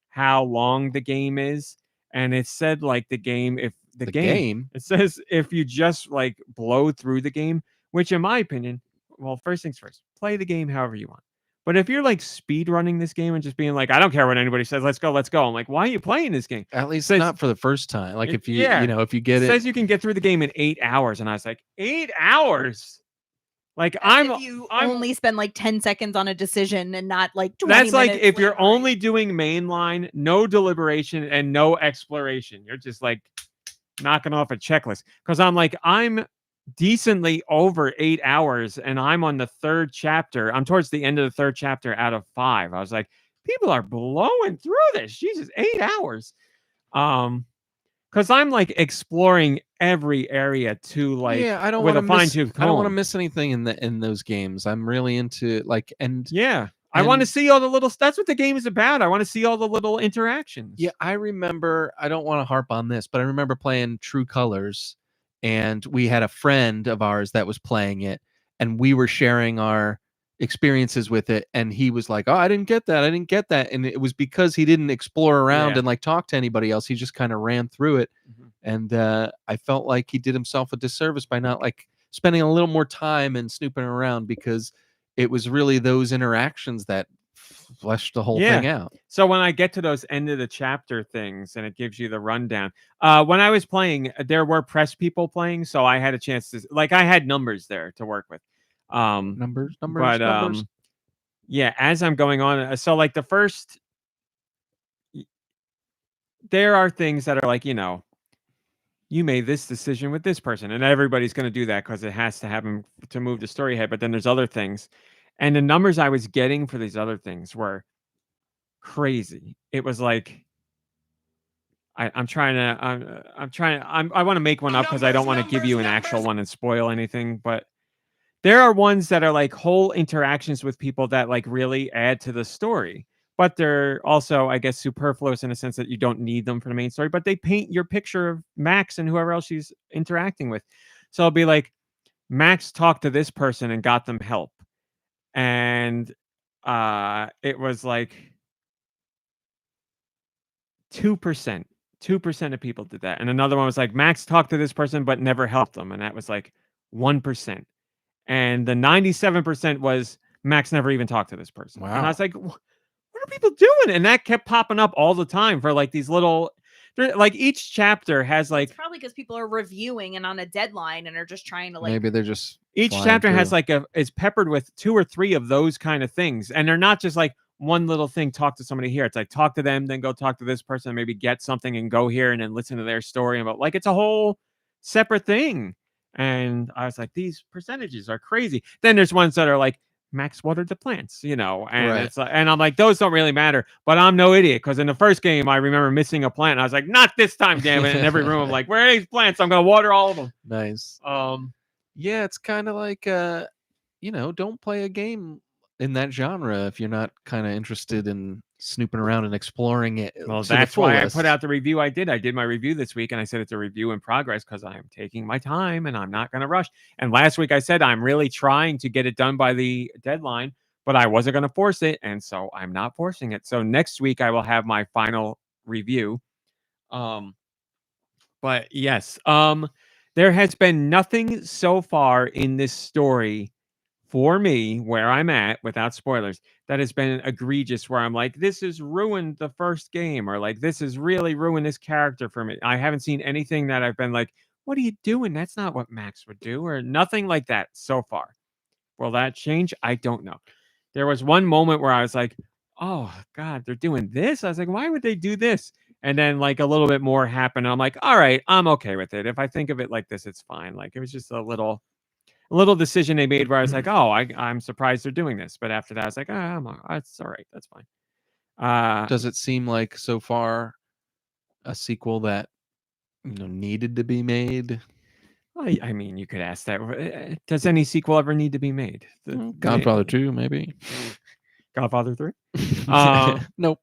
how long the game is, and it said like the game, if the game, it says if you just like blow through the game, which in my opinion, well, first things first, play the game however you want. But if you're like speed running this game and just being like, I don't care what anybody says, let's go. I'm like, why are you playing this game? At least not for the first time. Like if you, if you get it says you can get through the game in 8 hours, and I was like, 8 hours. Like if you only spend like 10 seconds on a decision and not like 20 That's like minutes if you're later. only doing mainline, no deliberation and no exploration. You're just like knocking off a checklist. Because I'm decently over 8 hours and I'm on the 3rd chapter. I'm towards the end of the 3rd chapter out of 5. I was like, people are blowing through this. Jesus, 8 hours. Because I'm like exploring every area to like I don't with want a fine-tooth comb. I don't want to miss anything in those games. I'm really into like I want to see all the little. That's what the game is about. I want to see all the little interactions. Yeah, I remember. I don't want to harp on this, but I remember playing True Colors, and we had a friend of ours that was playing it, and we were sharing our experiences with it, and he was like, oh, I didn't get that, and it was because he didn't explore around and like talk to anybody else. He just kind of ran through it. And I felt like he did himself a disservice by not like spending a little more time and snooping around, because it was really those interactions that fleshed the whole thing out. So when I get to those end of the chapter things and it gives you the rundown, when I was playing, there were press people playing, so I had a chance to like I had numbers there to work with. Numbers. Yeah, as I'm going on, so like the first, there are things that are like, you made this decision with this person, and everybody's going to do that because it has to happen to move the story ahead. But then there's other things, and the numbers I was getting for these other things were crazy. It was like, I want to make one up because I don't want to give you an actual one and spoil anything, but there are ones that are like whole interactions with people that like really add to the story. But they're also, I guess, superfluous in a sense that you don't need them for the main story. But they paint your picture of Max and whoever else she's interacting with. So it'll be like, Max talked to this person and got them help. And it was like 2%. 2% of people did that. And another one was like, Max talked to this person but never helped them. And that was like 1%. And the 97% was Max never even talked to this person. Wow. And I was like, what are people doing? And that kept popping up all the time for like these little, like each chapter has like, it's probably because people are reviewing and on a deadline and are just trying to like, maybe they're just each chapter has like is peppered with 2 or 3 of those kind of things. And they're not just like one little thing, talk to somebody here. It's like talk to them, then go talk to this person, maybe get something and go here and then listen to their story. But like, it's a whole separate thing. And I was like, these percentages are crazy. Then there's ones that are like, Max watered the plants, and it's like, and I'm like, those don't really matter, but I'm no idiot because in the first game I remember missing a plant and I was like, not this time, damn it. In every room I'm like, where are these plants? I'm gonna water all of them. Nice. Yeah, it's kind of like don't play a game in that genre if you're not kind of interested in snooping around and exploring it. Well, that's why I put out the review I did. I did my review this week and I said it's a review in progress because I'm taking my time and I'm not going to rush. And last week I said I'm really trying to get it done by the deadline, but I wasn't going to force it. And so I'm not forcing it. So next week I will have my final review. But yes, there has been nothing so far in this story for me, where I'm at, without spoilers, that has been egregious, where I'm like, this has ruined the first game, or like, this has really ruined this character for me. I haven't seen anything that I've been like, what are you doing? That's not what Max would do, or nothing like that so far. Will that change? I don't know. There was one moment where I was like, oh, God, they're doing this? I was like, why would they do this? And then, like, a little bit more happened. And I'm like, all right, I'm okay with it. If I think of it like this, it's fine. Like, it was just a little decision they made where I was like, oh, I'm surprised they're doing this. But after that, I was like, it's all right. That's fine. Does it seem like so far a sequel that needed to be made? I mean, you could ask that. Does any sequel ever need to be made? Godfather 2, maybe. Godfather 3? Nope.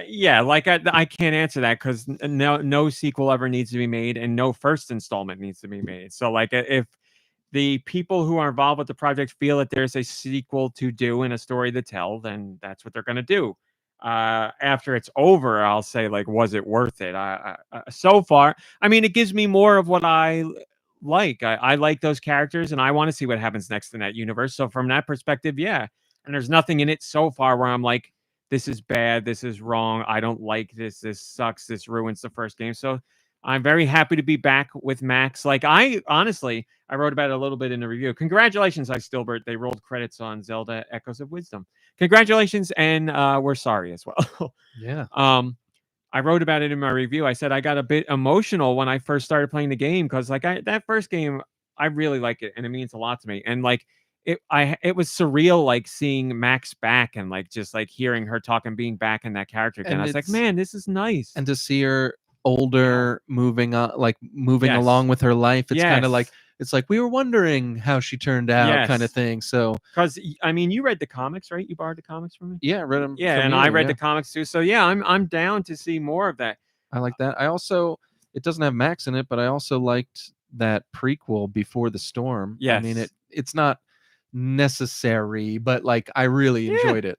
Yeah, like I can't answer that because no sequel ever needs to be made, and no first installment needs to be made. So, like, if the people who are involved with the project feel that there's a sequel to do and a story to tell, then that's what they're going to do. After it's over, I'll say, like, was it worth it? So far, I mean, it gives me more of what I like. I like those characters, and I want to see what happens next in that universe. So from that perspective, yeah. And there's nothing in it so far where I'm like, this is bad, this is wrong, I don't like this, this sucks, this ruins the first game. So I'm very happy to be back with Max. Like, I honestly, I wrote about it a little bit in the review. Congratulations, Stillbert. They rolled credits on Zelda Echoes of Wisdom. Congratulations, and we're sorry as well. Yeah. I wrote about it in my review. I said I got a bit emotional when I first started playing the game because, like, that first game, I really like it, and it means a lot to me. And like, it was surreal, like seeing Max back and like just like hearing her talk and being back in that character again. And I was like, man, this is nice. And to see her older, moving Yes. along with her life, it's kind of Yes. like, it's like we were wondering how she turned out, kind of Yes. thing. So Because I mean, you read the comics, right? You borrowed the comics from me. yeah, I read them. Yeah, and I read the comics too. So yeah, I'm down to see more of that. I like that. I also, it doesn't have Max in it, but I also liked that prequel, Before the Storm. I mean, Yes. it's not necessary, but like I really enjoyed it.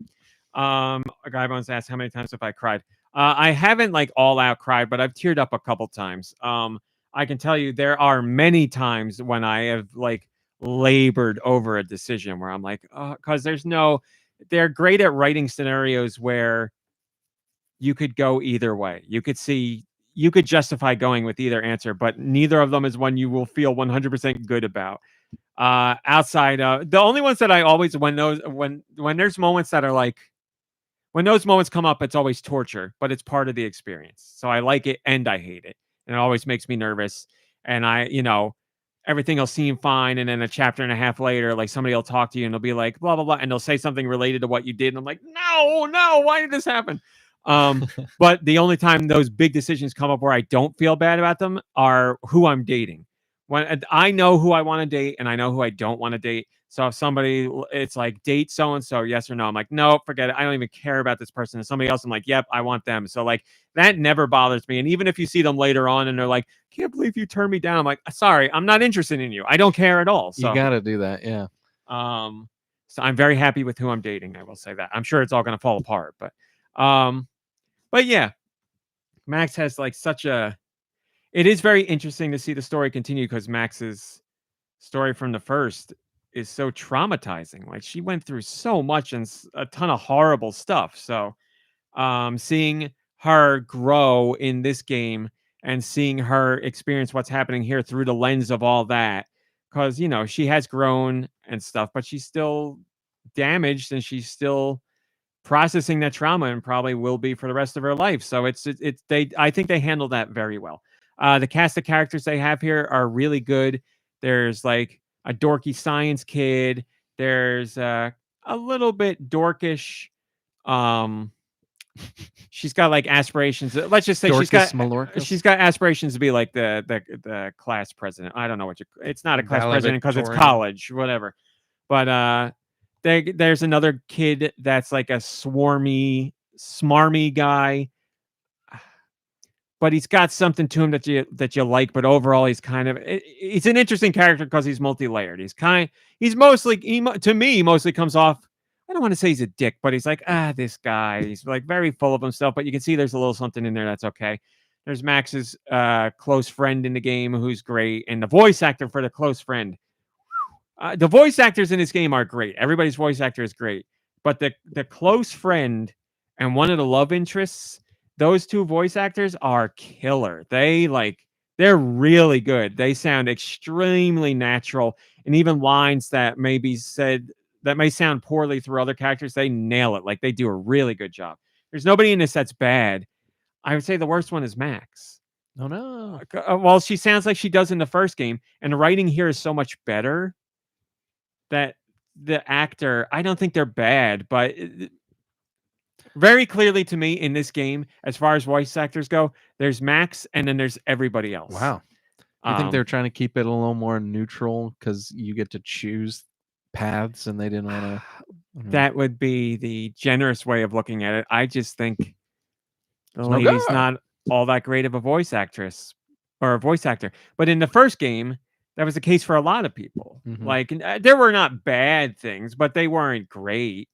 A guy once asked how many times have I cried. I haven't like all out cried, but I've teared up a couple times. I can tell you there are many times when I have like labored over a decision where I'm like, because they're great at writing scenarios where you could go either way. You could justify going with either answer, but neither of them is one you will feel 100% good about. Outside the only ones that I always, when there's moments that are like, when those moments come up, it's always torture, but it's part of the experience. So I like it and I hate it. And it always makes me nervous. And everything will seem fine. And then a chapter and a half later, like somebody will talk to you and they'll be like, blah, blah, blah. And they'll say something related to what you did. And I'm like, no, why did this happen? But the only time those big decisions come up where I don't feel bad about them are who I'm dating. When I know who I want to date and I know who I don't want to date. So if somebody, it's like, date so-and-so, yes or no. I'm like, no, forget it. I don't even care about this person. And somebody else, I'm like, yep, I want them. So like, that never bothers me. And even if you see them later on and they're like, can't believe you turned me down. I'm like, sorry, I'm not interested in you. I don't care at all. So You got to do that. Yeah. So I'm very happy with who I'm dating. I will say that. I'm sure it's all going to fall apart, but yeah, Max has like it is very interesting to see the story continue because Max's story from the first is so traumatizing. Like, she went through so much and a ton of horrible stuff. So seeing her grow in this game and seeing her experience what's happening here through the lens of all that, because she has grown and stuff, but she's still damaged and she's still processing that trauma and probably will be for the rest of her life. So I think they handle that very well. The cast of characters they have here are really good. There's like a dorky science kid. There's a little bit dorkish. She's got like aspirations. Let's just say she's got aspirations to be like the class president. I don't know it's not a class president because it's college, whatever. But there's another kid that's like a smarmy guy, but he's got something to him that you like. But overall, he's he's an interesting character because he's multi-layered. To me, he mostly comes off, I don't want to say he's a dick, but he's like, this guy. He's like very full of himself, but you can see there's a little something in there that's okay. There's Max's close friend in the game who's great, and the voice actor for the close friend, The voice actors in this game are great. Everybody's voice actor is great, but the close friend and one of the love interests, those two voice actors are killer. They're really good. They sound extremely natural, and even lines that may be said that may sound poorly through other characters, they nail it. Like they do a really good job. There's nobody in this that's bad. I would say the worst one is Max. Oh no. Well, she sounds like she does in the first game, and the writing here is so much better that the actor, I don't think they're bad, but very clearly to me in this game, as far as voice actors go, there's Max and then there's everybody else. Wow. You think they're trying to keep it a little more neutral because you get to choose paths and they didn't want to? That would be the generous way of looking at it. I just think the no lady's go. not all that great of a voice actress or a voice actor. But in the first game, that was the case for a lot of people. Mhm. Like there were not bad things, but they weren't great.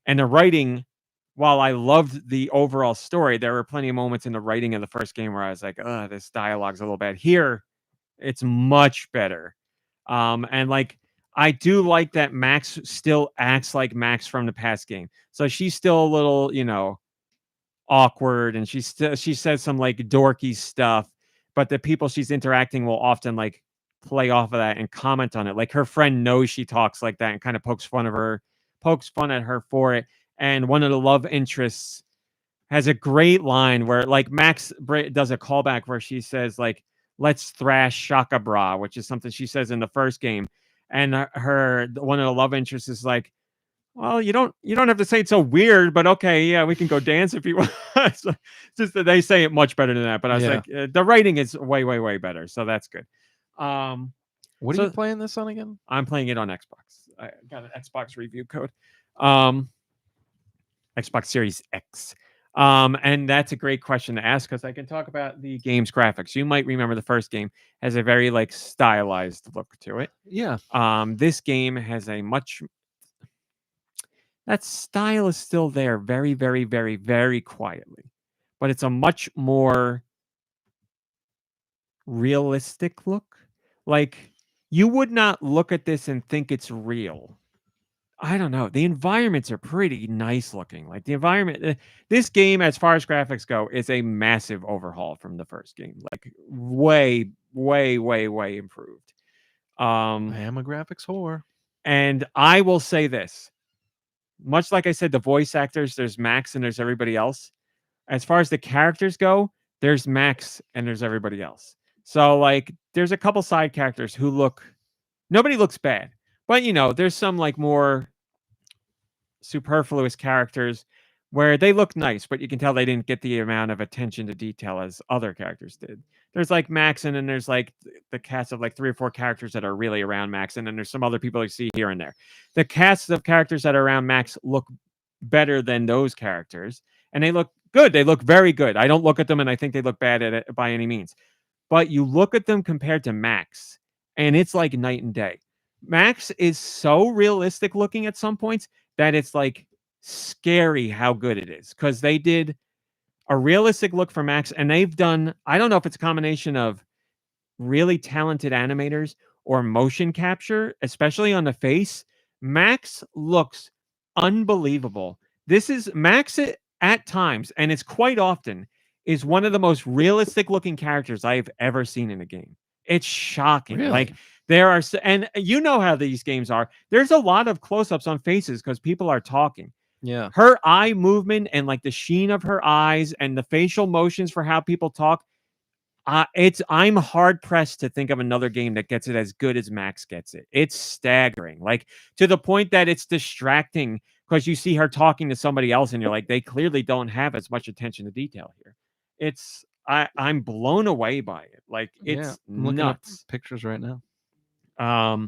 And the writing, while I loved the overall story, there were plenty of moments in the writing of the first game where I was like, "Oh, this dialogue's a little bad." Here, it's much better. And like I do like that Max still acts like Max from the past game. So she's still a little, awkward, and she says some like dorky stuff, but the people she's interacting will often like play off of that and comment on it. Like her friend knows she talks like that and kind of pokes fun at her for it. And one of the love interests has a great line where like Max does a callback where she says like, "Let's thrash Shaka Bra," which is something she says in the first game. And one of the love interests is like, "Well, you don't have to say it so weird, but okay, yeah, we can go dance if you want." So, just that they say it much better than that. But I was like, the writing is way, way, way better, so that's good. What are you playing this on again? I'm playing it on Xbox. I got an Xbox review code. Xbox Series X. And that's a great question to ask because I can talk about the game's graphics. You might remember the first game has a very like stylized look to it. Yeah. This game has a much that style is still there very, very, very, very quietly, but it's a much more realistic look. Like you would not look at this and think it's real. I don't know. The environments are pretty nice looking. Like the environment, this game, as far as graphics go, is a massive overhaul from the first game. Like way, way, way, way improved. I am a graphics whore. And I will say this, much like I said, the voice actors, there's Max and there's everybody else. As far as the characters go, there's Max and there's everybody else. So like, there's a couple side characters who nobody looks bad. But, there's some like more superfluous characters where they look nice, but you can tell they didn't get the amount of attention to detail as other characters did. There's like Max, and then there's like the cast of like 3 or 4 characters that are really around Max, and then there's some other people you see here and there. The cast of characters that are around Max look better than those characters, and they look good. They look very good. I don't look at them and I think they look bad at it by any means. But you look at them compared to Max, and it's like night and day. Max is so realistic looking at some points that it's like scary how good it is, because they did a realistic look for Max, and they've done, I don't know if it's a combination of really talented animators or motion capture, especially on the face. Max looks unbelievable. This is Max at times, and it's quite often, is one of the most realistic looking characters I've ever seen in a game. It's shocking. Really? Like there are, and you know how these games are. There's a lot of close-ups on faces because people are talking. Yeah. Her eye movement and like the sheen of her eyes and the facial motions for how people talk. I'm hard pressed to think of another game that gets it as good as Max gets it. It's staggering, like to the point that it's distracting because you see her talking to somebody else and you're like, they clearly don't have as much attention to detail here. I'm blown away by it. Like it's I'm looking up nuts. pictures right now. I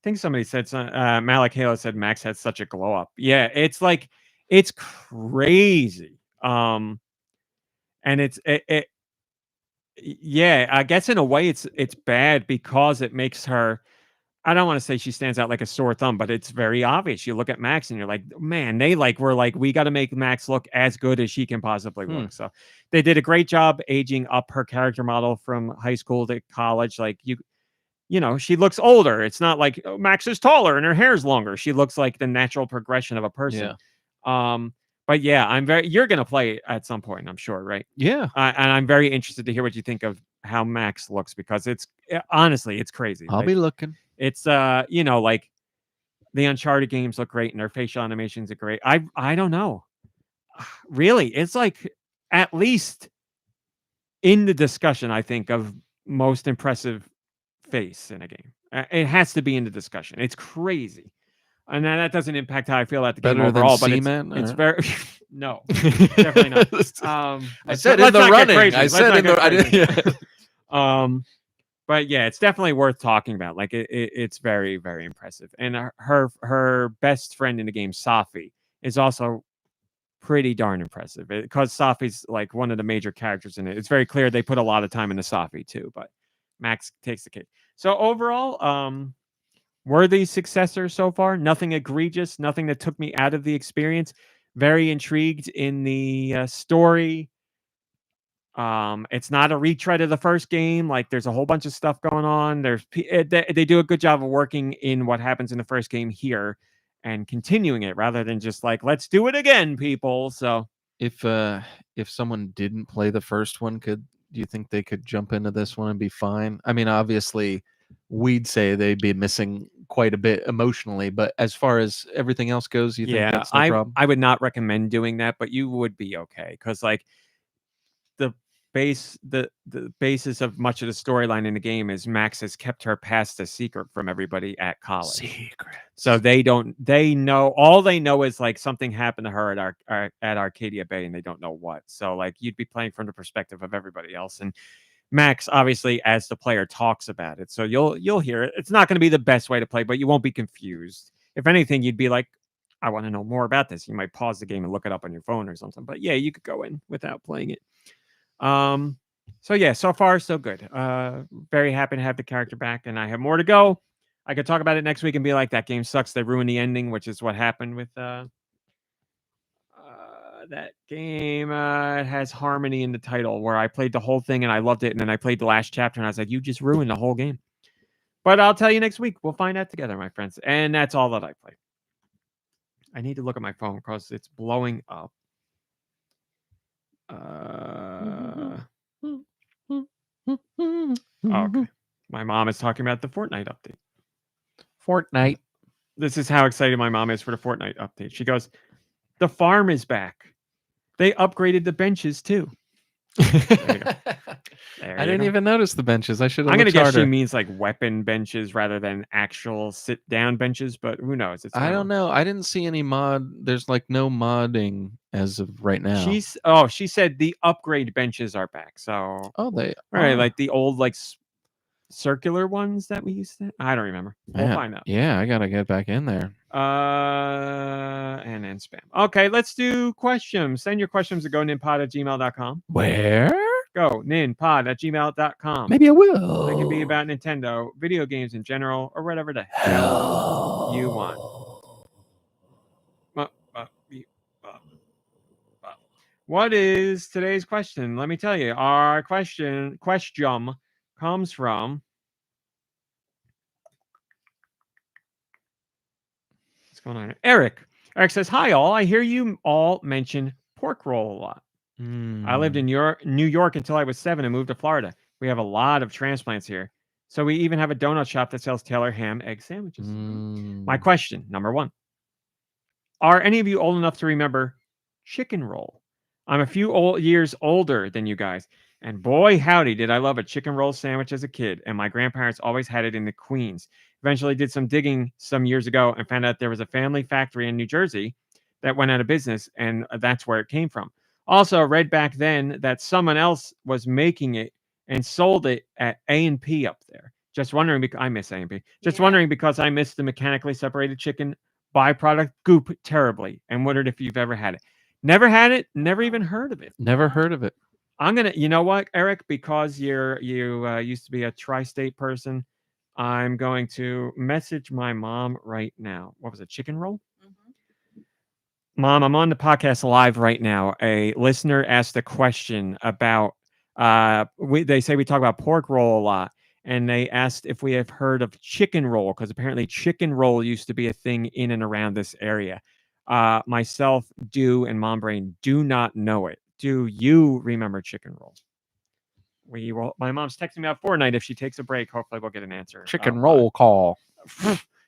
think somebody said Malik Halo said Max had such a glow up. Yeah, it's like it's crazy. And yeah, I guess in a way it's bad because it makes her, I don't want to say she stands out like a sore thumb, but it's very obvious. You look at Max and you're like, man, we're like, we got to make Max look as good as she can possibly look. So they did a great job aging up her character model from high school to college. Like she looks older. It's not like Max is taller and her hair's longer. She looks like the natural progression of a person. But yeah, you're going to play at some point, I'm sure, right? Yeah. And I'm very interested to hear what you think of how Max looks, because honestly, it's crazy. I'll be looking. It's, like the Uncharted games look great and their facial animations are great. I don't know. Really, it's like at least in the discussion, I think, of most impressive face in a game. It has to be in the discussion. It's crazy. And then that doesn't impact how I feel about the game overall, but it's very no, definitely not. I said in the running. I said in the but yeah, it's definitely worth talking about. Like it's very, very impressive. And her best friend in the game, Safi, is also pretty darn impressive, because Safi's like one of the major characters in it. It's very clear they put a lot of time into Safi too, but Max takes the cake. So overall, worthy successor so far. Nothing egregious, nothing that took me out of the experience. Very intrigued in the story. It's not a retread of the first game. Like, there's a whole bunch of stuff going on. They do a good job of working in what happens in the first game here and continuing it, rather than just like, let's do it again, people. So if someone didn't play the first one, do you think they could jump into this one and be fine? I mean, obviously we'd say they'd be missing quite a bit emotionally, but as far as everything else goes, you think that's no problem? I would not recommend doing that, but you would be okay, because like the basis of much of the storyline in the game is Max has kept her past a secret from everybody at college. Secret. So they know all they know is like something happened to her at Arcadia Bay, and they don't know what. So like you'd be playing from the perspective of everybody else, and Max obviously as the player talks about it. So you'll hear it. It's not going to be the best way to play, but you won't be confused. If anything, you'd be like, I want to know more about this. You might pause the game and look it up on your phone or something. But yeah, you could go in without playing it. So yeah, so far so good. Very happy to have the character back, and I have more to go. I could talk about it next week and be like, that game sucks, they ruined the ending, which is what happened with that game. It has Harmony in the title, where I played the whole thing and I loved it, and then I played the last chapter and I was like, you just ruined the whole game. But I'll tell you next week. We'll find out together, my friends. And that's all that I played. I need to look at my phone because it's blowing up. Okay. My mom is talking about the Fortnite update. Fortnite. This is how excited my mom is for the Fortnite update. She goes, the farm is back. They upgraded the benches too. I didn't even notice the benches. I should have. I'm gonna guess harder. she means like weapon benches rather than actual sit down benches, but who knows? I don't know. I didn't see any mod. There's like no modding as of right now. She said the upgrade benches are back. So they right, like the old like circular ones that we used to. I don't remember. We'll find out. Yeah, I gotta get back in there. And then spam. Okay, let's do questions. Send your questions to GoNintPod@gmail.com. Where? GoNintPod@gmail.com. Maybe I will. They can be about Nintendo, video games in general, or whatever the hell you want. What is today's question? Let me tell you. Our question comes from. What's going on? Eric says, hi, all. I hear you all mention pork roll a lot. I lived in New York until I was 7 and moved to Florida. We have a lot of transplants here. So we even have a donut shop that sells Taylor ham egg sandwiches. My question, number 1. Are any of you old enough to remember chicken roll? I'm a few years older than you guys. And boy, howdy, did I love a chicken roll sandwich as a kid. And my grandparents always had it in the Queens. Eventually did some digging some years ago and found out there was a family factory in New Jersey that went out of business. And that's where it came from. Also read back then that someone else was making it and sold it at A&P up there. Just wondering, because I miss A&P. Just wondering because I miss the mechanically separated chicken byproduct goop terribly, and wondered if you've ever had it. Never had it. Never even heard of it. Never heard of it. I'm gonna. You know what, Eric? Because you used to be a tri-state person, I'm going to message my mom right now. What was it? Chicken roll? Mom, I'm on the podcast live right now. A listener asked a question about, they say we talk about pork roll a lot. and they asked if we have heard of chicken roll, because apparently chicken roll used to be a thing in and around this area. Myself, and Mom Brain do not know it. Do you remember chicken roll? We will. My mom's texting me about Fortnite. If she takes a break, hopefully we'll get an answer. Chicken roll call.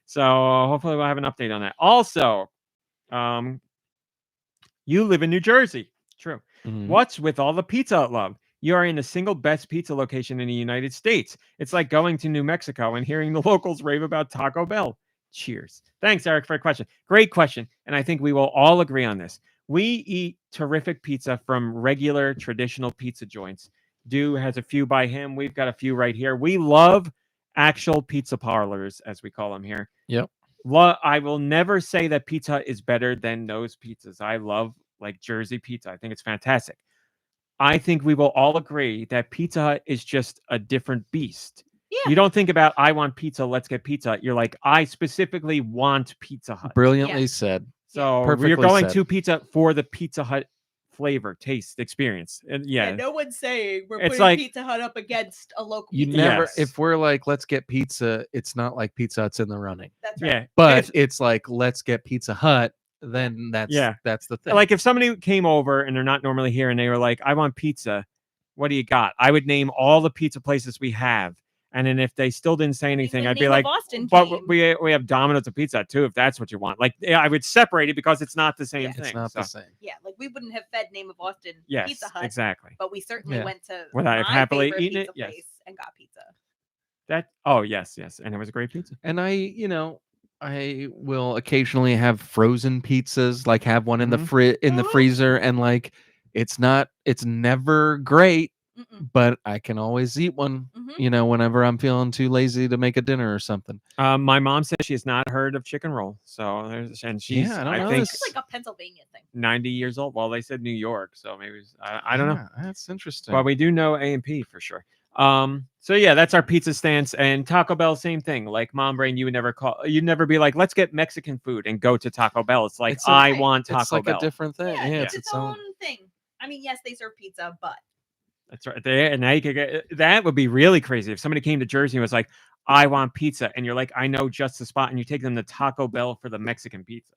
So hopefully we'll have an update on that. Also, you live in New Jersey. True. Mhm. What's with all the pizza Hut love? You are in the single best pizza location in the United States. It's like going to New Mexico and hearing the locals rave about Taco Bell. Cheers. Thanks, Eric, for a question. Great question. And I think we will all agree on this. We eat terrific pizza from regular traditional pizza joints. Dew has a few by him. We've got a few right here. We love actual pizza parlors, as we call them here. Yep. I will never say that Pizza Hut is better than those pizzas. I love like Jersey pizza. I think it's fantastic. I think we will all agree that Pizza Hut is just a different beast. Yeah. You don't think about, I want pizza, let's get Pizza Hut. You're like, I specifically want Pizza Hut. Brilliantly said. So Perfectly you're going said. to Pizza Hut for the Pizza Hut flavor, taste, experience. And yeah. No one's saying we're It's putting like- Pizza Hut up against a local You pizza. never, Yes. if we're like, let's get pizza, it's not like Pizza Hut's in the running. That's right. Yeah. But it's like, let's get Pizza Hut, then that's the thing. Like if somebody came over and they're not normally here and they were like, I want pizza, what do you got? I would name all the pizza places we have. And then if they still didn't say anything, Even I'd be name a like, Boston but team. we have Domino's and Pizza Hut too, if that's what you want. Like I would separate it because it's not the same Yeah. thing. it's not so, the same. Yeah, like we wouldn't have fed Name of Boston yes, Pizza Hut, exactly. but we certainly Yeah. went to Would I have my happily favorite eaten it? pizza Yes. place and got pizza. Yes. And it was a great pizza. And I will occasionally have frozen pizzas, like have one in the Mhm. freezer, and like it's never great, Mm-mm. but I can always eat one, Mhm. whenever I'm feeling too lazy to make a dinner or something. My mom said she has not heard of chicken roll. So and she's I don't I know. think It's like a Pennsylvania thing. 90 years old. Well, they said New York, so maybe I don't know. Yeah, that's interesting. But we do know A&P for sure. So yeah, that's our pizza stance. And Taco Bell, same thing. Like Mom Brain, you'd never be like, let's get Mexican food and go to Taco Bell. It's like I want Taco it's like Bell. a different thing. Yeah, it's its own thing. I mean, yes, they serve pizza, but That's right. And now you could get that would be really crazy if somebody came to Jersey and was like, I want pizza, and you're like, I know just the spot, and you take them to Taco Bell for the Mexican pizza.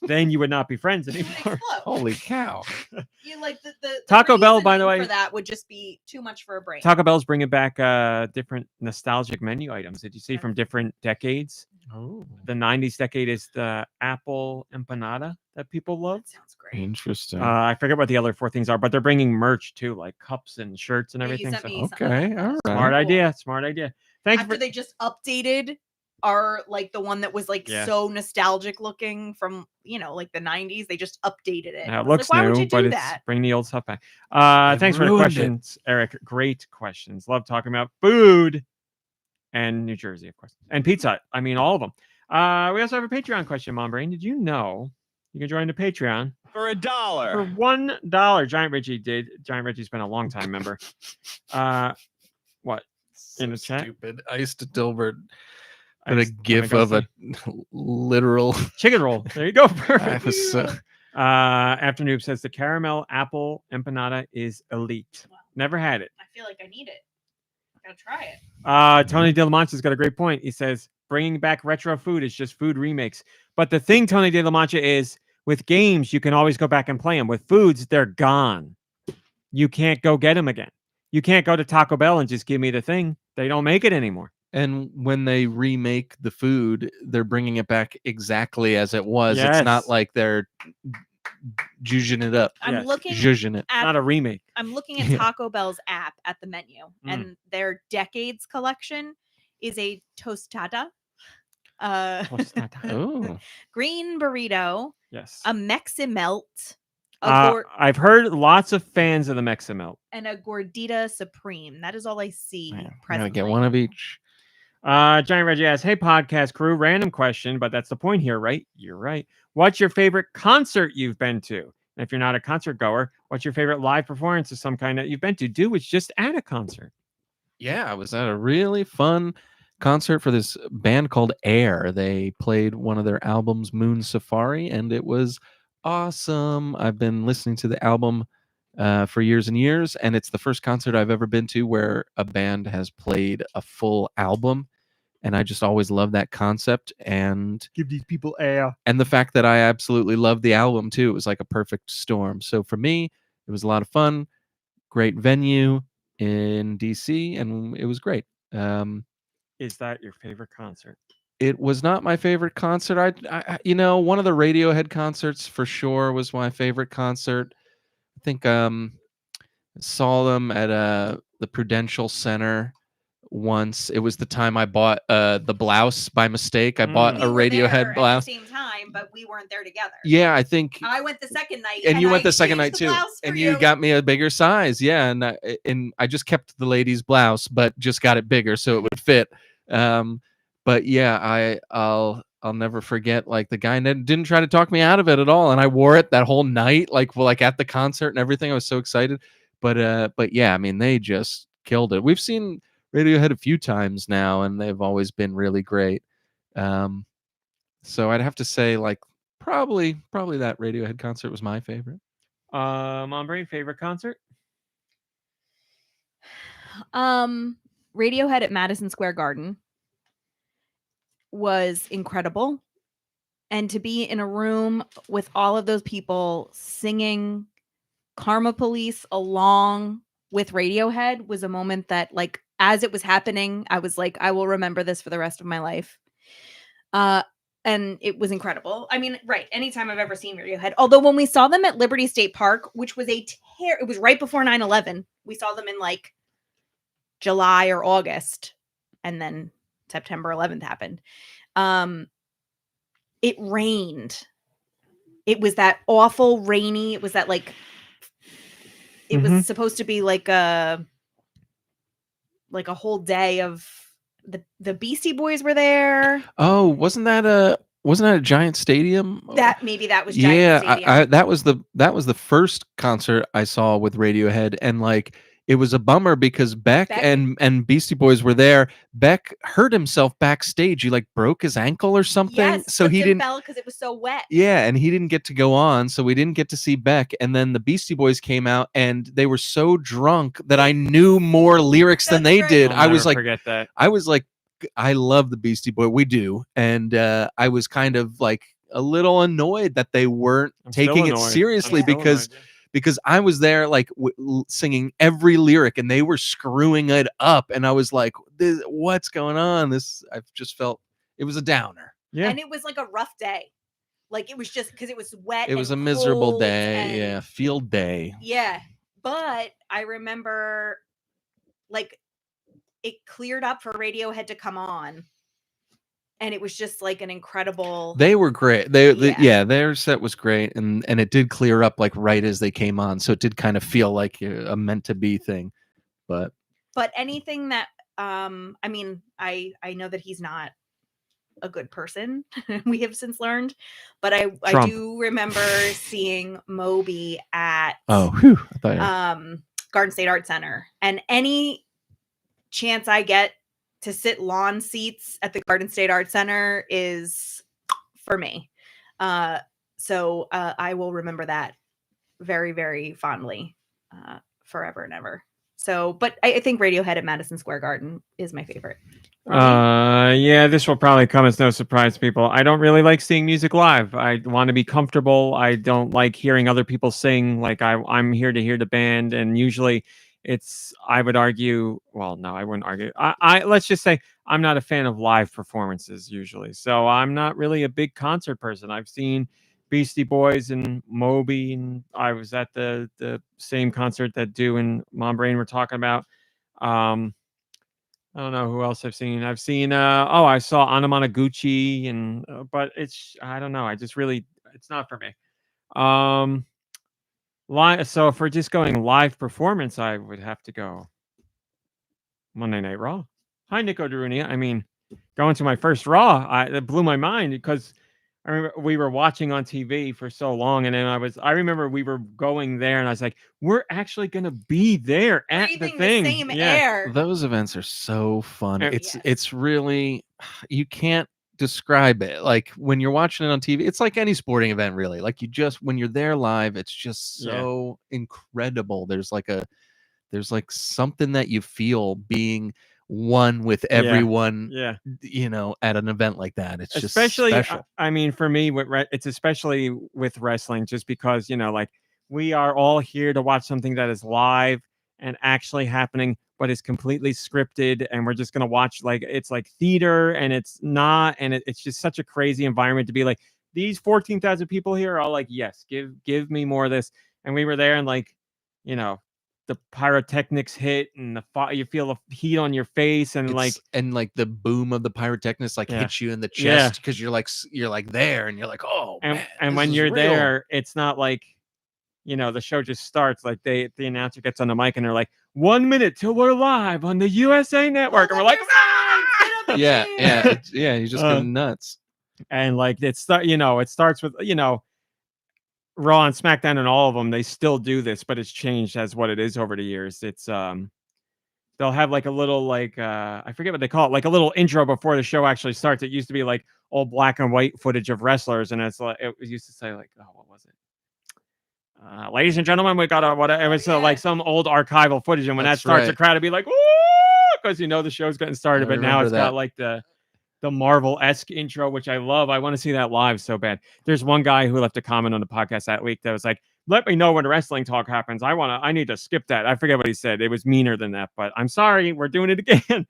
Then you would not be friends it would anymore. explode. Holy cow! You like the Taco Bell, by the reasoning way- for that would just be too much for a brain. Taco Bell's bringing back different nostalgic menu items. Did you see from different decades? Oh, The 90s decade is the apple empanada that people love. That sounds great. interesting. I forget what the other 4 things are, but they're bringing merch too, like cups and shirts and Yeah, you everything. sent So me something okay, like that. all right. smart Cool. idea. Smart idea. Thank you After for they just updated our like the one that was like Yeah. so nostalgic looking from like the 90s, they just updated it. Now, I it was looks like, why new, would you but do it's that? bring the old stuff back. They've Thanks for the ruined it. questions, Eric. Great questions. Love talking about food and New Jersey, of course, and Pizza Hut. I mean, all of them. We also have a Patreon question, Mom Brain. Did you know you can join the Patreon For $1. for $1? Giant Richie did. Giant Richie's been a long time member. What? In the chat? Stupid. I used to Dilbert I put a just wanna gif go of a literal. chicken roll. There you go. I Perfect. was so, After Noob says the caramel apple empanada is elite. Wow. Never had it. I feel like I need it. I gotta try it. Tony De La Mancha's got a great point. He says bringing back retro food is just food remakes. But the thing, Tony De La Mancha, is with games you can always go back and play them. With foods, they're gone. You can't go get them again. You can't go to Taco Bell and just give me the thing. They don't make it anymore. and when they remake the food, they're bringing it back exactly as it was. It's Yes. not like they're zhuzhing it up. I'm Yes. looking Zhuzhing it. at Not a remake. I'm looking at Yeah. Taco Bell's app at the menu, Mm. and their decades collection is a tostada, Oh, green burrito, Yes. a Meximelt, a I've heard lots of fans of the Meximelt. and a gordita supreme. That is all I see man, gotta presently. get one of each. Giant Reggie asks, hey, podcast crew, random question, but that's the point here, right? You're right. What's your favorite concert you've been to? And if you're not a concert goer, what's your favorite live performance of some kind that you've been to? Do it's just at a concert. Yeah, I was at a really fun concert for this band called Air. They played one of their albums, Moon Safari, and it was awesome. I've been listening to the album for years and years, and it's the first concert I've ever been to where a band has played a full album, and I just always love that concept and Give these people air. and the fact that I absolutely love the album too. It was like a perfect storm. So for me, it was a lot of fun, great venue in DC, and it was great. Is that your favorite concert? It was not my favorite concert. One of the Radiohead concerts for sure was my favorite concert. I think saw them at the Prudential Center once. It was the time I bought the blouse by mistake. I bought a Radiohead blouse at the same time, but we weren't there together. Yeah, I think. I went the second night, and you went the second exchanged night the too, blouse for and you got me a bigger size. Yeah, and I just kept the lady's blouse, but just got it bigger so it would fit. But yeah, I'll never forget. Like the guy didn't try to talk me out of it at all, and I wore it that whole night, like at the concert and everything. I was so excited. But yeah, I mean, they just killed it. We've seen Radiohead a few times now, and they've always been really great. So I'd have to say, like, probably that Radiohead concert was my favorite. Mom Brain, favorite concert? Radiohead at Madison Square Garden was incredible, and to be in a room with all of those people singing Karma Police along with Radiohead was a moment that, like, as it was happening, I was like, I will remember this for the rest of my life. And it was incredible. I mean, right, anytime I've ever seen Radiohead, although when we saw them at Liberty State Park, which was it was right before 9/11, we saw them in like July or August, and then September 11th happened. It rained. It was that awful rainy. It was that like, it was supposed to be like a whole day of the Beastie Boys were there. Oh, wasn't that a Giant Stadium? That was Giant Stadium. That was the first concert I saw with Radiohead, and like it was a bummer because Beck and Beastie Boys were there. Beck hurt himself backstage. He like broke his ankle or something. Yes, so he didn't because it was so wet. Yeah, and he didn't get to go on, so we didn't get to see Beck. And then the Beastie Boys came out, and they were so drunk that I knew more lyrics than they did. I'll I was like, forget that. I was like, I love the Beastie Boys. We do, and I was kind of like a little annoyed that they weren't taking it seriously because I was there like singing every lyric, and they were screwing it up, and I was like, what's going on? I just felt it was a downer. Yeah. And it was like a rough day. Like it was just because it was wet. It was a miserable day. Yeah. Field day. Yeah. But I remember like it cleared up for Radiohead to come on. And it was just like an incredible. They were great. Their set was great. And it did clear up like right as they came on. So it did kind of feel like a meant to be thing. But anything that, I mean, I know that he's not a good person. We have since learned, but I do remember seeing Moby at Garden State Art Center, and any chance I get to sit lawn seats at the Garden State Art Center is for me. So I will remember that very, very fondly, forever and ever. So, but I think Radiohead at Madison Square Garden is my favorite. Yeah, this will probably come as no surprise to people. I don't really like seeing music live. I want to be comfortable. I don't like hearing other people sing. Like I'm here to hear the band, and usually I would argue, well, no, I wouldn't argue. I let's just say I'm not a fan of live performances usually. So I'm not really a big concert person. I've seen Beastie Boys and Moby, and I was at the same concert that Du and Mom Brain were talking about. I don't know who else I've seen. I saw Anamanaguchi, and but I don't know. It's not for me. So if we're just going live performance, I would have to go Monday Night Raw. Hi, Nico Darunia. I mean, going to my first Raw, it blew my mind because I remember we were watching on TV for so long, and then I remember we were going there, and I was like, we're actually going to be there at the thing. Same air. Those events are so fun. It's really, you can't describe it. Like when you're watching it on TV, it's like any sporting event, really. Like when you're there live, it's just so incredible. There's like something that you feel being one with everyone. At an event like that, it's especially, just special. I mean, for me, it's especially with wrestling, just because like we are all here to watch something that is live and actually happening, but it's completely scripted, and we're just gonna watch like it's like theater, and it's not, and it's just such a crazy environment to be like, these 14,000 people here are all like, yes, give me more of this. And we were there, and like, the pyrotechnics hit, and you feel the heat on your face, and like the boom of the pyrotechnics hits you in the chest, because you're like there, and you're like, oh, and when you're there, it's not like the show just starts. Like the announcer gets on the mic, and they're like, 1 minute till we're live on the USA Network, and we're like, yeah, you just go nuts. And like it starts with Raw and SmackDown, and all of them, they still do this, but it's changed as what it is over the years. It's they'll have like a little I forget what they call it, like a little intro before the show actually starts. It used to be like all black and white footage of wrestlers, and it's like it used to say like, oh, what was it? Ladies and gentlemen, we got whatever. It was like some old archival footage, and when that starts, the crowd would be like, "Woo!" Because the show's getting started. But now it's got like the Marvel-esque intro, which I love. I want to see that live so bad. There's one guy who left a comment on the podcast that week that was like, let me know when the wrestling talk happens. I need to skip that. I forget what he said. It was meaner than that, but I'm sorry. We're doing it again.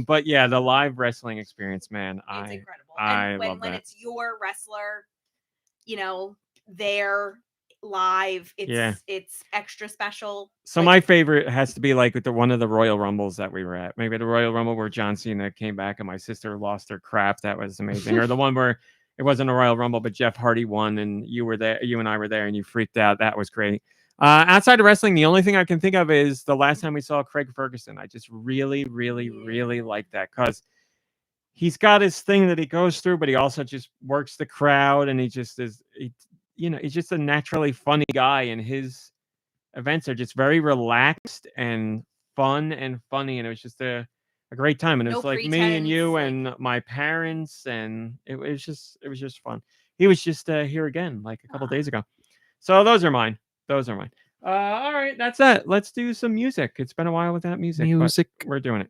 But yeah, the live wrestling experience, man. It's incredible. I love that. When it's your wrestler, they're live, it's extra special. So my favorite has to be like with one of the Royal Rumbles that we were at. Maybe the Royal Rumble where John Cena came back and my sister lost her crap. That was amazing. Or the one where it wasn't a Royal Rumble, but Jeff Hardy won, and you were there, you and I were there, and you freaked out. That was great. Outside of wrestling, the only thing I can think of is the last time we saw Craig Ferguson. I just really, really, really like that, because he's got his thing that he goes through, but he also just works the crowd, and he just is, he's just a naturally funny guy, and his events are just very relaxed and fun and funny, and it was just a great time. And it was like me and you and my parents, and it was just fun. He was just here again like a couple days ago. So those are mine. All right, that's it. Let's do some music. It's been a while without music. We're doing it.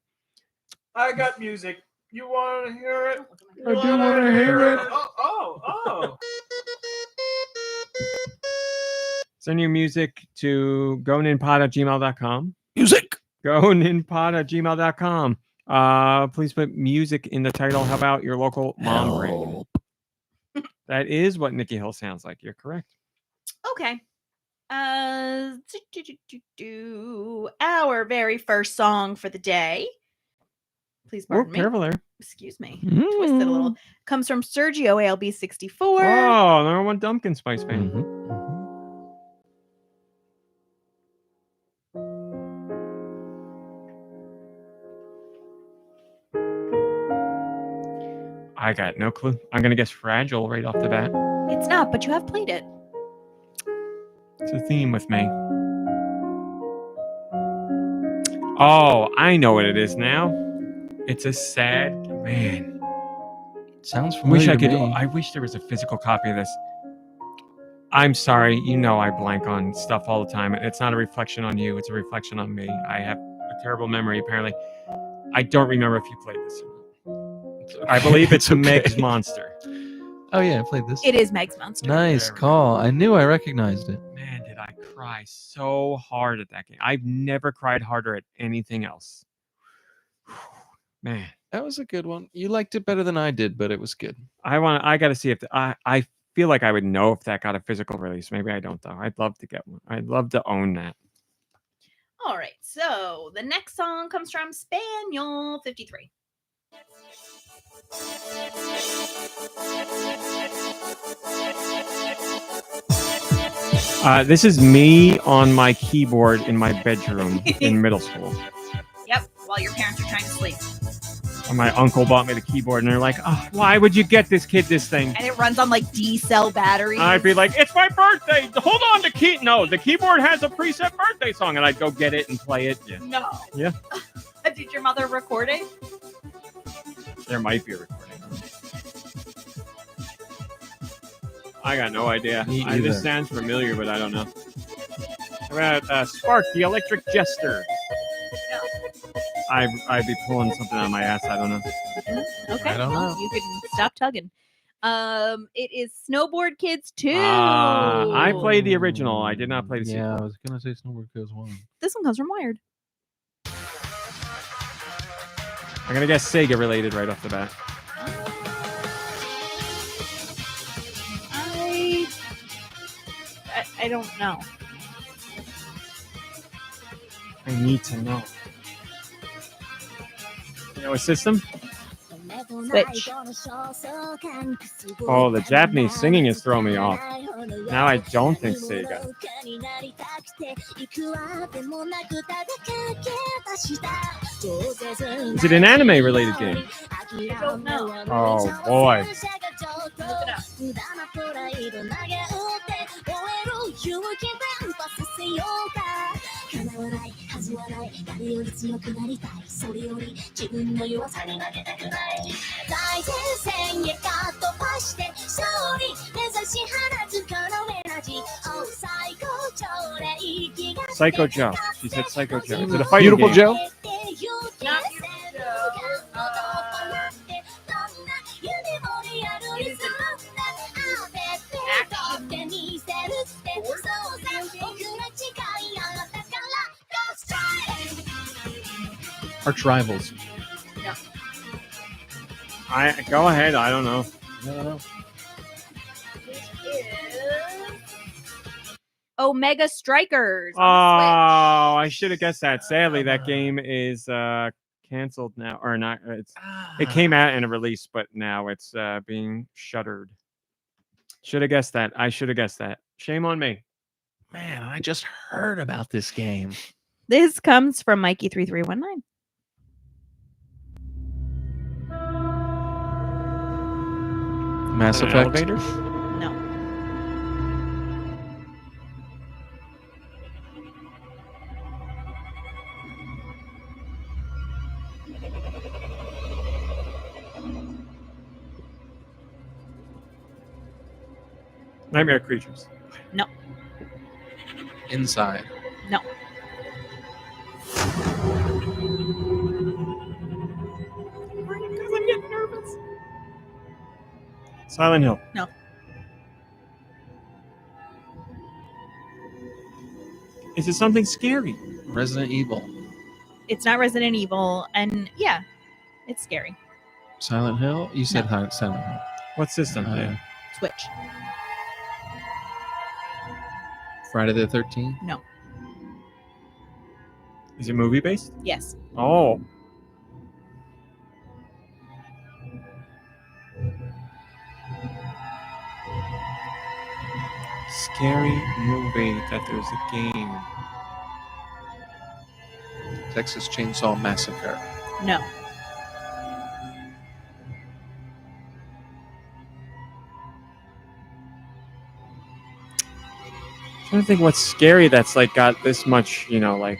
I got music. You want to hear it? I do want to hear it. Oh. Send your music to goninpod@gmail.com. Music. goninpod@gmail.com. Please put music in the title. How about your local mom brain? That is what Nikki Hill sounds like. You're correct. Okay. Our very first song for the day. Please pardon me. Careful there. Excuse me. Twisted a little. Comes from Sergio ALB64. Oh, number one Dumpkin Spice fan. I got no clue. I'm going to guess Fragile right off the bat. It's not, but you have played it. It's a theme with me. Oh, I know what it is now. It's a sad man. Sounds familiar. I wish there was a physical copy of this. I'm sorry. I blank on stuff all the time. It's not a reflection on you. It's a reflection on me. I have a terrible memory, apparently. I don't remember if you played this or not. I believe it's Meg's Monster. Oh, yeah, I played this. It is Meg's Monster. Nice call. I knew I recognized it. Man, did I cry so hard at that game. I've never cried harder at anything else. Man. That was a good one. You liked it better than I did, but it was good. I got to see if I feel like I would know if that got a physical release. Maybe I don't, though. I'd love to get one. I'd love to own that. All right. So the next song comes from Spaniel 53. This is me on my keyboard in my bedroom in middle school. Yep, while your parents are trying to sleep. And my uncle bought me the keyboard, and they're like, "Oh, why would you get this kid this thing?" And it runs on like D-cell batteries. I'd be like, "It's my birthday. Hold on, the keyboard has a preset birthday song," and I'd go get it and play it. Yeah. No. Yeah. Did your mother record it? There might be a recording. I got no idea. Me This either. sounds familiar, but I don't know. How about Spark, the Electric Jester? I'd be pulling something out of my ass. I don't know. Okay. I don't well, know. You can stop tugging. It is Snowboard Kids 2. I played the original. I did not play the sequel. Yeah, I was gonna say Snowboard Kids 1. This one comes from Wired. I'm gonna guess Sega related right off the bat. I don't know. I need to know. You know a system? Switch. Oh, the Japanese singing is throwing me off. Now I don't think Sega. Is it an anime related game? I don't know. Oh boy. Look it up. Psycho Joe. She said Psycho Joe. Is it a fighting Beautiful game? Joe. Not It is Arch Rivals. I go ahead. I don't know. Omega Strikers. Oh, On I should have guessed that. Sadly, that game is canceled now, or not. It came out in a release, but now it's being shuttered. Should have guessed that. I should have guessed that. Shame on me. Man, I just heard about this game. This comes from Mikey3319. Mass An Effect. elevator? No. Nightmare Creatures. Inside. No. I'm getting nervous. Silent Hill. No. Is it something scary? Resident Evil. It's not Resident Evil, and yeah, it's scary. Silent Hill? You said Silent Hill. What system? Yeah. Switch. Friday the 13th? No. Is it movie based? Yes. Oh. Scary movie that there's a game. Texas Chainsaw Massacre. No. I'm trying to think what's scary that's like got this much, like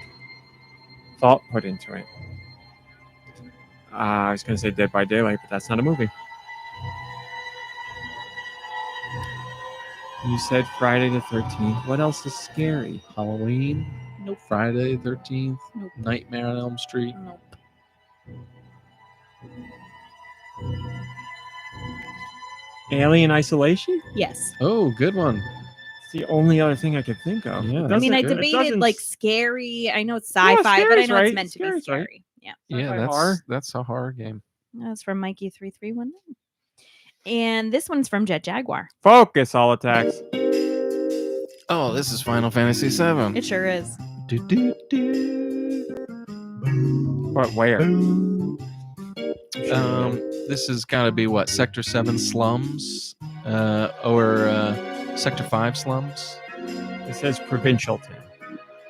thought put into it. I was gonna say Dead by Daylight, but that's not a movie. You said Friday the 13th. What else is scary? Halloween? Nope. Friday the 13th? Nope. Nightmare on Elm Street? Nope. Alien Isolation? Yes. Oh, good one. It's the only other thing I could think of. Yeah. It I mean, I doesn't- it debated doesn't- like scary. I know it's sci-fi, but I scary's know right. it's meant to be Scary's right. scary. Yeah. Yeah, Sci-fi horror. that's a horror game. That's from Mikey3319. And this one's from Jet Jaguar. Focus all attacks. Oh, this is Final Fantasy VII. It sure is. Do, do, do. But where? This has got to be what, Sector 7 slums, or Sector 5 slums. It says provincial town.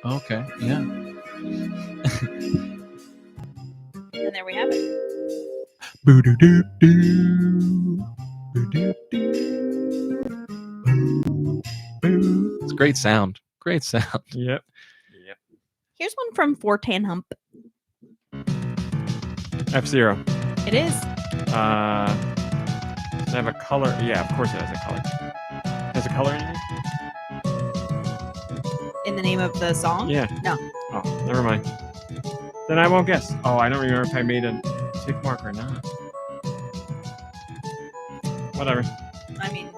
Okay, yeah. And there we have it. Boo doo doo doo. Boo doo doo. Boo. Boo. It's a great sound. Great sound. Yep. Here's one from Fortan Hump. F-Zero. It is. Does it have a color? Yeah, of course it has a color. Has a color in it? In the name of the song? Yeah. No. Oh, never mind. Then I won't guess. Oh, I don't remember if I made a tick mark or not. Whatever. I mean,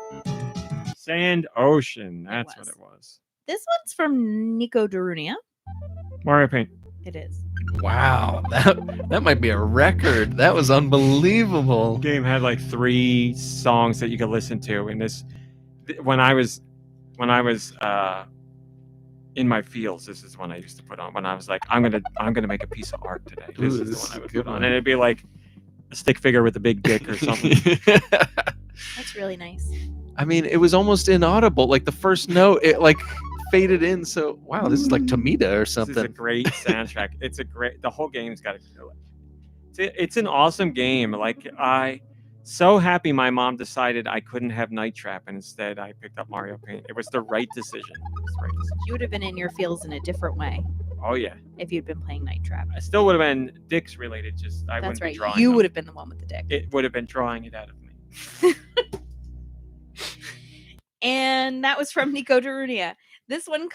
Sand Ocean. That's what was. it was. this one's from Nico Darunia. Mario Paint. It is. Wow, that might be a record. That was unbelievable. Game had like 3 songs that you could listen to, and when I was in my fields, this is one I used to put on when I was like, I'm gonna make a piece of art today. This Ooh, is the this one is I would a good put on, one. and it'd be like a stick figure with a big dick or something. That's really nice. I mean, it was almost inaudible. Like the first note, it like faded in. So wow, this is like Tomita or This is a something. great soundtrack. The whole game's got to kill it. It's an awesome game. Like so happy my mom decided I couldn't have Night Trap, and instead I picked up Mario Paint. It was the right decision. You would have been in your feels in a different way Oh yeah, if you'd been playing Night Trap. I still would have been Dix related. Just I That's wouldn't be right. drawing. You them. would have been the one with the dick. It would have been drawing it out of me. And that was from Nico Darunia. This one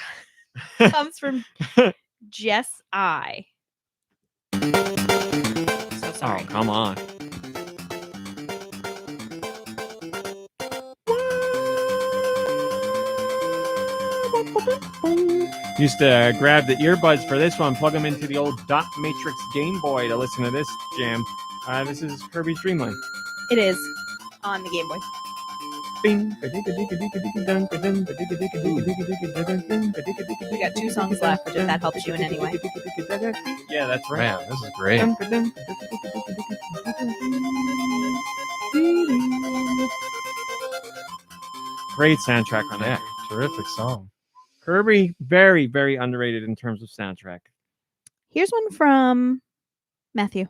comes from Jess I. So sorry. Oh come on. Used to grab the earbuds for this one, plug them into the old dot matrix Game Boy to listen to this jam. This is Kirby's Dream Land. It is on the Game Boy. Bing. We got 2 songs left, if that helps you in any way. Yeah, that's right. Man, this is great. Great soundtrack on Yeah, that. terrific song. Kirby, very, very underrated in terms of soundtrack. Here's one from Matthew.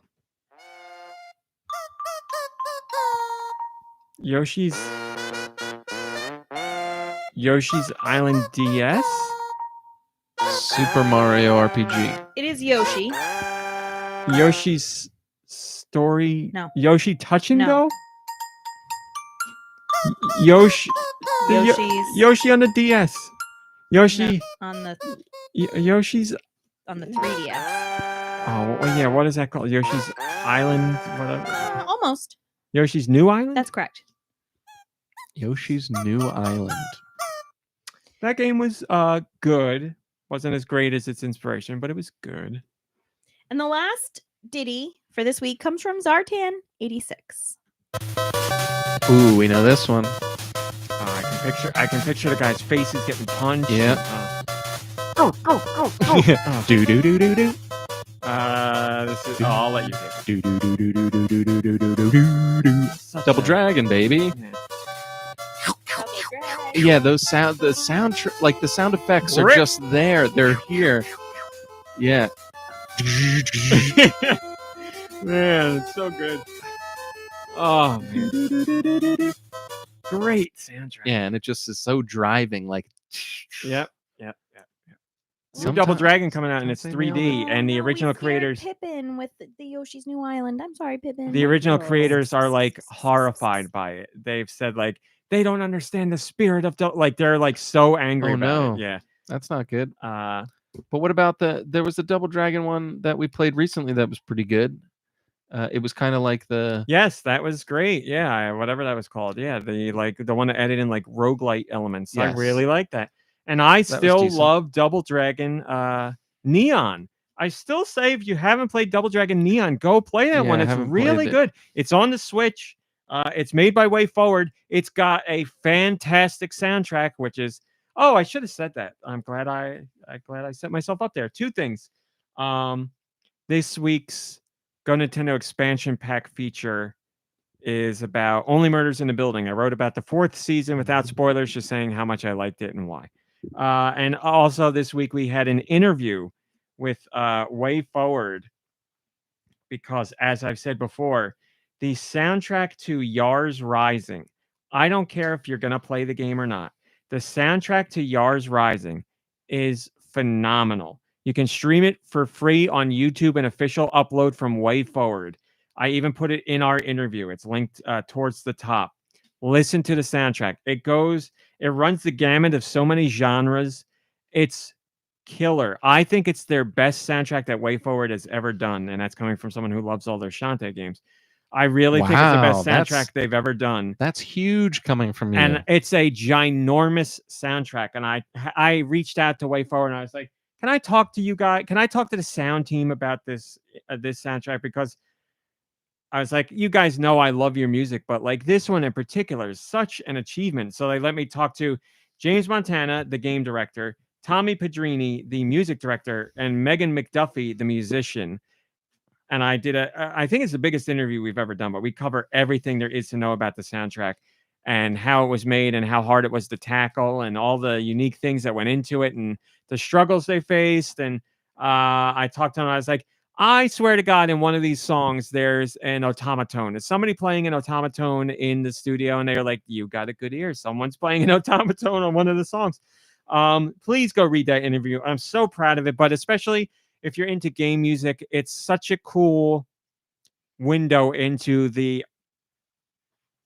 Yoshi's Island DS? Super Mario RPG. It is Yoshi. Yoshi's Story? No. Yoshi Touch and No. Go? Yoshi Yoshi's on the DS. Yoshi on the Yoshi's 3DS. Oh yeah, what is that called? Yoshi's Island, whatever. Almost. Yoshi's New Island? That's correct. Yoshi's New Island. That game was good. Wasn't as great as its inspiration, but it was good. And the last ditty for this week comes from Zartan86. Ooh, we know this one. I can picture the guy's faces getting punched. Yeah. Oh. Do do do do do. This is. I'll let you get it. Do do do do do do do do do do do do. Double Dragon, baby. Yeah, the sound effects are Rip. just there. They're here. Yeah. Man, it's so good. Oh man. Great soundtrack. Yeah, and it just is so driving. Like. Yep. New Sometime- Double Dragon coming out and it's sometimes they 3D, and the no, we original scared creators. Pippin with the Yoshi's New Island. I'm sorry, Pippin. The original creators are like horrified by it. They've said like they don't understand the spirit of like they're like so angry Oh, about no. it. That's not good. Yeah. But what about there was the Double Dragon one that we played recently that was pretty good. It was kind of like the Yes, that was great. Yeah, whatever that was called. Yeah, the one that added in like roguelite elements. I Yes. really like that. And I was still decent. love Double Dragon Neon. I still say if you haven't played Double Dragon Neon, go play that Yeah, one. I It's haven't really played it. good. It's on the Switch. It's made by Way Forward. It's got a fantastic soundtrack, which is I should have said that. I'm glad I set myself up there. 2 things. This week's GoNintendo expansion pack feature is about Only Murders in the Building. I wrote about the 4th season without spoilers, just saying how much I liked it and why. And also this week we had an interview with Way Forward because, as I've said before, the soundtrack to Yars Rising, I don't care if you're going to play the game or not. The soundtrack to Yars Rising is phenomenal. You can stream it for free on YouTube, an official upload from Way Forward. I even put it in our interview. It's linked towards the top. listen to the soundtrack. It runs the gamut of so many genres. It's killer. I think it's their best soundtrack that WayForward has ever done, and that's coming from someone who loves all their Shantae games. I really think it's the best soundtrack they've ever done. That's huge coming from you. And it's a ginormous soundtrack. And I reached out to WayForward and I was like, can I talk to you guys? Can I talk to the sound team about this soundtrack? Because I was like, you guys know I love your music, but like this one in particular is such an achievement. So they let me talk to James Montana, the game director, Tommy Pedrini, the music director, and Megan McDuffie, the musician. And I think it's the biggest interview we've ever done, but we cover everything there is to know about the soundtrack and how it was made and how hard it was to tackle and all the unique things that went into it and the struggles they faced. And I talked to them. I was like, I swear to God, in one of these songs, there's an automaton. Is somebody playing an automaton in the studio? And they're like, you got a good ear. Someone's playing an automaton on one of the songs. Please go read that interview. I'm so proud of it, but especially if you're into game music, it's such a cool window into the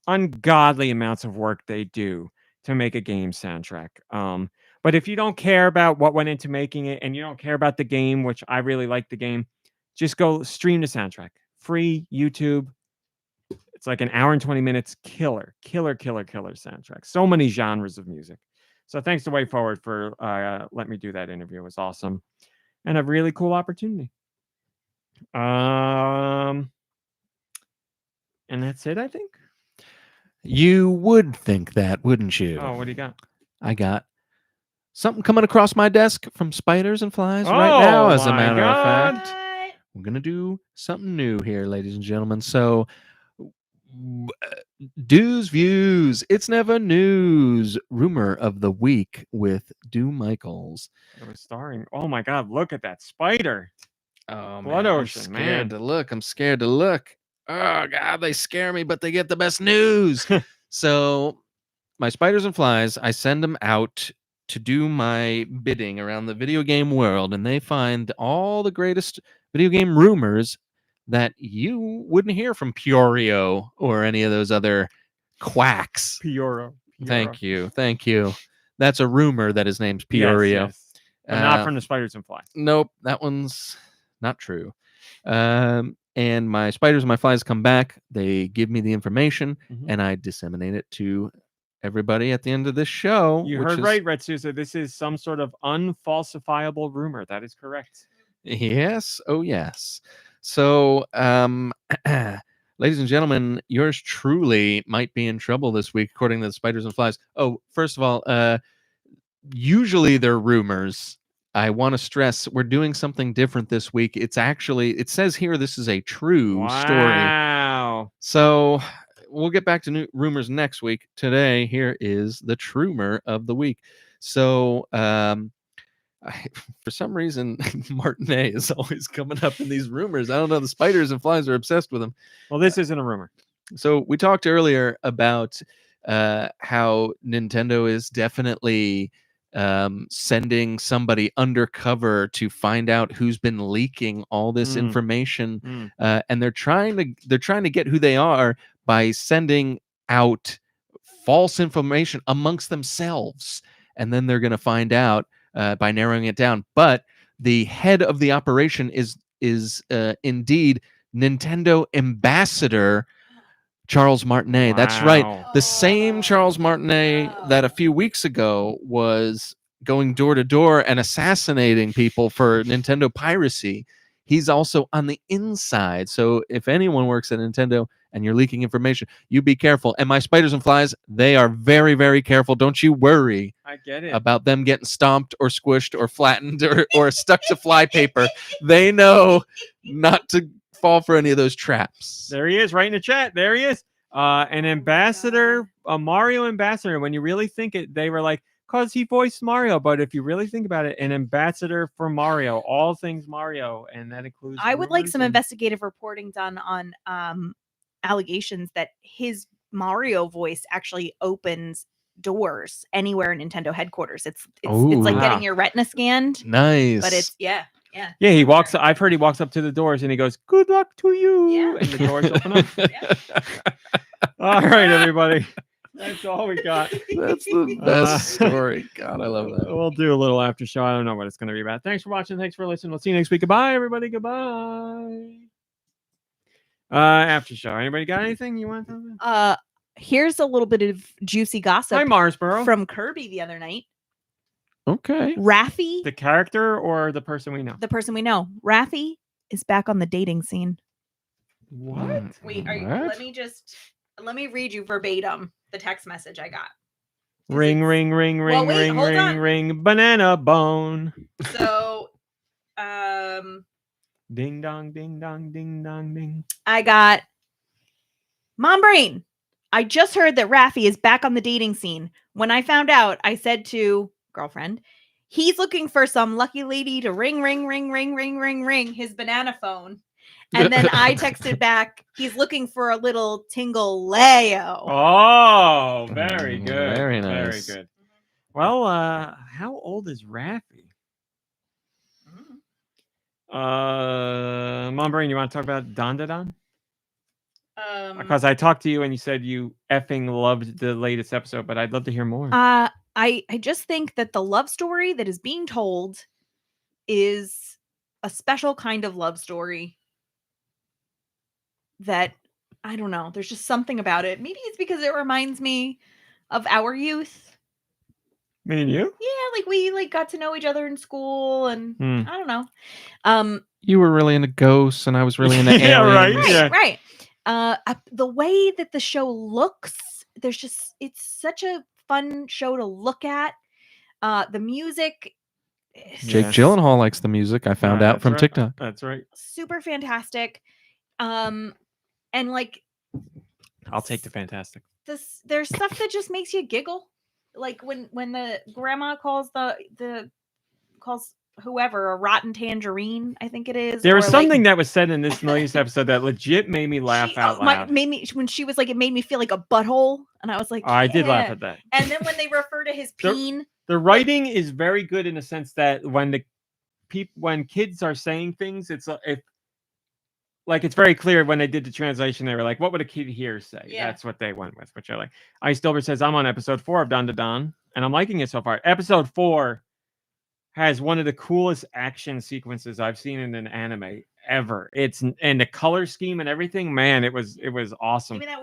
ungodly amounts of work they do to make a game soundtrack. But if you don't care about what went into making it and you don't care about the game, which I really like the game, just go stream the soundtrack. Free YouTube. It's like an hour and 20 minutes. Killer soundtrack. So many genres of music. So thanks to WayForward for letting me do that interview. It was awesome. And a really cool opportunity. And that's it, I think. You would think that, wouldn't you? Oh, what do you got? I got something coming across my desk from Spiders and Flies right now, as a matter of fact. We're going to do something new here, ladies and gentlemen. So, Do's Views, It's Never News, Rumor of the Week with Do Michaels. It was starring, oh my God, look at that spider. Oh, Blood man, Ocean, I'm man. scared to look. I'm scared to look. Oh, God, they scare me, but they get the best news. So, my Spiders and Flies, I send them out to do my bidding around the video game world, and they find all the greatest video game rumors that you wouldn't hear from Purio or any of those other quacks. Pioro. Thank you. That's a rumor that his name's Purio. Yes. But not from the Spiders and Flies. Nope, that one's not true. And my Spiders and my Flies come back. They give me the information, and I disseminate it to everybody at the end of this show. You heard right, Red Sousa. This is some sort of unfalsifiable rumor. That is correct. Yes. Oh, yes. So, ladies and gentlemen, yours truly might be in trouble this week, according to the Spiders and Flies. Oh, first of all, usually they're rumors. I want to stress we're doing something different this week. It's actually, it says here this is a true story. Wow. So we'll get back to new rumors next week. Today, here is the Trumor of the week. So, for some reason, Martinet is always coming up in these rumors. I don't know. The Spiders and Flies are obsessed with him. Well, this isn't a rumor. So we talked earlier about how Nintendo is definitely sending somebody undercover to find out who's been leaking all this information, and they're trying to get who they are by sending out false information amongst themselves, and then they're going to find out by narrowing it down. But the head of the operation is indeed Nintendo ambassador Charles Martinet. Wow. That's right. The same Charles Martinet that a few weeks ago was going door to door and assassinating people for Nintendo piracy. He's also on the inside. So if anyone works at Nintendo and you're leaking information, you be careful. And my Spiders and Flies, they are very, very careful. Don't you worry. I get it. About them getting stomped or squished or flattened or stuck to fly paper. They know not to fall for any of those traps. There he is, right in the chat. There he is. An ambassador, a Mario ambassador. When you really think it, they were like, because he voiced Mario. But if you really think about it, an ambassador for Mario, all things Mario, and that includes. I would like some investigative reporting done on allegations that his Mario voice actually opens doors anywhere in Nintendo headquarters. It's like getting your retina scanned. Nice. But it's yeah. He walks. I've heard he walks up to the doors and he goes, "Good luck to you." Yeah. And the doors open up. Yeah. All right, everybody. That's all we got. That's the best story. God, I love that. We'll do a little after show. I don't know what it's going to be about. Thanks for watching. Thanks for listening. We'll see you next week. Goodbye, everybody. Goodbye. After show. Anybody got anything you want to talk about? Here's a little bit of juicy gossip Hi, Marsboro. from Kirby the other night. Okay. Raffi, The character or the person we know? the person we know, Raffi is back on the dating scene. What? Wait, What? let me read you verbatim the text message I got. Ring, ring, ring, ring, wait, ring, hold ring, on. ring, banana bone. So, Ding dong, ding dong, ding dong, ding. I got Mom Brain. I just heard that Raffi is back on the dating scene. When I found out, I said to girlfriend, he's looking for some lucky lady to ring, ring, ring, ring, ring, ring, ring his banana phone. And then I texted back, he's looking for a little tingle-leo. Oh, very good. Very nice. Very good. Well, how old is Raffi? Mom Brain, you want to talk about Don Da Don? Because I talked to you and you said you effing loved the latest episode, but I'd love to hear more. I just think that the love story that is being told is a special kind of love story that, I don't know, there's just something about it. Maybe it's because it reminds me of our youth. Me and you? Yeah, like we got to know each other in school, and I don't know. You were really into ghosts, and I was really into Yeah, aliens. right. Yeah. Right. The way that the show looks, it's such a fun show to look at. The music, Jake Yes. Gyllenhaal likes the music. I found out That's from right. TikTok. That's right. super fantastic. And like I'll take the fantastic. there's stuff that just makes you giggle. Like when the grandma calls calls whoever a rotten tangerine, I think it is. There was or, like, something that was said in this latest episode that legit made me laugh out loud. made me when she was like, it made me feel like a butthole, and I was like, I did laugh "Yeah." at that. And then when they refer to his There- peen, The writing is very good in the sense that when when kids are saying things, it's very clear when they did the translation. They were like, "What would a kid here say?" Yeah. That's what they went with, which I like. Ice Dilbert says, "I'm on episode 4 of Don Da Don, and I'm liking it so far. Episode 4 has one of the coolest action sequences I've seen in an anime ever. And the color scheme and everything, man, it was awesome." give me that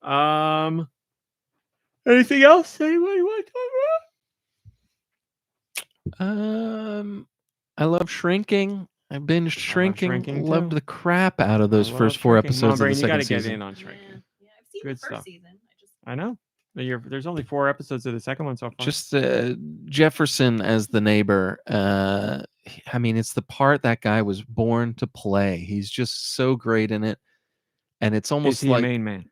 weenie. Anything else? Anybody want to talk I love Shrinking. I binged Shrinking. Shrinking, Loved too. the crap out of those I love first 4 Shrinking. Mom episodes of Brain, the you second gotta get season. in on Shrinking. Yeah, I've seen Good the first stuff. season. I know. There's only 4 episodes of the second one so far. Just Jefferson as the neighbor. I mean, it's the part that guy was born to play. He's just so great in it, and it's Is almost he like a main man?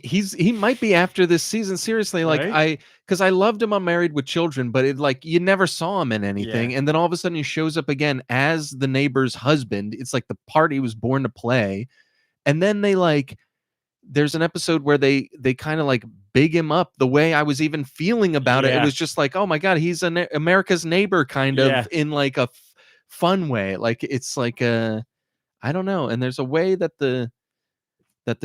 he might be after this season. Seriously, like Right? because I loved him on Married with Children, but it like you never saw him in anything, and then all of a sudden he shows up again as the neighbor's husband. It's like the part he was born to play, and then they like. There's an episode where they kind of like big him up the way I was even feeling about it. It Yeah. was just like, oh my God, he's America's neighbor kind of Yeah. in like a fun way. Like it's like I don't know. And there's a way that the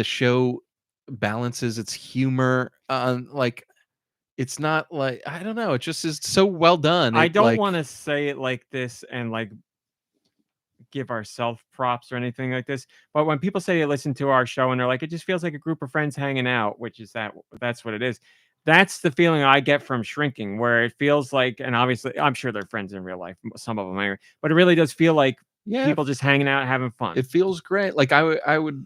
show balances its humor. Like it's not like, I don't know. It just is so well done. I It, don't like, want to say it like this and like give ourselves props or anything like this, but when people say they listen to our show and they're like, it just feels like a group of friends hanging out, which is that's what it is. That's the feeling I get from Shrinking, where it feels like, and obviously I'm sure they're friends in real life, some of them anyway, but it really does feel like people just hanging out, having fun. It feels great. Like I would,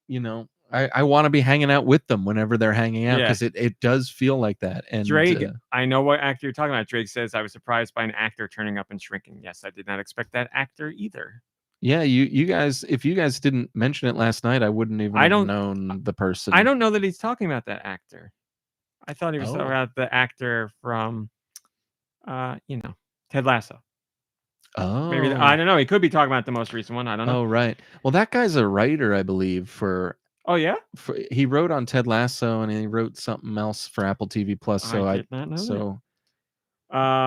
you know, I want to be hanging out with them whenever they're hanging out because it does feel like that. And Drake, I know what actor you're talking about. Drake says, I was surprised by an actor turning up in Shrinking. Yes, I did not expect that actor either. Yeah, you guys, if you guys didn't mention it last night, I wouldn't even have known the person. I don't know that he's talking about that actor. I thought he was talking about the actor from, Ted Lasso. Oh, Maybe I don't know. He could be talking about the most recent one. I don't know. Oh, right. Well, that guy's a writer, I believe. Oh yeah, he wrote on Ted Lasso, and he wrote something else for Apple TV Plus. So I did not know so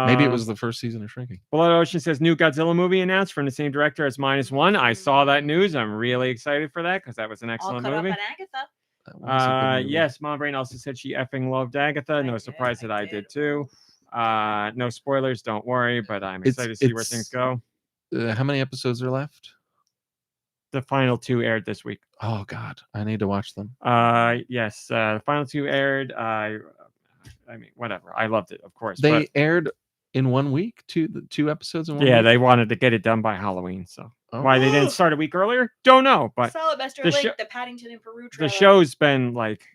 maybe it was the first season of Shrinking. Blood Ocean says new Godzilla movie announced from the same director as -1. I saw that news. I'm really excited for that because that was an excellent movie. Up on Agatha. That was a good movie. Yes, Mom Brain also said she effing loved Agatha. No surprise that I did too. No spoilers, don't worry, but I'm excited to see where things go. How many episodes are left? The final 2 aired this week. Oh God, I need to watch them. Yes, the final 2 aired. I mean, whatever. I loved it, of course. They aired in 1 week, two episodes in 1 week. Yeah, they wanted to get it done by Halloween, so why they didn't start a week earlier, don't know. But Solid Link, the Paddington and Peru trailer. the show's been like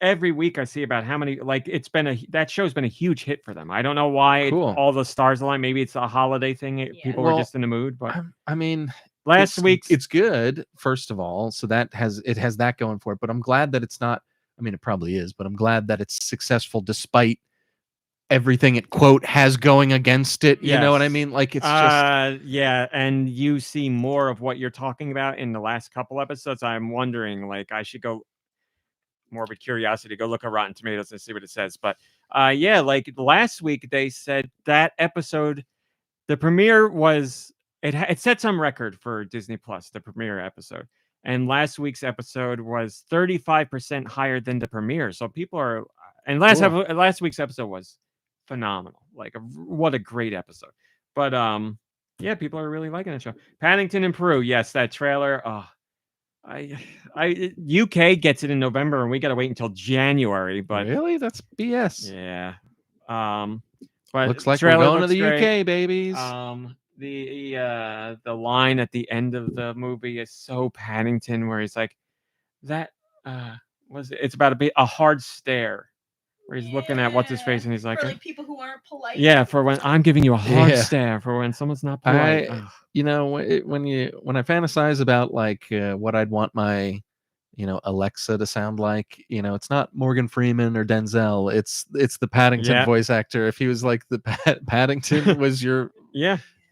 every week I see about how many, like that show's been a huge hit for them. I don't know why all the stars align. Maybe it's a holiday thing. People were just in the mood, but I mean, last week's it's good, first of all, so that has that going for it. But I'm glad that it's not. I mean, it probably is, but I'm glad that it's successful despite everything it quote has going against it. You know what I mean? Like it's just yeah, and you see more of what you're talking about in the last couple episodes. I'm wondering, like, I should go morbid curiosity, go look at Rotten Tomatoes and see what it says. But yeah, like last week they said that episode, the premiere was it set some record for Disney Plus, the premiere episode. And last week's episode was 35% higher than the premiere. So people are, and last week's episode was phenomenal. Like what a great episode. But yeah, people are really liking that show. Paddington in Peru, yes, that trailer. UK gets it in November, and we got to wait until January. But really, that's BS. Yeah. But looks like we're going to the UK, babies. The line at the end of the movie is so Paddington, where he's like, "That it's about a hard stare." Where he's looking at what's his face, and he's like, for like people who aren't polite. Yeah, for when I'm giving you a hard stare, for when someone's not polite. You know, when I fantasize about like what I'd want my, Alexa to sound like, it's not Morgan Freeman or Denzel. It's the Paddington voice actor. If he was like the Paddington was your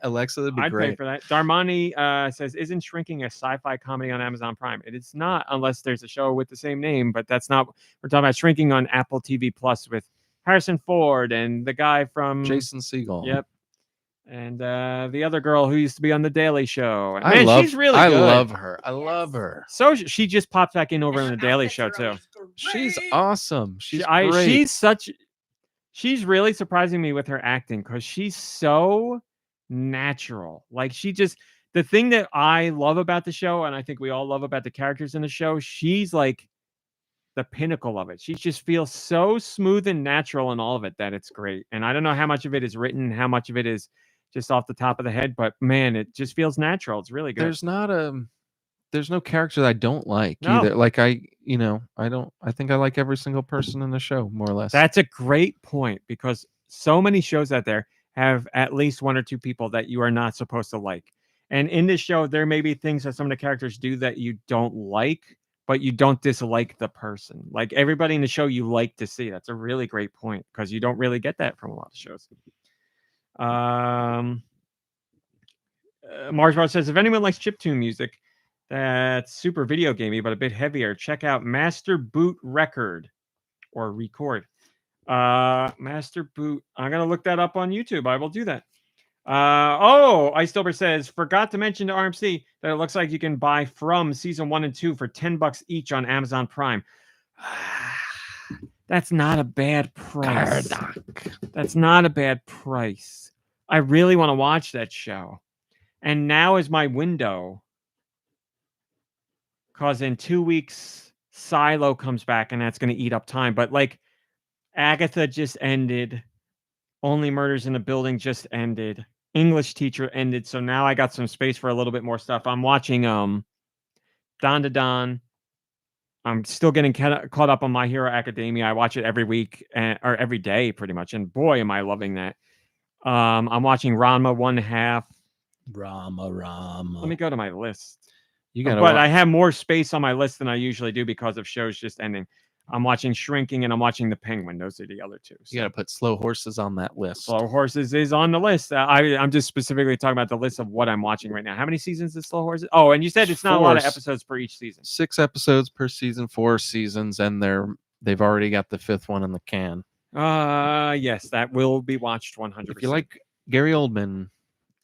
Alexa, that'd be I'd great. pay for that. Darmani says, "Isn't Shrinking a sci-fi comedy on Amazon Prime?" It is not, unless there's a show with the same name. But that's not. We're talking about Shrinking on Apple TV Plus with Harrison Ford and the guy from Jason Segel. Yep. And the other girl who used to be on the Daily Show. She's really good. I love her. I love her. So she just popped back in over on the Daily Show too. She's awesome. She's great. She's really surprising me with her acting because she's so natural. Like the thing that I love about the show, and I think we all love about the characters in the show, she's like the pinnacle of it. She just feels so smooth and natural in all of it that it's great. And I don't know how much of it is written, how much of it is just off the top of the head, but man, it just feels natural. It's really good. There's no character that I don't like either. Like I think I like every single person in the show more or less. That's a great point, because so many shows out there have at least one or two people that you are not supposed to like. And in this show, there may be things that some of the characters do that you don't like, but you don't dislike the person. Like everybody in the show you like to see. That's a really great point, because you don't really get that from a lot of shows. Marsbar says, if anyone likes chiptune music that's super video gamey but a bit heavier, check out Master Boot Record or Record. Master Boot. I'm gonna look that up on YouTube. I will do that. Icetober says, forgot to mention to RMC that it looks like you can buy From season 1 and 2 for $10 each on Amazon Prime. That's not a bad price. That's not a bad price. I really want to watch that show. And now is my window, because in 2 weeks Silo comes back, and that's going to eat up time. But like Agatha just ended. Only Murders in the Building just ended. English Teacher ended. So now I got some space for a little bit more stuff. I'm watching Don to Don. I'm still getting caught up on My Hero Academia. I watch it every week or every day pretty much. And boy, am I loving that. I'm watching Ranma 1/2. Rama. Let me go to my list. But I have more space on my list than I usually do because of shows just ending. I'm watching Shrinking and I'm watching The Penguin. Those are the other two. So. You got to put Slow Horses on that list. Slow Horses is on the list. I'm just specifically talking about the list of what I'm watching right now. How many seasons is Slow Horses? Oh, and you said it's not a lot of episodes per each season. 6 episodes per season, 4 seasons, and they've already got the 5th one in the can. Yes, that will be watched 100%. If you like Gary Oldman.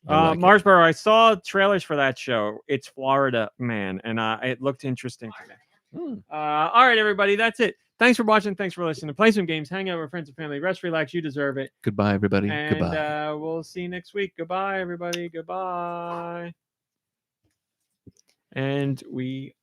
Marsboro, I saw trailers for that show. It's Florida Man, and it looked interesting to me. All right, everybody, that's it. Thanks for watching. Thanks for listening. Play some games. Hang out with friends and family. Rest, relax. You deserve it. Goodbye, everybody. And Goodbye. we'll see you next week. Goodbye, everybody. Goodbye. And we